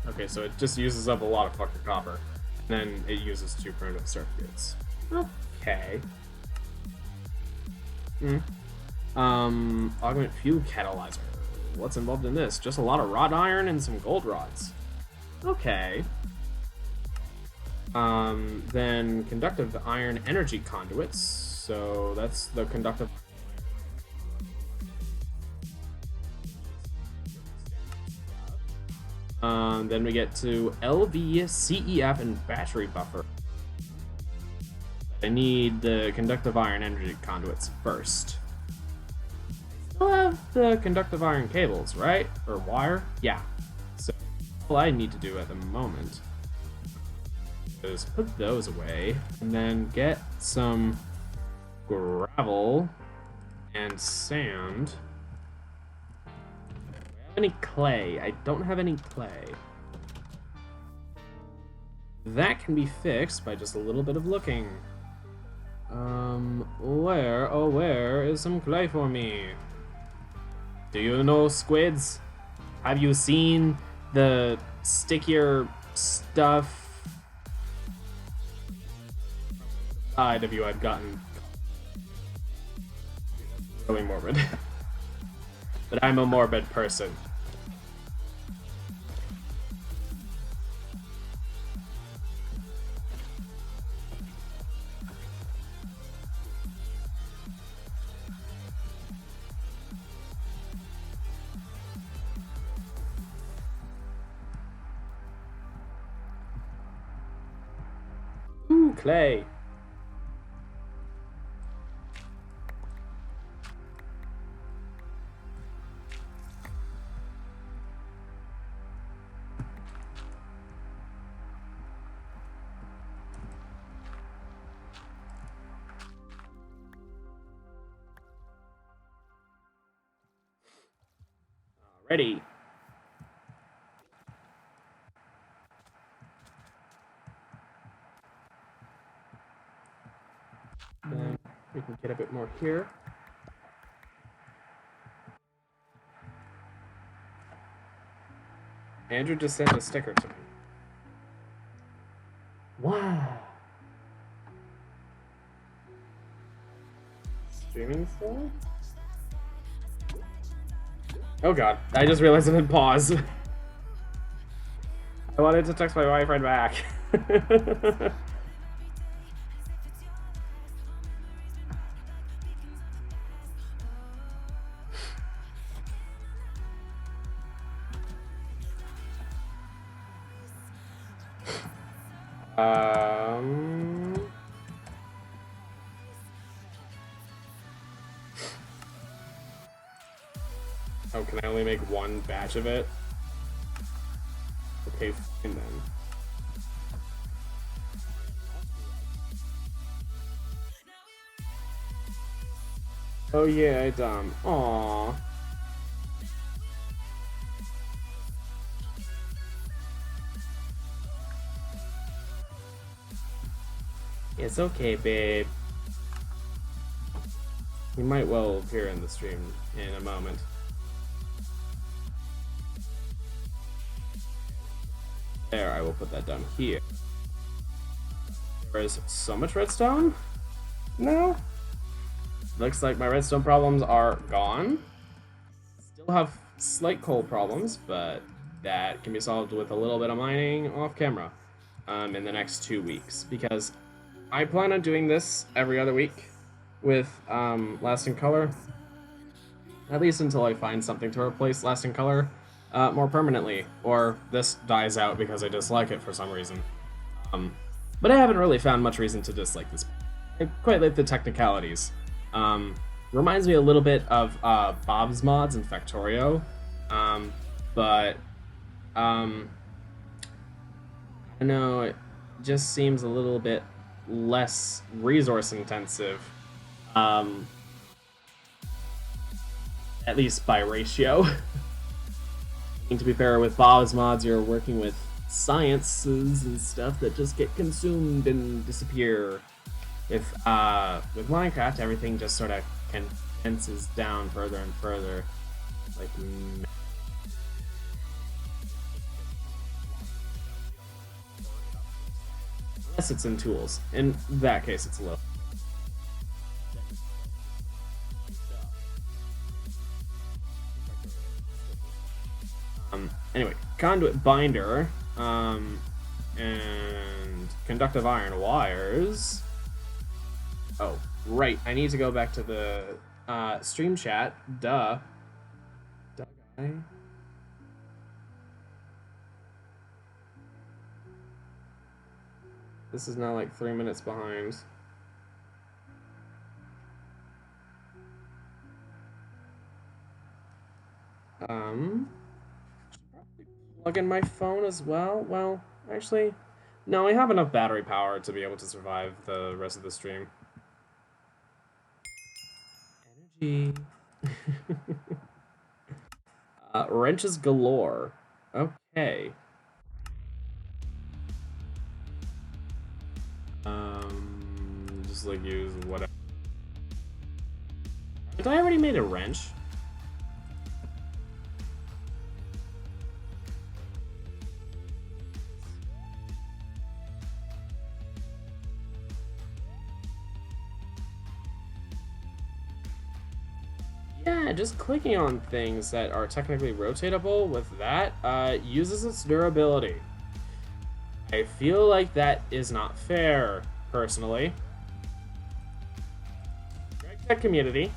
Okay, so it just uses up a lot of fucking copper. And then it uses 2 primitive circuits. Okay. Augment fuel catalyzer. What's involved in this? Just a lot of wrought iron and some gold rods. Okay. Then conductive iron energy conduits. So that's the conductive. Then we get to LV, CEF, and battery buffer. I need the conductive iron energy conduits first. I still have the conductive iron cables, right? Or wire? Yeah. So all I need to do at the moment is put those away and then get some gravel and sand. Do I have any clay? I don't have any clay. That can be fixed by just a little bit of looking. Where is some clay for me? Do you know, squids? Have you seen the stickier stuff IW I've gotten really morbid. But I'm a morbid person. Ooh, clay. Ready. Then we can get a bit more here. Andrew just sent a sticker to me. Wow. Streaming still? Oh god, I just realized I didn't pause. I wanted to text my boyfriend back. Oh, can I only make one batch of it? Okay, fine then. Oh yeah, I dumb. Aww. It's okay, babe. He might well appear in the stream in a moment. There, I will put that down here. There is so much redstone? No? Looks like my redstone problems are gone. Still have slight coal problems, but that can be solved with a little bit of mining off camera in the next 2 weeks, because I plan on doing this every other week with Lasting Color, at least until I find something to replace Lasting Color more permanently, or this dies out because I dislike it for some reason. But I haven't really found much reason to dislike this. I quite like the technicalities. Reminds me a little bit of Bob's Mods and Factorio, but I know it just seems a little bit less resource intensive, at least by ratio. To be fair, with Bob's Mods, you're working with sciences and stuff that just get consumed and disappear. With Minecraft, everything just sort of condenses down further and further. Like, unless it's in tools. In that case, it's a little. Anyway, conduit binder, and conductive iron wires. Oh, right, I need to go back to the stream chat. Duh. Duh, guy. This is now like 3 minutes behind. Plug in my phone as well. Well, actually, no, I have enough battery power to be able to survive the rest of the stream. Energy. Wrenches galore. Okay. Just like use whatever. Did I already made a wrench? yeah, just clicking on things that are technically rotatable with that uses its durability. I feel like that is not fair, personally. Gregtech Community,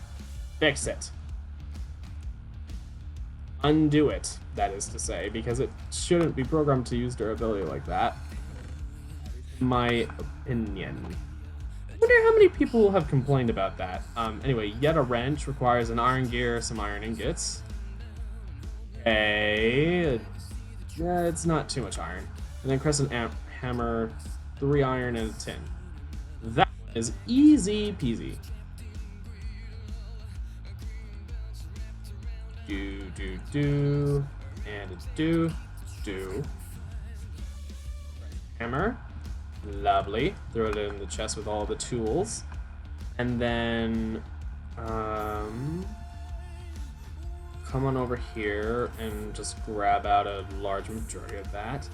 fix it. Undo it, that is to say, because it shouldn't be programmed to use durability like that. My opinion. I wonder how many people have complained about that. Anyway, yet a wrench requires an iron gear, some iron ingots. Okay. Yeah, it's not too much iron. And then crescent hammer, 3 iron, and a tin. That is easy peasy. Do, and do. Hammer. Lovely. Throw it in the chest with all the tools. And then, come on over here and just grab out a large majority of that.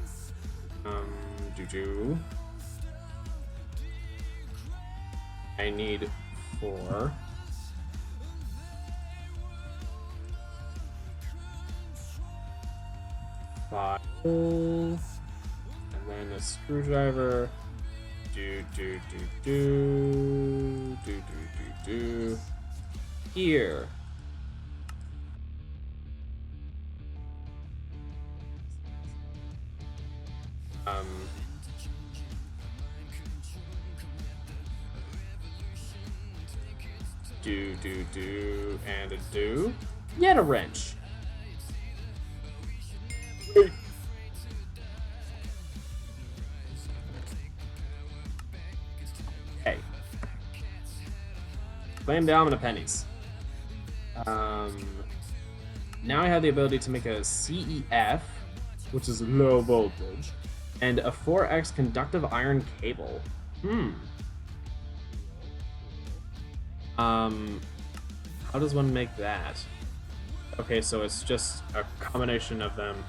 I need 4. File, and then a screwdriver. Here. And a do. Yet a wrench. Okay. Claim the Omnifactory pennies. Now I have the ability to make a CEF, which is low voltage, and a 4x conductive iron cable. How does one make that? Okay, so it's just a combination of them,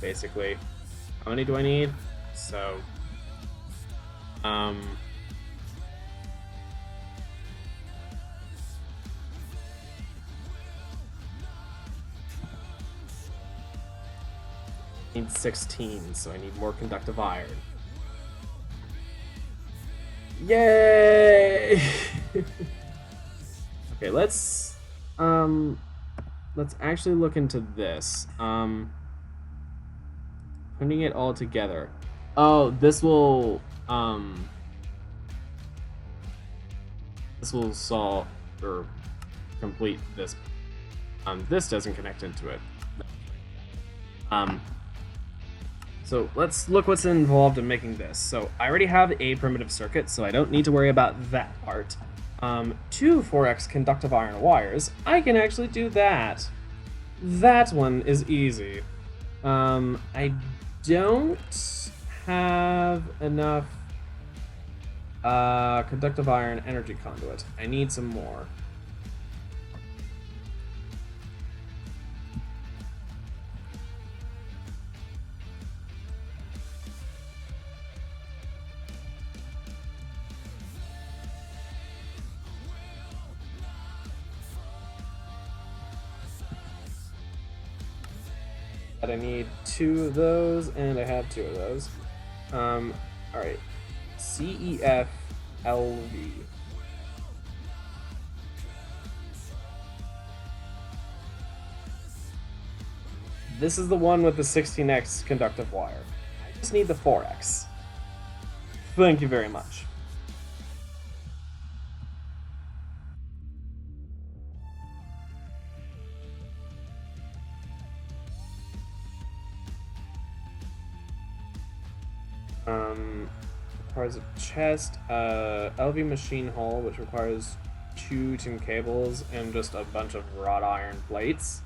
basically. How many do I need? So, I need 16, so I need more conductive iron. Yay! Okay, let's actually look into this. Putting it all together. Oh, this will solve or complete this. This doesn't connect into it. So let's look what's involved in making this. So I already have a primitive circuit, so I don't need to worry about that part. 2 4x conductive iron wires, I can actually do that. That one is easy. I don't have enough conductive iron energy conduit. I need some more. But I need 2 of those, and I have 2 of those. Alright. CEF LV. This is the one with the 16x conductive wire. I just need the 4x. Thank you very much. Requires a chest, LV machine hull, which requires 2 tin cables and just a bunch of wrought iron plates.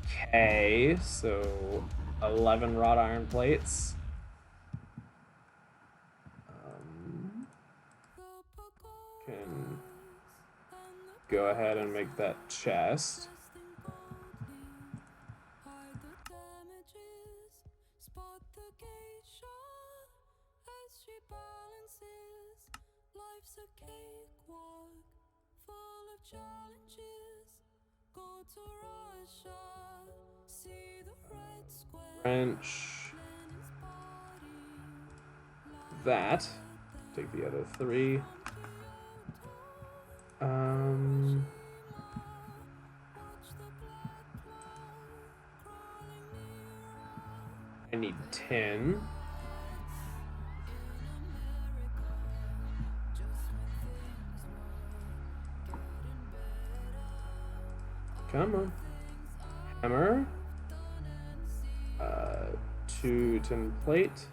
Okay, so 11 wrought iron plates. Can go ahead and make that chest. Wrench. That. Take the other 3. I need 10. Come on. Hammer. 2 tin plate.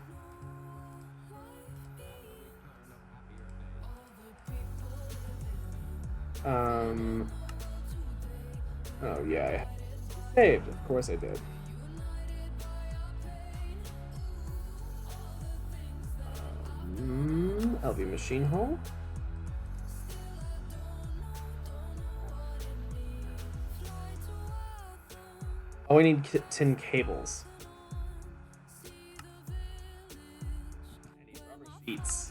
Oh yeah, I saved. Of course I did. LV machine hull. Oh, I need tin cables. I need rubber sheets.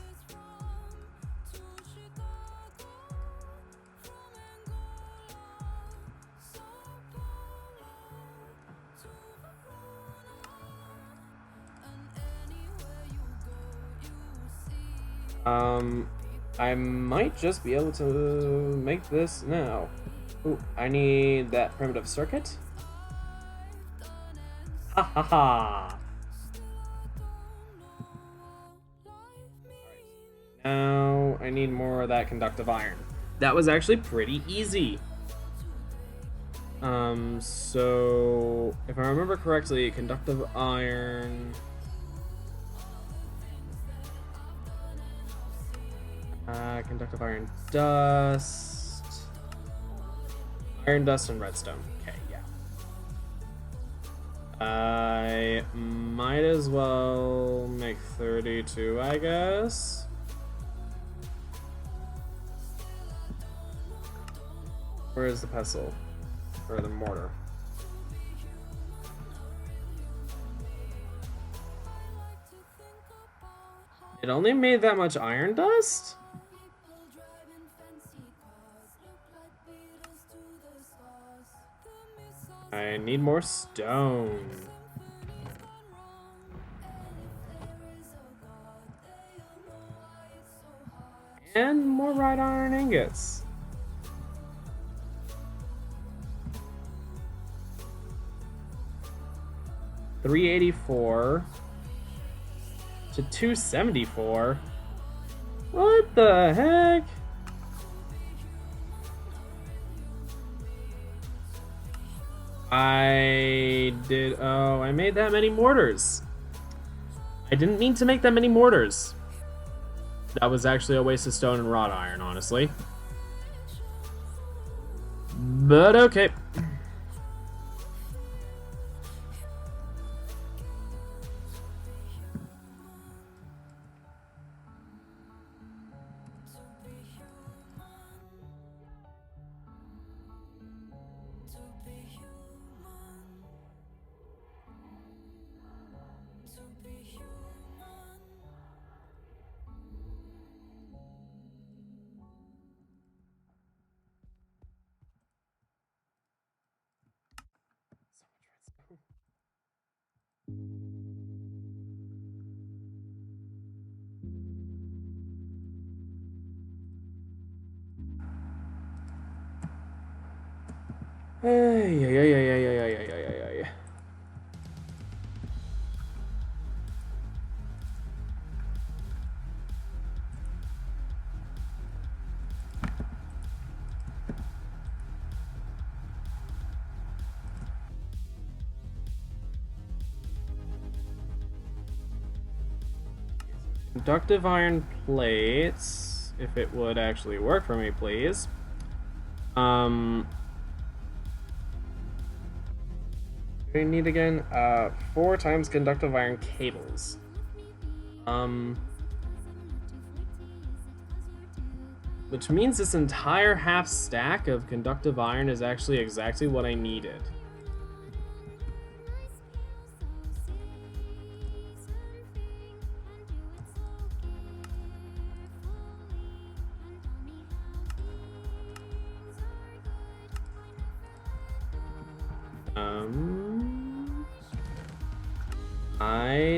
I might just be able to make this now. Ooh, I need that primitive circuit. Ha ha ha! Now I need more of that conductive iron. That was actually pretty easy. So if I remember correctly, conductive iron. Conductive iron dust. Iron dust and redstone. Okay, yeah. I might as well make 32, I guess. Where is the pestle? Or the mortar? It only made that much iron dust? I need more stone. And more wrought iron ingots. $384 to $274. What the heck? I made that many mortars. I didn't mean to make that many mortars. That was actually a waste of stone and wrought iron, honestly. But okay. Conductive iron plates, if it would actually work for me, please. What do we need again? 4 times conductive iron cables. Which means this entire half stack of conductive iron is actually exactly what I needed.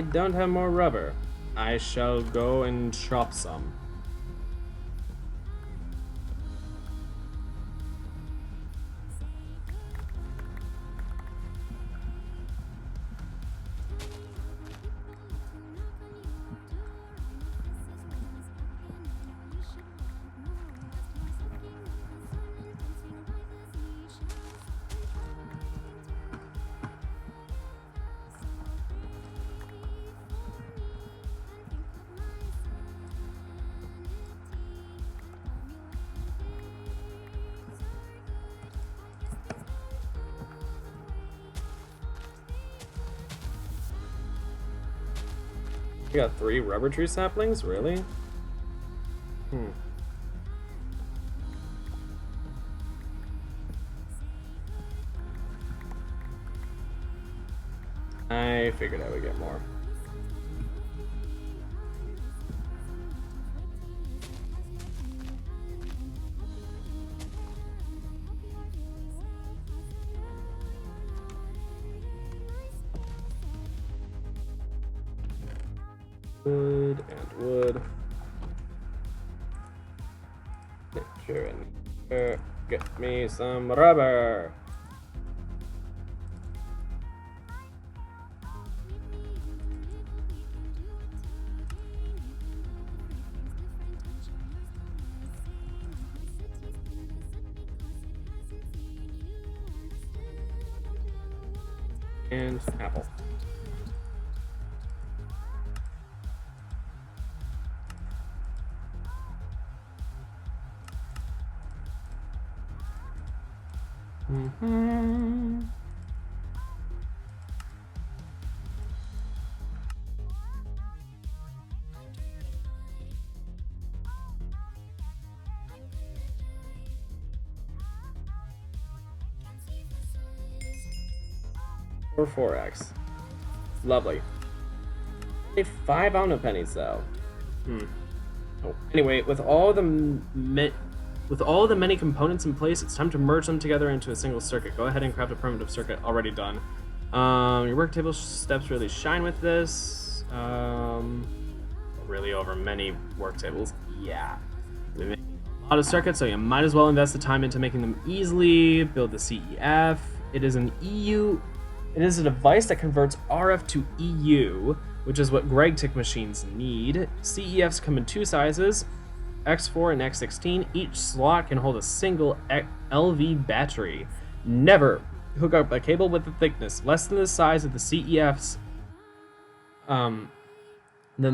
I don't have more rubber. I shall go and chop some. We got 3 rubber tree saplings? Really? I figured I would get more. Wood and wood. Sure, and get me some rubber. And apple. Mm-hmm. Or 4x. Lovely. Only 5 Omnipennies though. Oh. Anyway, with all the many components in place, it's time to merge them together into a single circuit. Go ahead and craft a primitive circuit. Already done. Your work table steps really shine with this. Really over many work tables. Yeah. We make a lot of circuits, so you might as well invest the time into making them easily. Build the CEF. It is a device that converts RF to EU, which is what Gregtech machines need. CEFs come in 2 sizes, X4 and X16. Each slot can hold a single LV battery. Never hook up a cable with a thickness less than the size of the CEFs. Then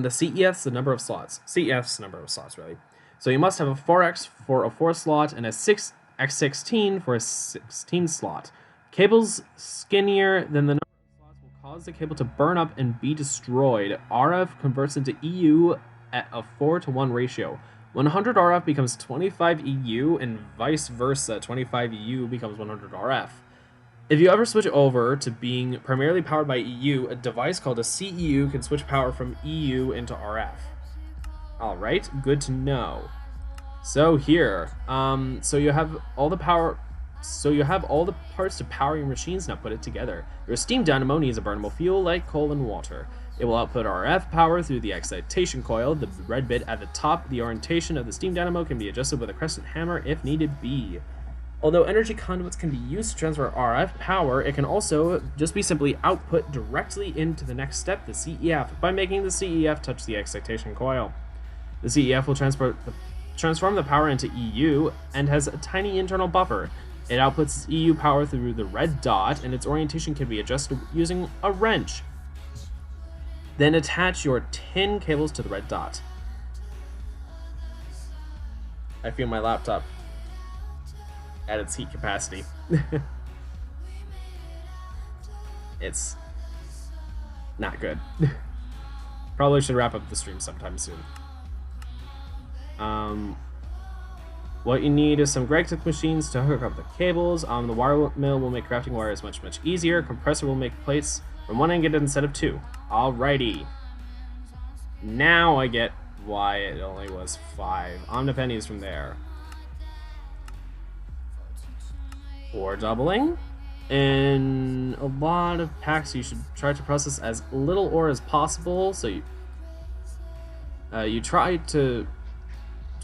the CEFs, the number of slots. CEFs, number of slots, really. So you must have a 4X for a 4 slot and a 6X16 for a 16 slot. Cables skinnier than the number of slots will cause the cable to burn up and be destroyed. RF converts into EU at a 4:1 ratio. 100 RF becomes 25 EU, and vice versa. 25 EU becomes 100 RF. If you ever switch over to being primarily powered by EU, a device called a CEU can switch power from EU into RF. Alright, good to know. So here, so you have all the parts to power your machines. Now put it together. Your steam dynamo needs a burnable fuel like coal and water. It will output RF power through the excitation coil, the red bit at the top. The orientation of the steam dynamo can be adjusted with a crescent hammer if needed be. Although energy conduits can be used to transfer RF power, it can also just be simply output directly into the next step, the CEF, by making the CEF touch the excitation coil. The CEF will transform the power into EU and has a tiny internal buffer. It outputs EU power through the red dot, and its orientation can be adjusted using a wrench. Then attach your tin cables to the red dot. I feel my laptop at its heat capacity. It's not good. Probably should wrap up the stream sometime soon. What you need is some Gregtech machines to hook up the cables. The wire mill will make crafting wires much easier. Compressor will make plates from 1 ingot instead of 2. Alrighty. Now I get why it only was 5 Omnipennies from there. 4 doubling. In a lot of packs, you should try to process as little ore as possible. So you try to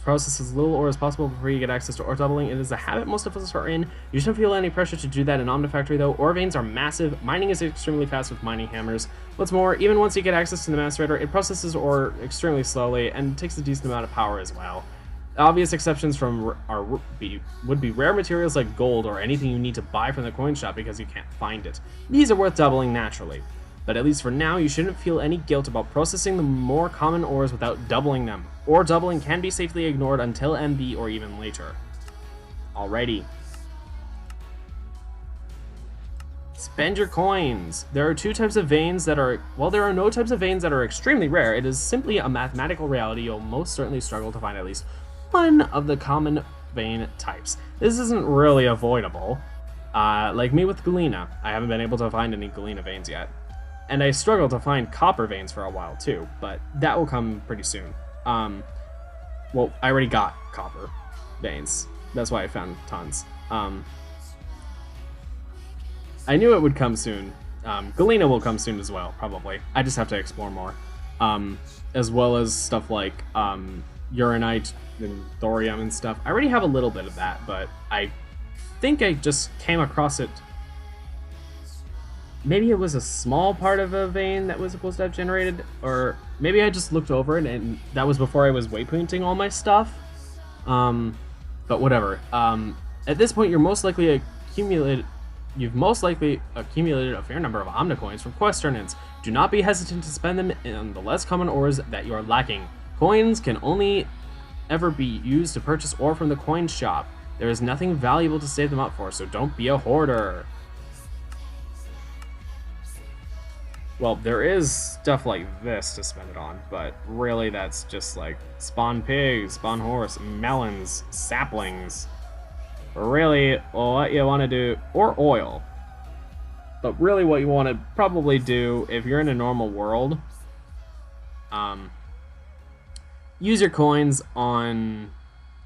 process as little ore as possible before you get access to ore doubling. It is a habit most of us are in. You shouldn't feel any pressure to do that in Omnifactory though. Ore veins are massive. Mining is extremely fast with mining hammers. What's more, even once you get access to the macerator, it processes ore extremely slowly and takes a decent amount of power as well. Obvious exceptions would be rare materials like gold or anything you need to buy from the coin shop because you can't find it. These are worth doubling naturally. But at least for now, you shouldn't feel any guilt about processing the more common ores without doubling them. Ore doubling can be safely ignored until MB or even later. Alrighty. Spend your coins. There are two types of veins that are, well, there are no types of veins that are extremely rare. It is simply a mathematical reality. You'll most certainly struggle to find at least one of the common vein types. This isn't really avoidable. Like me with Galena, I haven't been able to find any Galena veins yet. And I struggled to find copper veins for a while too, but that will come pretty soon. Well, I already got copper veins. That's why I found tons. I knew it would come soon. Galena will come soon as well, probably. I just have to explore more. As well as stuff like uranite and thorium and stuff. I already have a little bit of that, but I think I just came across it. Maybe it was a small part of a vein that was supposed to have generated, or maybe I just looked over it and that was before I was waypointing all my stuff. But whatever. At this point, you've most likely accumulated a fair number of Omnicoins from quest turn-ins. Do not be hesitant to spend them on the less common ores that you are lacking. Coins can only ever be used to purchase ore from the coin shop. There is nothing valuable to save them up for, so don't be a hoarder. Well, there is stuff like this to spend it on, but really that's just like spawn pig, spawn horse, melons, saplings. Really, what you want to do, or oil. But really what you want to probably do, if you're in a normal world, use your coins on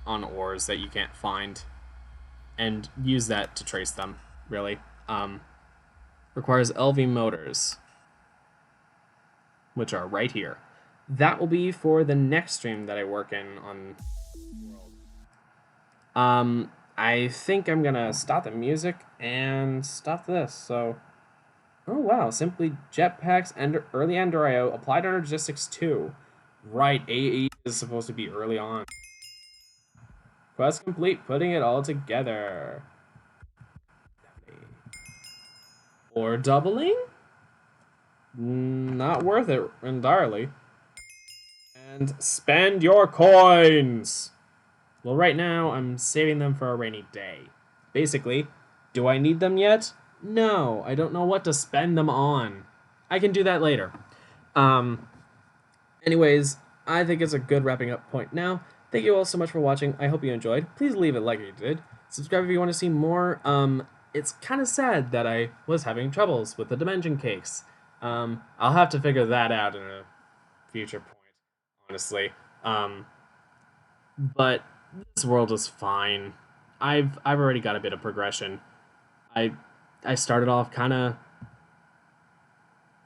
ores that you can't find, and use that to trace them, really. Requires LV motors, which are right here. That will be for the next stream that I work in on World. I think I'm gonna stop the music and stop this, so... Oh wow, simply jetpacks and early EnderIO applied on logistics 2. Right, AE is supposed to be early on. Quest complete, putting it all together. Or doubling? Not worth it entirely. And spend your coins! Well, right now, I'm saving them for a rainy day. Basically, do I need them yet? No, I don't know what to spend them on. I can do that later. Anyways, I think it's a good wrapping up point now. Thank you all so much for watching. I hope you enjoyed. Please leave it like you did. Subscribe if you want to see more. It's kind of sad that I was having troubles with the dimension cakes. I'll have to figure that out in a future point, honestly. But this world is fine. I've already got a bit of progression. I started off kind of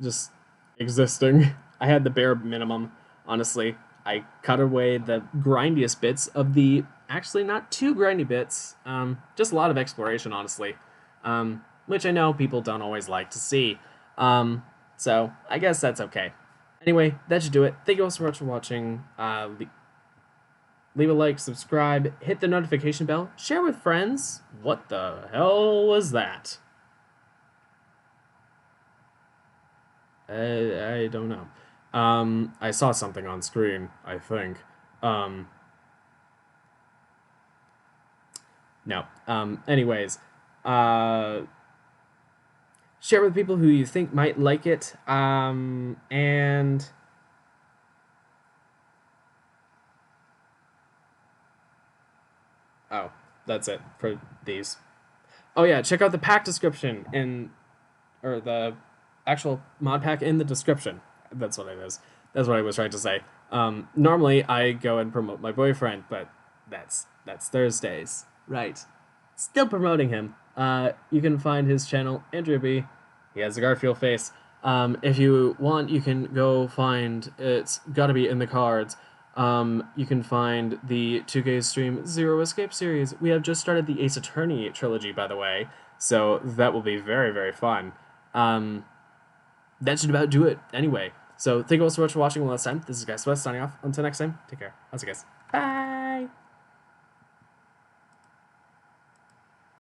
just existing. I had the bare minimum, honestly. I cut away the grindiest bits of the, actually not too grindy bits, just a lot of exploration, honestly, which I know people don't always like to see. So I guess that's okay. Anyway, that should do it. Thank you all so much for watching. Leave a like, subscribe, hit the notification bell, share with friends. What the hell was that? I don't know. I saw something on screen, I think. No. Anyways, share with people who you think might like it. And oh, that's it for these. Oh yeah, check out the pack description or the actual mod pack in the description. That's what it is. That's what I was trying to say. Normally I go and promote my boyfriend, but that's Thursdays. Right. Still promoting him. You can find his channel, Andrea B. He has a Garfield face. If you want, you can go find, it's gotta be in the cards. You can find the 2K stream Zero Escape series. We have just started the Ace Attorney trilogy, by the way, so that will be very, very fun. That should about do it anyway. So thank you all so much for watching one last time. This is Guy Sweat signing off. Until next time, take care. How's it, guys? Bye!